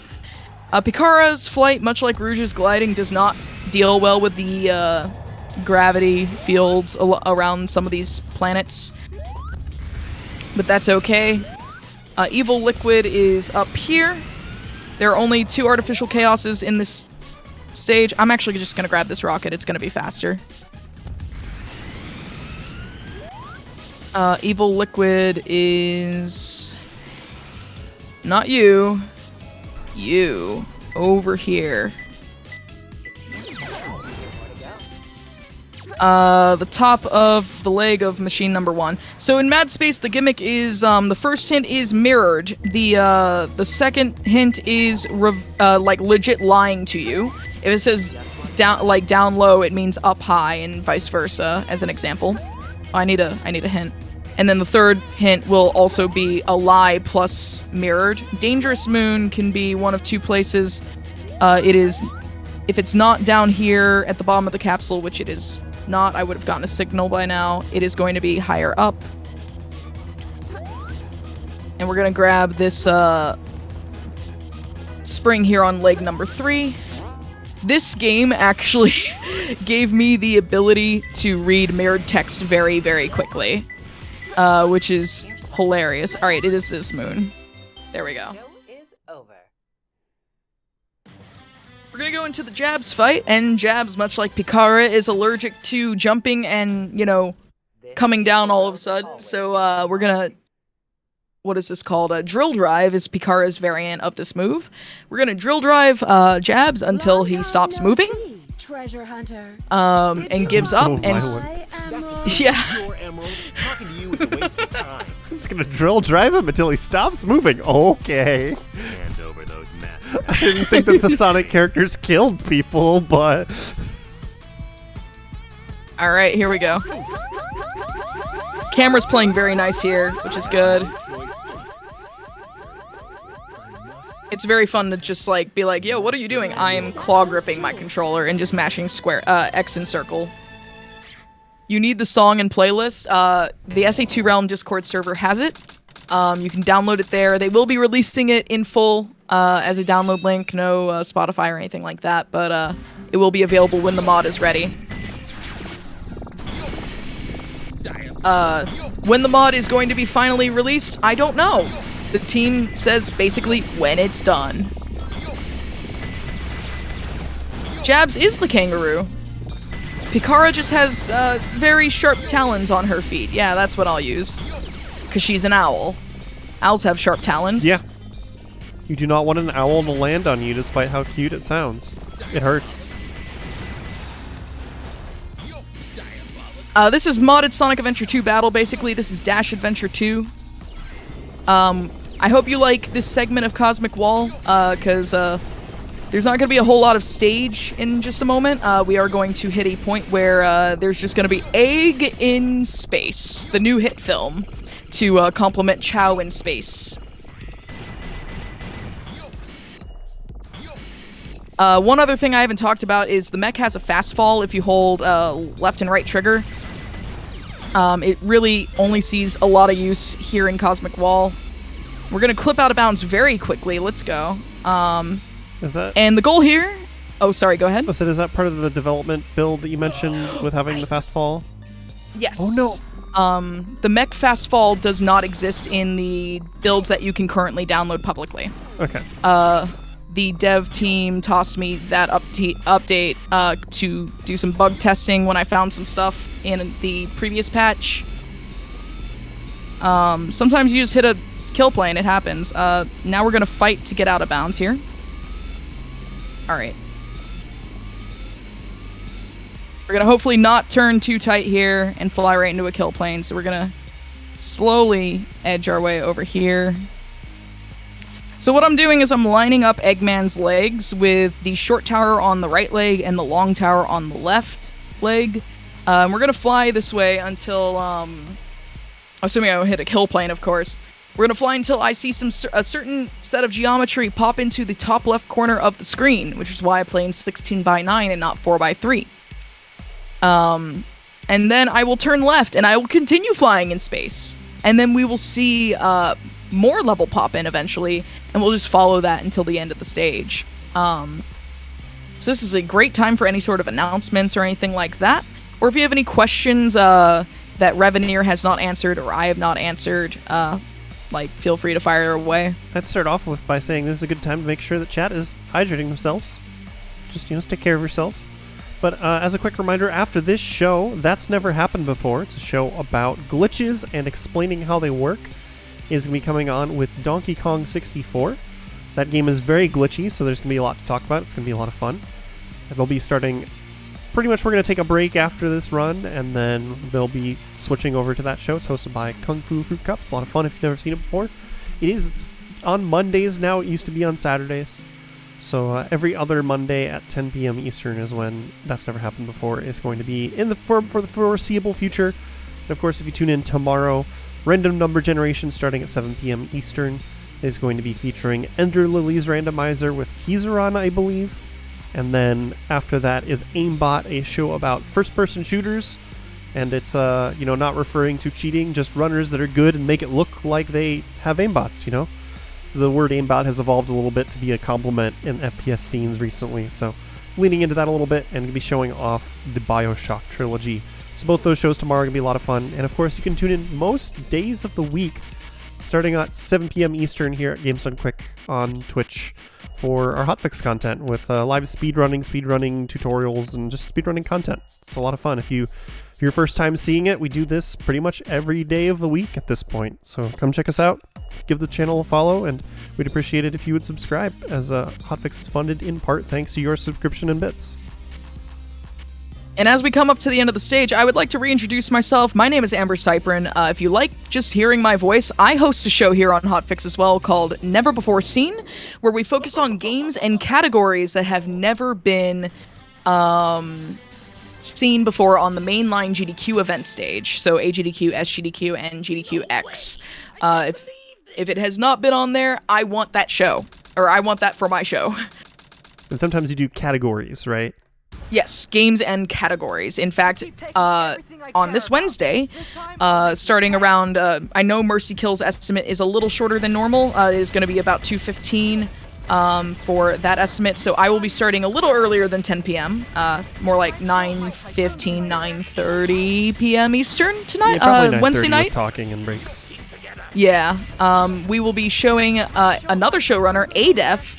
Pikara's flight, much like Rouge's gliding, does not deal well with the gravity fields around some of these planets. But that's okay. Evil Liquid is up here. There are only 2 artificial chaoses in this stage. I'm actually just gonna grab this rocket. It's gonna be faster. Evil Liquid is not you. You over here. The top of the leg of machine number 1. So in Mad Space, the gimmick is the first hint is mirrored. The second hint is like legit lying to you. If it says down low, it means up high, and vice versa. As an example, I need a hint. And then the third hint will also be a lie plus mirrored. Dangerous Moon can be one of 2 places. It is if it's not down here at the bottom of the capsule, which it is not, I would have gotten a signal by now. It is going to be higher up. And we're going to grab this spring here on leg number 3. This game actually gave me the ability to read mirrored text very, very quickly, which is hilarious. All right, it is this moon. There we go. We're gonna go into the Jabs fight, and Jabs, much like Pikara, is allergic to jumping and, you know, coming down all of a sudden. So we're gonna... What is this called? Drill Drive is Pikara's variant of this move. We're gonna Drill Drive Jabs until he stops moving. Treasure hunter. And gives up, and... violent. Yeah. Talking to you is a waste of time. I'm just gonna drill drive him until he stops moving. Okay. Hand over those masks. I didn't think that the Sonic characters killed people, but Alright, here we go. Camera's playing very nice here, which is good. It's very fun to just like be like, yo, what are you doing? I am claw gripping my controller and just mashing square X and circle. You need the song and playlist. The SA2 Realm Discord server has it. You can download it there. They will be releasing it in full as a download link, no Spotify or anything like that, but it will be available when the mod is ready. When the mod is going to be finally released, I don't know. The team says basically when it's done. Jabs is the kangaroo. Pikara just has very sharp talons on her feet. Yeah, that's what I'll use. Because she's an owl. Owls have sharp talons. yeah. You do not want an owl to land on you despite how cute it sounds. It hurts. This is modded Sonic Adventure 2 Battle, basically. This is Dash Adventure 2. I hope you like this segment of Cosmic Wall, because There's not going to be a whole lot of stage in just a moment. We are going to hit a point where there's just going to be Egg in Space, the new hit film, to complement Chow in Space. One other thing I haven't talked about is the mech has a fast fall if you hold left and right trigger. It really only sees a lot of use here in Cosmic Wall. We're going to clip out of bounds very quickly. Let's go. Is that? And the goal here... Oh, sorry, go ahead. Listen, is that part of the development build that you mentioned with having the fast fall? Yes. Oh, no. The mech fast fall does not exist in the builds that you can currently download publicly. Okay. The dev team tossed me that update to do some bug testing when I found some stuff in the previous patch. Sometimes you just hit a kill play and it happens. Now we're going to fight to get out of bounds here. Alright. We're going to hopefully not turn too tight here and fly right into a kill plane. So we're going to slowly edge our way over here. So what I'm doing is I'm lining up Eggman's legs with the short tower on the right leg and the long tower on the left leg. We're going to fly this way until, assuming I hit a kill plane, of course. We're going to fly until I see a certain set of geometry pop into the top left corner of the screen, which is why I play in 16:9 and not 4:3. And then I will turn left and I will continue flying in space. And then we will see more level pop in eventually, and we'll just follow that until the end of the stage. So this is a great time for any sort of announcements or anything like that. Or if you have any questions that Reveneer has not answered or I have not answered, feel free to fire away. Let's start off by saying this is a good time to make sure that chat is hydrating themselves. Just, take care of yourselves. But as a quick reminder, after this show, That's Never Happened Before, it's a show about glitches and explaining how they work, is going to be coming on with Donkey Kong 64. That game is very glitchy, so there's going to be a lot to talk about. It's going to be a lot of fun. And they'll be starting... Pretty much we're going to take a break after this run, and then they'll be switching over to that show. It's hosted by Kung Fu Fruit Cup. It's a lot of fun if you've never seen it before. It is on Mondays now. It used to be on Saturdays. So every other Monday at 10 p.m. Eastern is when That's Never Happened Before is going to be in the for the foreseeable future. And of course, if you tune in tomorrow, Random Number Generation starting at 7 p.m. Eastern is going to be featuring Ender Lily's randomizer with Kizaran, I believe. And then after that is Aimbot, a show about first-person shooters. And it's, not referring to cheating, just runners that are good and make it look like they have aimbots, So the word aimbot has evolved a little bit to be a compliment in FPS scenes recently. So leaning into that a little bit and going to be showing off the BioShock trilogy. So both those shows tomorrow are going to be a lot of fun. And of course, you can tune in most days of the week starting at 7 p.m. Eastern here at Games Done Quick on Twitch for our hotfix content with live speedrunning tutorials, and just speedrunning content. It's a lot of fun. If you're your first time seeing it, we do this pretty much every day of the week at this point. So come check us out, give the channel a follow, and we'd appreciate it if you would subscribe, as Hotfix is funded in part thanks to your subscription and bits. And as we come up to the end of the stage, I would like to reintroduce myself. My name is Amber Cyprin. If you like just hearing my voice, I host a show here on Hotfix as well called Never Before Seen, where we focus on games and categories that have never been seen before on the mainline GDQ event stage. So AGDQ, SGDQ, and GDQX. If it has not been on there, I want that show. Or I want that for my show. And sometimes you do categories, right? Yes, games and categories. In fact, on this Wednesday, starting around, I know Mercy Kill's estimate is a little shorter than normal. It is going to be about 2:15 for that estimate, so I will be starting a little earlier than 10 p.m., more like 9:15, 9:30 p.m. Eastern tonight, Wednesday night. With talking and breaks. Yeah, we will be showing another showrunner, ADEF,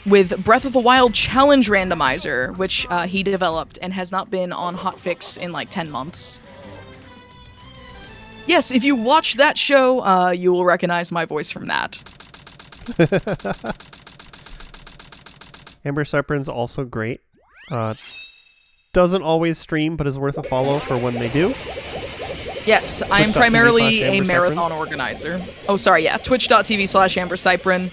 with Breath of the Wild Challenge Randomizer, which he developed and has not been on Hotfix in like 10 months. Yes, if you watch that show, you will recognize my voice from that. Amber Cyprin's also great. Doesn't always stream, but is worth a follow for when they do. Yes, I am primarily a marathon organizer. Oh, sorry, yeah, twitch.tv/Amber Cyprin.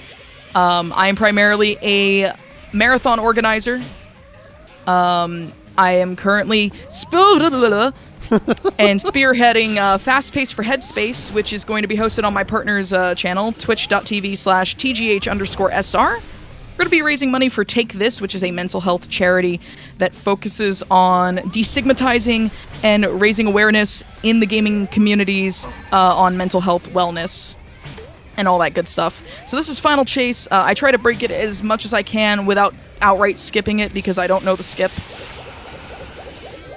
I am primarily a marathon organizer. I am currently and spearheading Fast Pace for Headspace, which is going to be hosted on my partner's channel, twitch.tv/TGH_SR. We're going to be raising money for Take This, which is a mental health charity that focuses on destigmatizing and raising awareness in the gaming communities on mental health wellness and all that good stuff. So this is Final Chase. I try to break it as much as I can without outright skipping it because I don't know the skip.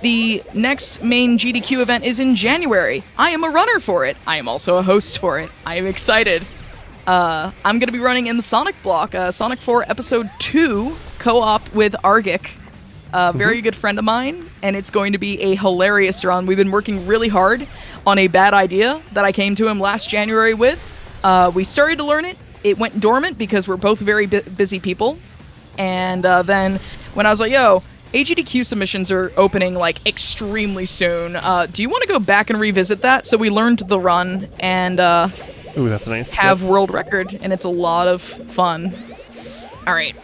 The next main GDQ event is in January. I am a runner for it. I am also a host for it. I am excited. I'm going to be running in the Sonic block, Sonic 4 Episode 2 co-op with Argic, a very good friend of mine, and it's going to be a hilarious run. We've been working really hard on a bad idea that I came to him last January with. We started to learn it. It went dormant because we're both very busy people. And then when I was like, yo, AGDQ submissions are opening like extremely soon. Do you want to go back and revisit that? So we learned the run and Ooh, that's nice. have world record, and it's a lot of fun. All right,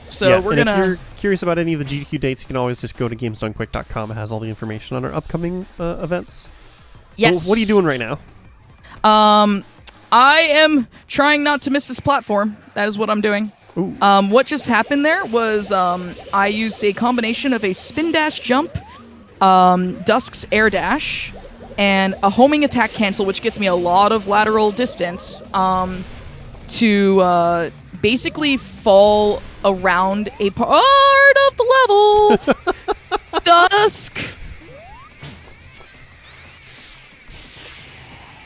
so Yeah, we're and gonna. if you're curious about any of the GDQ dates, you can always just go to gamesdonequick.com. It has all the information on our upcoming events. Yes. So what are you doing right now? I am trying not to miss this platform. That is what I'm doing. Ooh. What just happened there was I used a combination of a spin dash jump, Dusk's air dash, and a homing attack cancel, which gets me a lot of lateral distance, to basically fall around a part of the level. Dusk!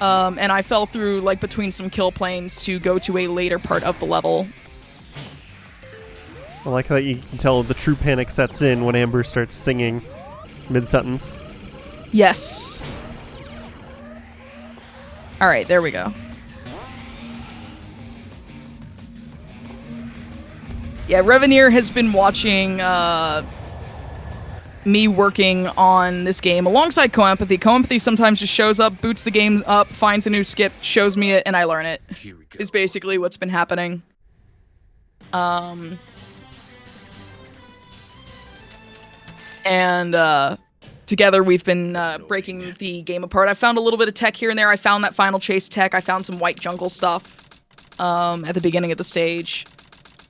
And I fell through, like, between some kill planes to go to a later part of the level. I like that you can tell the true panic sets in when Amber starts singing mid-sentence. Yes. Alright, there we go. Yeah, Reveneer has been watching me working on this game alongside Co-Empathy. Co-Empathy sometimes just shows up, boots the game up, finds a new skip, shows me it, and I learn it. Here we go. Is basically what's been happening. And together we've been breaking the game apart. I found a little bit of tech here and there. I found that Final Chase tech. I found some white jungle stuff at the beginning of the stage.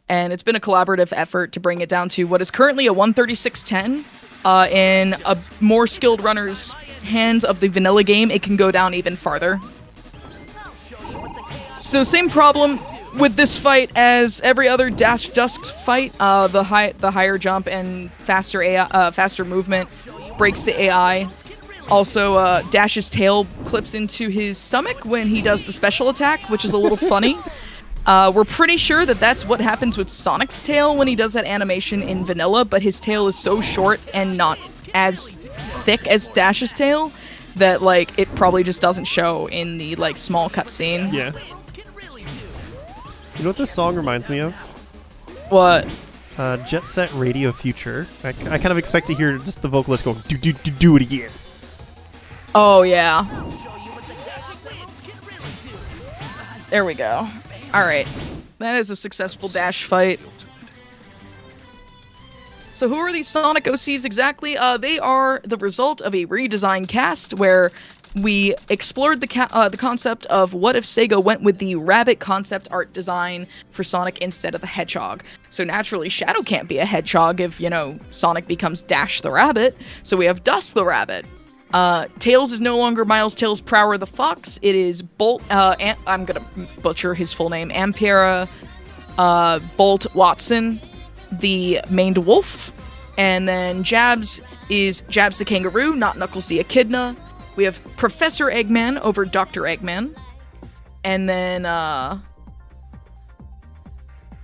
And it's been a collaborative effort to bring it down to what is currently a 136.10. In a more skilled runner's hands of the vanilla game, it can go down even farther. So same problem with this fight as every other Dash Dusk fight. The higher jump and faster movement breaks the AI. Also, Dash's tail clips into his stomach when he does the special attack, which is a little funny. We're pretty sure that that's what happens with Sonic's tail when he does that animation in vanilla, but his tail is so short and not as thick as Dash's tail that, like, it probably just doesn't show in the, like, small cutscene. Yeah. You know what this song reminds me of? What? Jet Set Radio Future. I kind of expect to hear just the vocalist go, do it again. Oh, yeah. There we go. Alright. That is a successful dash fight. So who are these Sonic OCs exactly? They are the result of a redesigned cast where we explored the concept of what if Sega went with the rabbit concept art design for Sonic instead of the hedgehog. So naturally, Shadow can't be a hedgehog if, you know, Sonic becomes Dash the rabbit. So we have Dusk the rabbit. Tails is no longer Miles Tails Prower the fox. It is Bolt. I'm gonna butcher his full name. Ampera Bolt Watson, the maned wolf. And then Jabs is Jabs the kangaroo, not Knuckles the echidna. We have Professor Eggman over Dr. Eggman. And then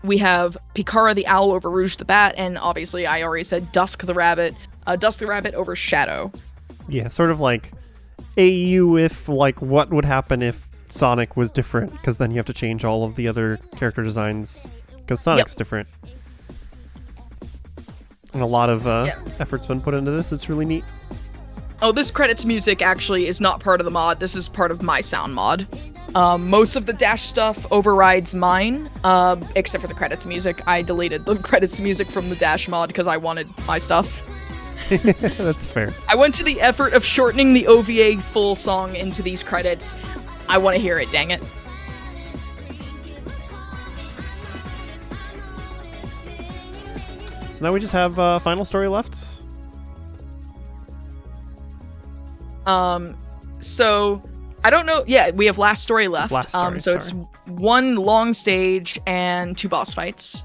we have Pikara the owl over Rouge the bat. And obviously, I already said Dusk the rabbit. Dusk the rabbit over Shadow. Yeah, sort of like AU if, like, what would happen if Sonic was different, because then you have to change all of the other character designs, because Sonic's different. And a lot of effort's been put into this. It's really neat. Oh, this credits music actually is not part of the mod. This is part of my sound mod. Most of the dash stuff overrides mine, except for the credits music. I deleted the credits music from the dash mod because I wanted my stuff. That's fair. I went to the effort of shortening the OVA full song into these credits. I want to hear it, dang it. So now we just have final story left. So I don't know. Yeah, we have last story left. Last story, so it's one long stage and 2 boss fights.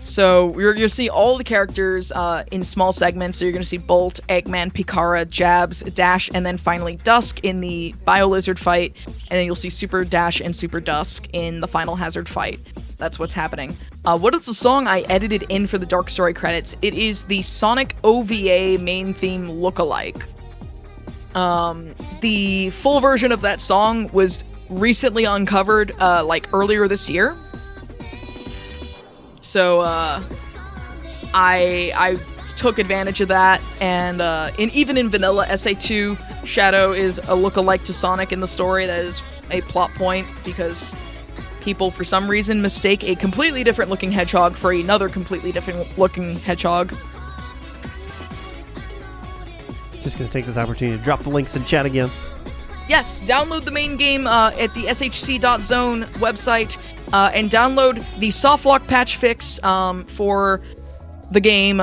So you'll see all the characters in small segments. So you're going to see Bolt, Eggman, Pikara, Jabs, Dash, and then finally Dusk in the Bio-Lizard fight. And then you'll see Super Dash and Super Dusk in the final Hazard fight. That's what's happening. What is the song I edited in for the Dark Story credits? It is the Sonic OVA main theme lookalike. The full version of that song was recently uncovered, like earlier this year. So, I took advantage of that, and even in vanilla SA2, Shadow is a lookalike to Sonic in the story. That is a plot point, because people, for some reason, mistake a completely different looking hedgehog for another completely different looking hedgehog. Just going to take this opportunity to drop the links in chat again. Yes, download the main game at the shc.zone website, and download the softlock patch fix for the game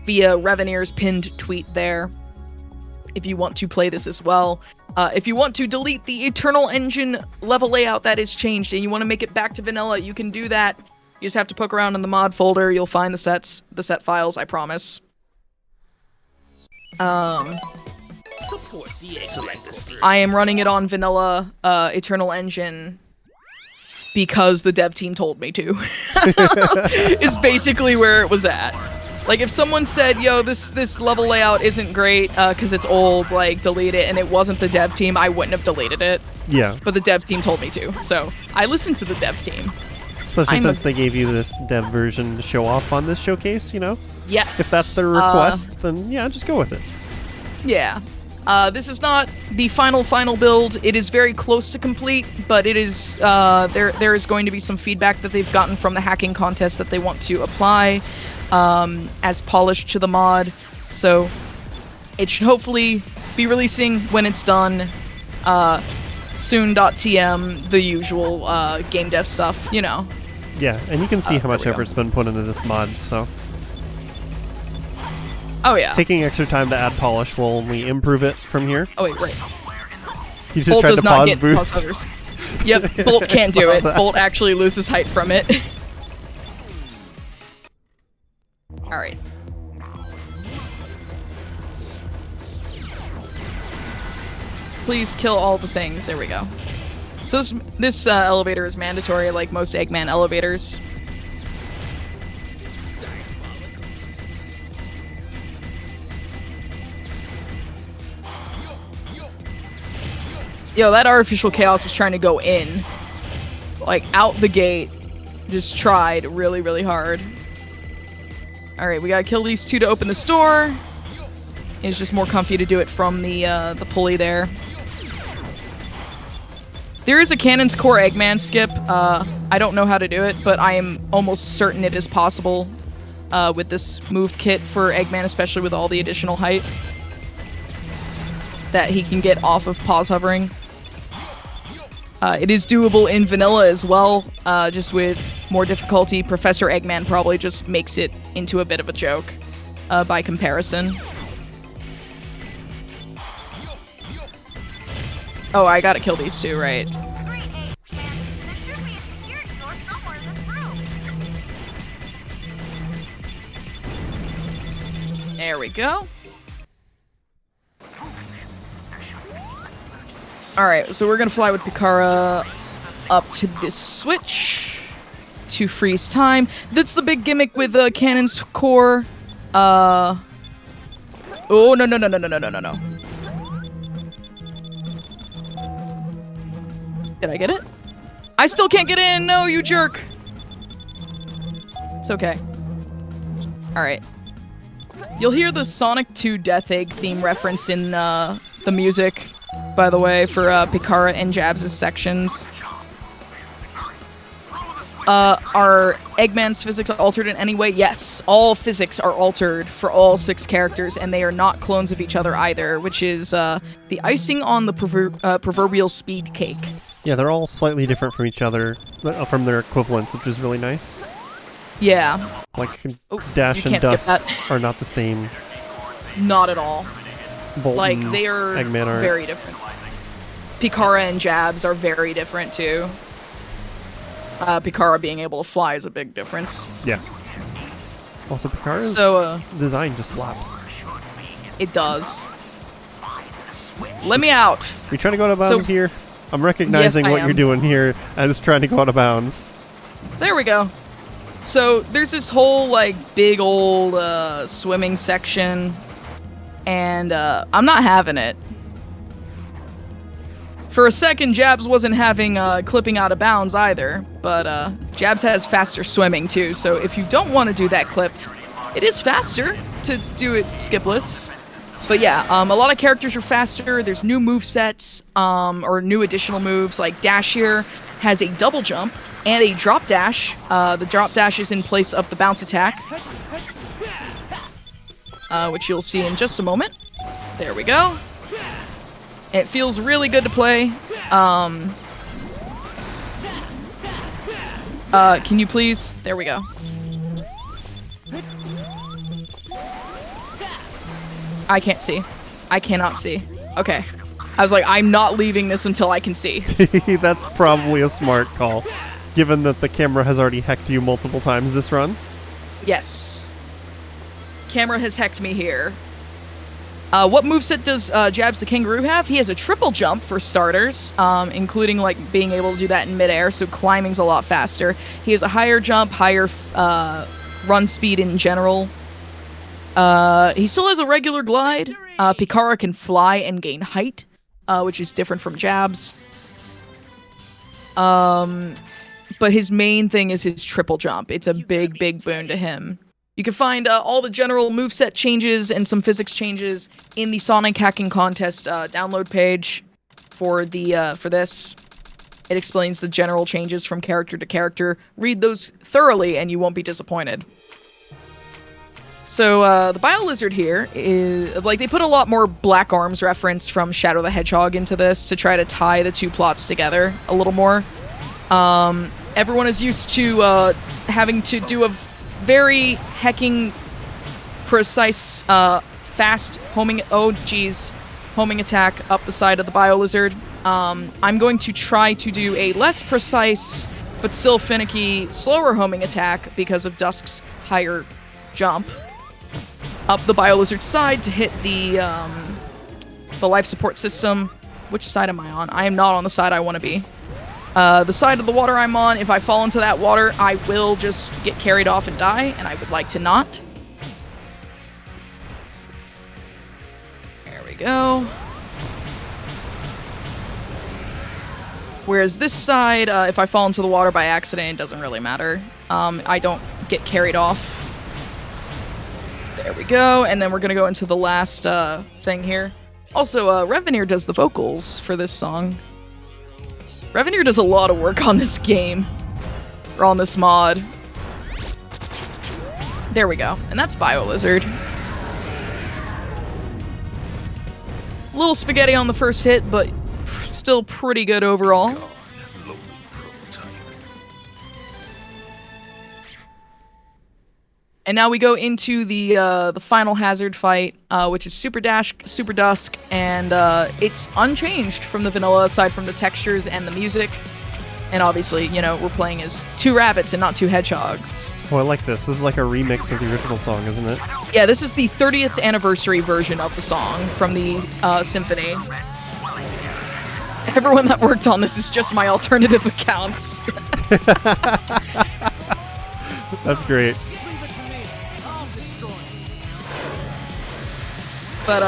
via Revenier's pinned tweet there, if you want to play this as well. If you want to delete the Eternal Engine level layout that is changed and you want to make it back to vanilla, you can do that. You just have to poke around in the mod folder. You'll find the set files, I promise. Support the legacy. I am running it on vanilla Eternal Engine because the dev team told me to. Is basically where it was at. Like, if someone said, yo, this level layout isn't great because it's old, like, delete it, and it wasn't the dev team, I wouldn't have deleted it. Yeah. But the dev team told me to, so I listened to the dev team. Especially since they gave you this dev version to show off on this showcase, you know? Yes. If that's their request, then yeah, just go with it. Yeah. This is not the final build. It is very close to complete, but it is there is going to be some feedback that they've gotten from the hacking contest that they want to apply as polish to the mod. So it should hopefully be releasing when it's done. Soon.tm, the usual game dev stuff, you know. Yeah, and you can see how much there we go. effort's been put into this mod, so Oh yeah. taking extra time to add polish will only improve it from here. Oh wait, right. You just Bolt tried does to not pause get boost. pause hovers. Yep, Bolt can't do saw it. that. Bolt actually loses height from it. Alright. Please kill all the things. There we go. So this elevator is mandatory, like most Eggman elevators. Yo, that artificial chaos was trying to go in. Like, out the gate. Just tried really, really hard. Alright, we gotta kill these two to open this door. It's just more comfy to do it from the pulley there. There is a Cannon's Core Eggman skip. I don't know how to do it, but I am almost certain it is possible with this move kit for Eggman, especially with all the additional height that he can get off of pause hovering. It is doable in vanilla as well, just with more difficulty. Professor Eggman probably just makes it into a bit of a joke by comparison. Oh, I gotta kill these two, right? Great, Eggman. There should be a security door somewhere in this room. There we go. Alright, so we're gonna fly with Pikara up to this switch to freeze time. That's the big gimmick with Cannon's Core. Oh, no. Did I get it? I still can't get in! No, you jerk! It's okay. Alright. You'll hear the Sonic 2 Death Egg theme reference in the music, by the way, for Pikara and Jabs' sections. Are Eggman's physics altered in any way? Yes, all physics are altered for all 6 characters, and they are not clones of each other either, which is the icing on the proverbial speed cake. Yeah, they're all slightly different from each other, from their equivalents, which is really nice. Yeah. Like, Oh, Dash you and can't skip Dusk that. are not the same. Not at all. Bolton, Like, they are Eggman are very different. Pikara and Jabs are very different, too. Pikara being able to fly is a big difference. Yeah. Also, Pikara's So, design just slaps. it does. Let me out! You trying to go out of bounds So- here? I'm recognizing Yes, I what you're am. doing here as trying to go out of bounds. There we go. So, there's this whole, like, big old swimming section, and I'm not having it. For a second, Jabs wasn't having clipping out of bounds either, but Jabs has faster swimming too, so if you don't want to do that clip, it is faster to do it skipless. But yeah, a lot of characters are faster, there's new movesets, or new additional moves, like Dash here has a double jump and a drop dash. The drop dash is in place of the bounce attack, which you'll see in just a moment. There we go. It feels really good to play. Can you please? There we go. I can't see. I cannot see. Okay. I was like, I'm not leaving this until I can see. That's probably a smart call, given that the camera has already hecked you multiple times this run. Yes. Camera has hecked me here. What moveset does Jabs the Kangaroo have? He has a triple jump for starters, including like being able to do that in midair, so climbing's a lot faster. He has a higher jump, higher run speed in general. He still has a regular glide. Pikara can fly and gain height, which is different from Jabs. But his main thing is his triple jump. It's a big, big boon to him. You can find all the general moveset changes and some physics changes in the Sonic Hacking Contest download page for the for this. It explains the general changes from character to character. Read those thoroughly and you won't be disappointed. So the Bio-Lizard here is, like, they put a lot more Black Arms reference from Shadow the Hedgehog into this to try to tie the two plots together a little more. Everyone is used to having to do a very hecking precise fast homing homing attack up the side of the Bio-Lizard. I'm going to try to do a less precise but still finicky slower homing attack because of Dusk's higher jump up the Bio-Lizard's side to hit the life support system. Which side am I on? I am not on the side I want to be. The side of the water I'm on, if I fall into that water, I will just get carried off and die, and I would like to not. There we go. Whereas this side, if I fall into the water by accident, it doesn't really matter. I don't get carried off. There we go, and then we're gonna go into the last thing here. Also, Revenir does the vocals for this song. Revenir does a lot of work on this game, or on this mod. There we go, and that's Bio-Lizard. Little spaghetti on the first hit, but still pretty good overall. God, lowly prototype. And now we go into the final hazard fight, which is Super Dash, Super Dusk, and it's unchanged from the vanilla aside from the textures and the music. And obviously, you know, we're playing as 2 rabbits and not 2 hedgehogs. Oh, I like this. This is like a remix of the original song, isn't it? Yeah, this is the 30th anniversary version of the song from the symphony. Everyone that worked on this is just my alternative accounts. That's great. But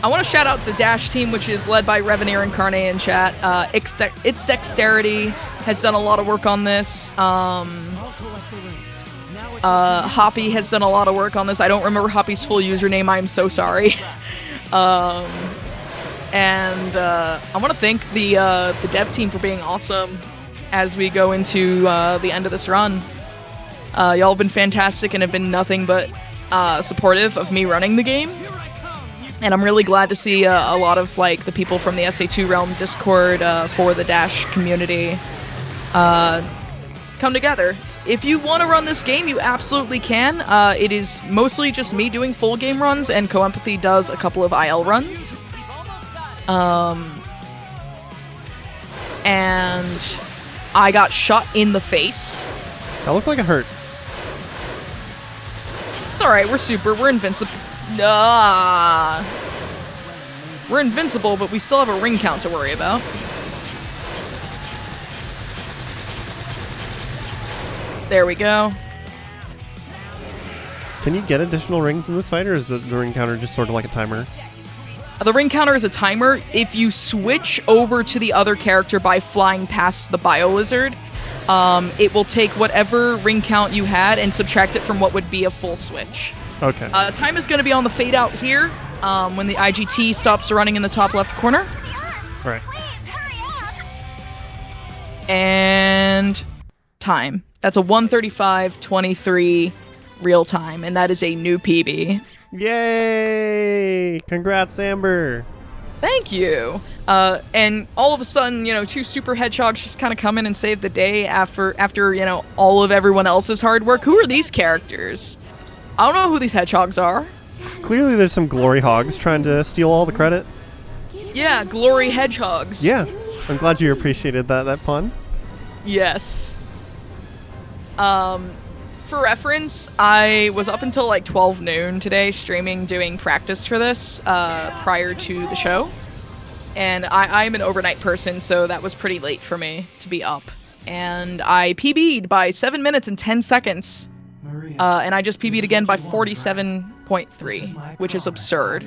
I want to shout out the Dash team, which is led by Revenir and Carne in chat. Its Dexterity has done a lot of work on this. Hoppy has done a lot of work on this. I don't remember Hoppy's full username. I'm so sorry. And I want to thank the dev team for being awesome as we go into the end of this run. Y'all have been fantastic and have been nothing but supportive of me running the game. And I'm really glad to see a lot of like the people from the SA2 Realm Discord for the Dash community come together. If you want to run this game, you absolutely can. It is mostly just me doing full game runs, and Co-Empathy does a couple of IL runs. And I got shot in the face. That looked like it hurt. It's alright, we're invincible. Nah. We're invincible, but we still have a ring count to worry about. There we go. Can you get additional rings in this fight, or is the ring counter just sort of like a timer? The ring counter is a timer. If you switch over to the other character by flying past the Bio Lizard, it will take whatever ring count you had and subtract it from what would be a full switch. Okay. Time is going to be on the fade out here when the IGT stops running in the top left corner. Right. And time. That's a 1:35:23 real time, and that is a new PB. Yay! Congrats, Amber. Thank you. And all of a sudden, two super hedgehogs just kind of come in and save the day after all of everyone else's hard work. Who are these characters? I don't know who these hedgehogs are. Clearly there's some glory hogs trying to steal all the credit. Yeah, glory hedgehogs. Yeah. I'm glad you appreciated that pun. Yes. For reference, I was up until like 12 noon today streaming doing practice for this prior to the show. And I'm an overnight person, so that was pretty late for me to be up. And I PB'd by 7 minutes and 10 seconds. And I just PB'd again by 47.3, which is absurd.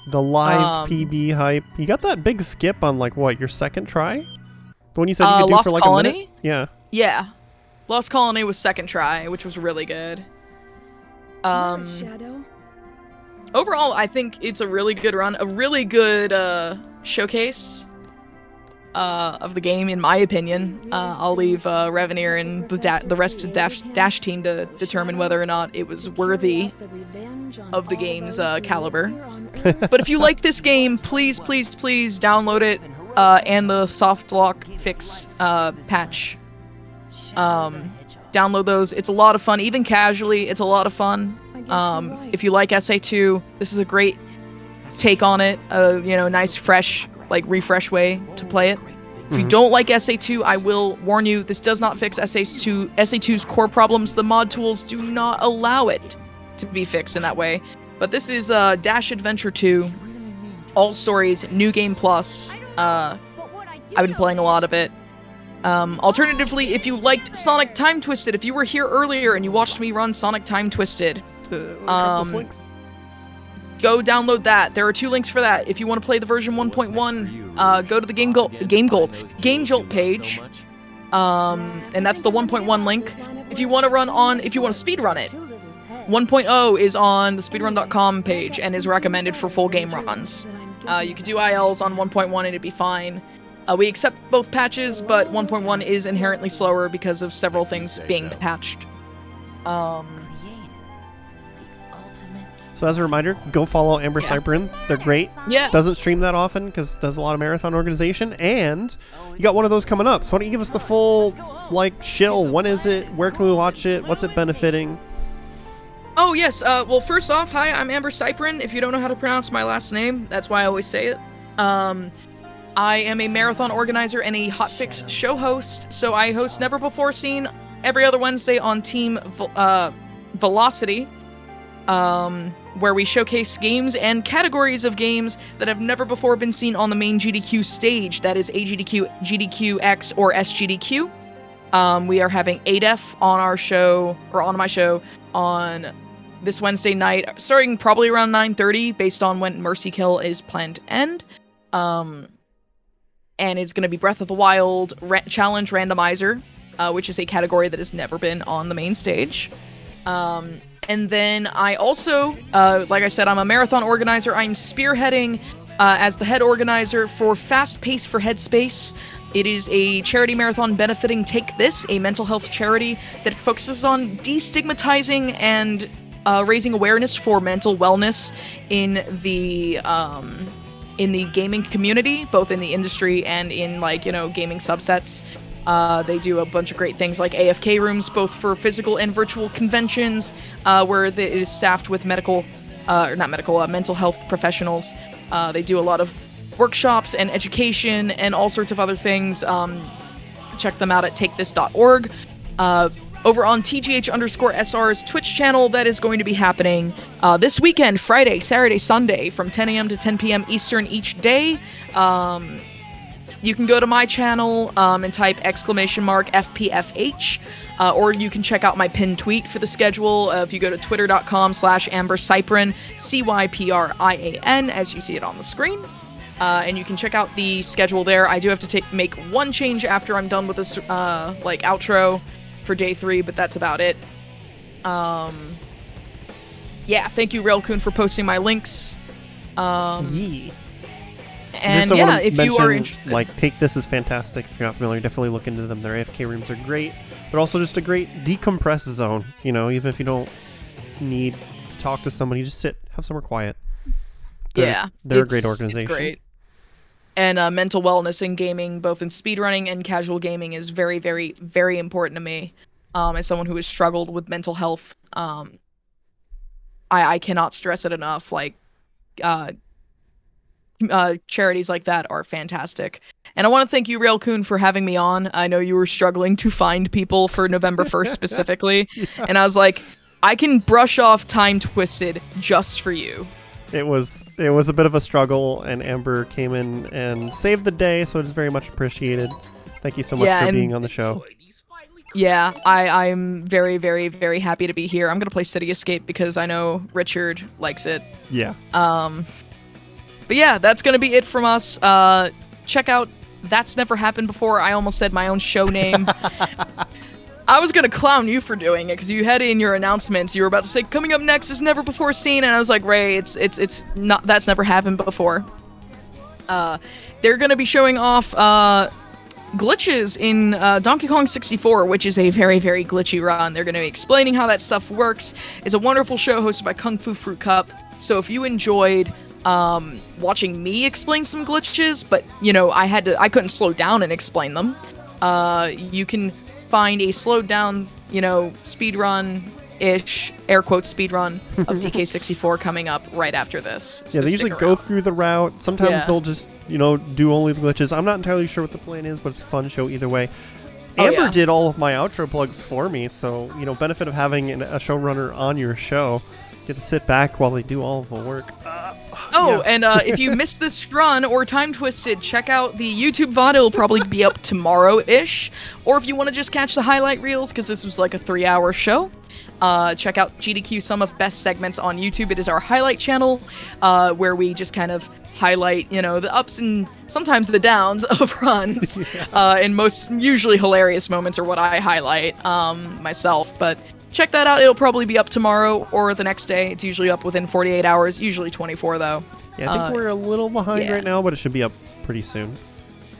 The live PB hype. You got that big skip on like what, your second try? The one you said you could do Lost for like Colony? a minute? Yeah. Yeah. Lost Colony was second try, which was really good. Shadow. Overall, I think it's a really good run, a really good showcase of the game, in my opinion. I'll leave Revenir and the rest of the Dash team to determine whether or not it was worthy of the game's caliber. But if you like this game, please, please, please download it and the soft lock fix patch. Download those. It's a lot of fun, even casually. It's a lot of fun. If you like SA2, this is a great take on it. Nice, fresh, like refresh way to play it. If you don't like SA2, I will warn you, this does not fix SA2's core problems. The mod tools do not allow it to be fixed in that way. But this is Dash Adventure 2, all stories, new game plus. I've been playing a lot of it. Alternatively, if you liked Sonic Time Twisted, if you were here earlier and you watched me run Sonic Time Twisted, go download that. There are 2 links for that. If you want to play the version 1.1, go to the Game Jolt page, and that's the 1.1 link. If you want to speedrun it, 1.0 is on the speedrun.com page and is recommended for full game runs. You could do ILs on 1.1 and it'd be fine. We accept both patches, but 1.1 is inherently slower because of several things being patched. So as a reminder, go follow Amber Cyprin. They're great. Yeah. Doesn't stream that often because does a lot of marathon organization, and you got one of those coming up. So why don't you give us the full shill? When is it? Where can we watch it? What's it benefiting? Oh yes. Well, first off, hi, I'm Amber Cyprin. If you don't know how to pronounce my last name, that's why I always say it. I am a marathon organizer and a hotfix show host. So I host Never Before Seen every other Wednesday on Team Velocity, where we showcase games and categories of games that have never before been seen on the main GDQ stage. That is AGDQ, GDQX, or SGDQ. We are having ADEF on our show, or on my show, on this Wednesday night, starting probably around 9:30, based on when Mercy Kill is planned to end. And it's going to be Breath of the Wild Challenge Randomizer, which is a category that has never been on the main stage. And then I also, like I said, I'm a marathon organizer. I'm spearheading as the head organizer for Fast Pace for Headspace. It is a charity marathon benefiting Take This, a mental health charity that focuses on destigmatizing and raising awareness for mental wellness in the gaming community, both in the industry and in gaming subsets. They do a bunch of great things like AFK rooms, both for physical and virtual conventions, where it is staffed with mental health professionals. They do a lot of workshops and education and all sorts of other things. Check them out at takethis.org. Over on TGH_SR's Twitch channel, that is going to be happening this weekend, Friday, Saturday, Sunday, from 10 a.m. to 10 p.m. Eastern each day. You can go to my channel and type !FPFH, or you can check out my pinned tweet for the schedule. If you go to twitter.com/AmberCypran, CYPRIAN, as you see it on the screen. And you can check out the schedule there. I do have to make one change after I'm done with this outro for day 3, but that's about it. Yeah, thank you, Railcoon, for posting my links. And Just yeah, wanna if you are interested, Take This is fantastic. If you're not familiar, definitely look into them. Their AFK rooms are great, but also just a great decompress zone. Even if you don't need to talk to somebody, just sit, have somewhere quiet. They're a great organization. It's great. And mental wellness in gaming, both in speedrunning and casual gaming, is very, very, very important to me. As someone who has struggled with mental health, I cannot stress it enough. Charities like that are fantastic. And I want to thank you, Railcoon, for having me on. I know you were struggling to find people for November 1st specifically. Yeah. And I was like, I can brush off Time Twisted just for you. It was a bit of a struggle, and Amber came in and saved the day, so it's very much appreciated. Thank you so much for being on the show. Yeah, I'm very, very, very happy to be here. I'm going to play City Escape because I know Richard likes it. Yeah. But yeah, that's going to be it from us. Check out That's Never Happened Before. I almost said my own show name. I was going to clown you for doing it because you had it in your announcements. You were about to say, coming up next is Never Before Seen. And I was like, Ray, it's not, that's never happened before. They're going to be showing off glitches in Donkey Kong 64, which is a very, very glitchy run. They're going to be explaining how that stuff works. It's a wonderful show hosted by Kung Fu Fruit Cup. So if you enjoyed watching me explain some glitches, but I couldn't slow down and explain them, you can find a slowed down speedrun-ish, air quotes speedrun of DK64 coming up right after this. So they usually go through the route. Sometimes they'll just do only the glitches. I'm not entirely sure what the plan is, but it's a fun show either way. Amber did all of my outro plugs for me, so benefit of having a showrunner on your show. Get to sit back while they do all of the work. And if you missed this run or Time Twisted, check out the YouTube VOD. It'll probably be up tomorrow-ish. Or if you want to just catch the highlight reels, because this was like a 3-hour show, check out GDQ Some of Best Segments on YouTube. It is our highlight channel, where we just kind of highlight, the ups and sometimes the downs of runs. And most usually hilarious moments are what I highlight myself. But check that out. It'll probably be up tomorrow or the next day. It's usually up within 48 hours, usually 24 though. Yeah, I think we're a little behind right now, but it should be up pretty soon.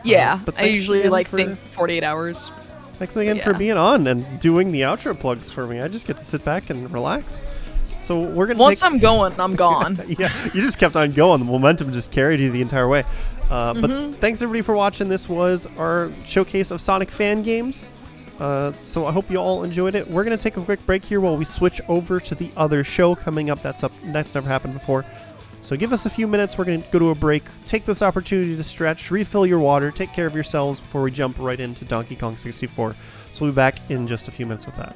Yeah, I usually think 48 hours. Thanks again for being on and doing the outro plugs for me. I just get to sit back and relax. So we're gonna Once I'm going, I'm gone. Yeah, you just kept on going. The momentum just carried you the entire way. But thanks everybody for watching. This was our showcase of Sonic fan games. So I hope you all enjoyed it. We're going to take a quick break here while we switch over to the other show coming up. That's never happened before. So give us a few minutes. We're going to go to a break. Take this opportunity to stretch, refill your water, take care of yourselves before we jump right into Donkey Kong 64. So we'll be back in just a few minutes with that.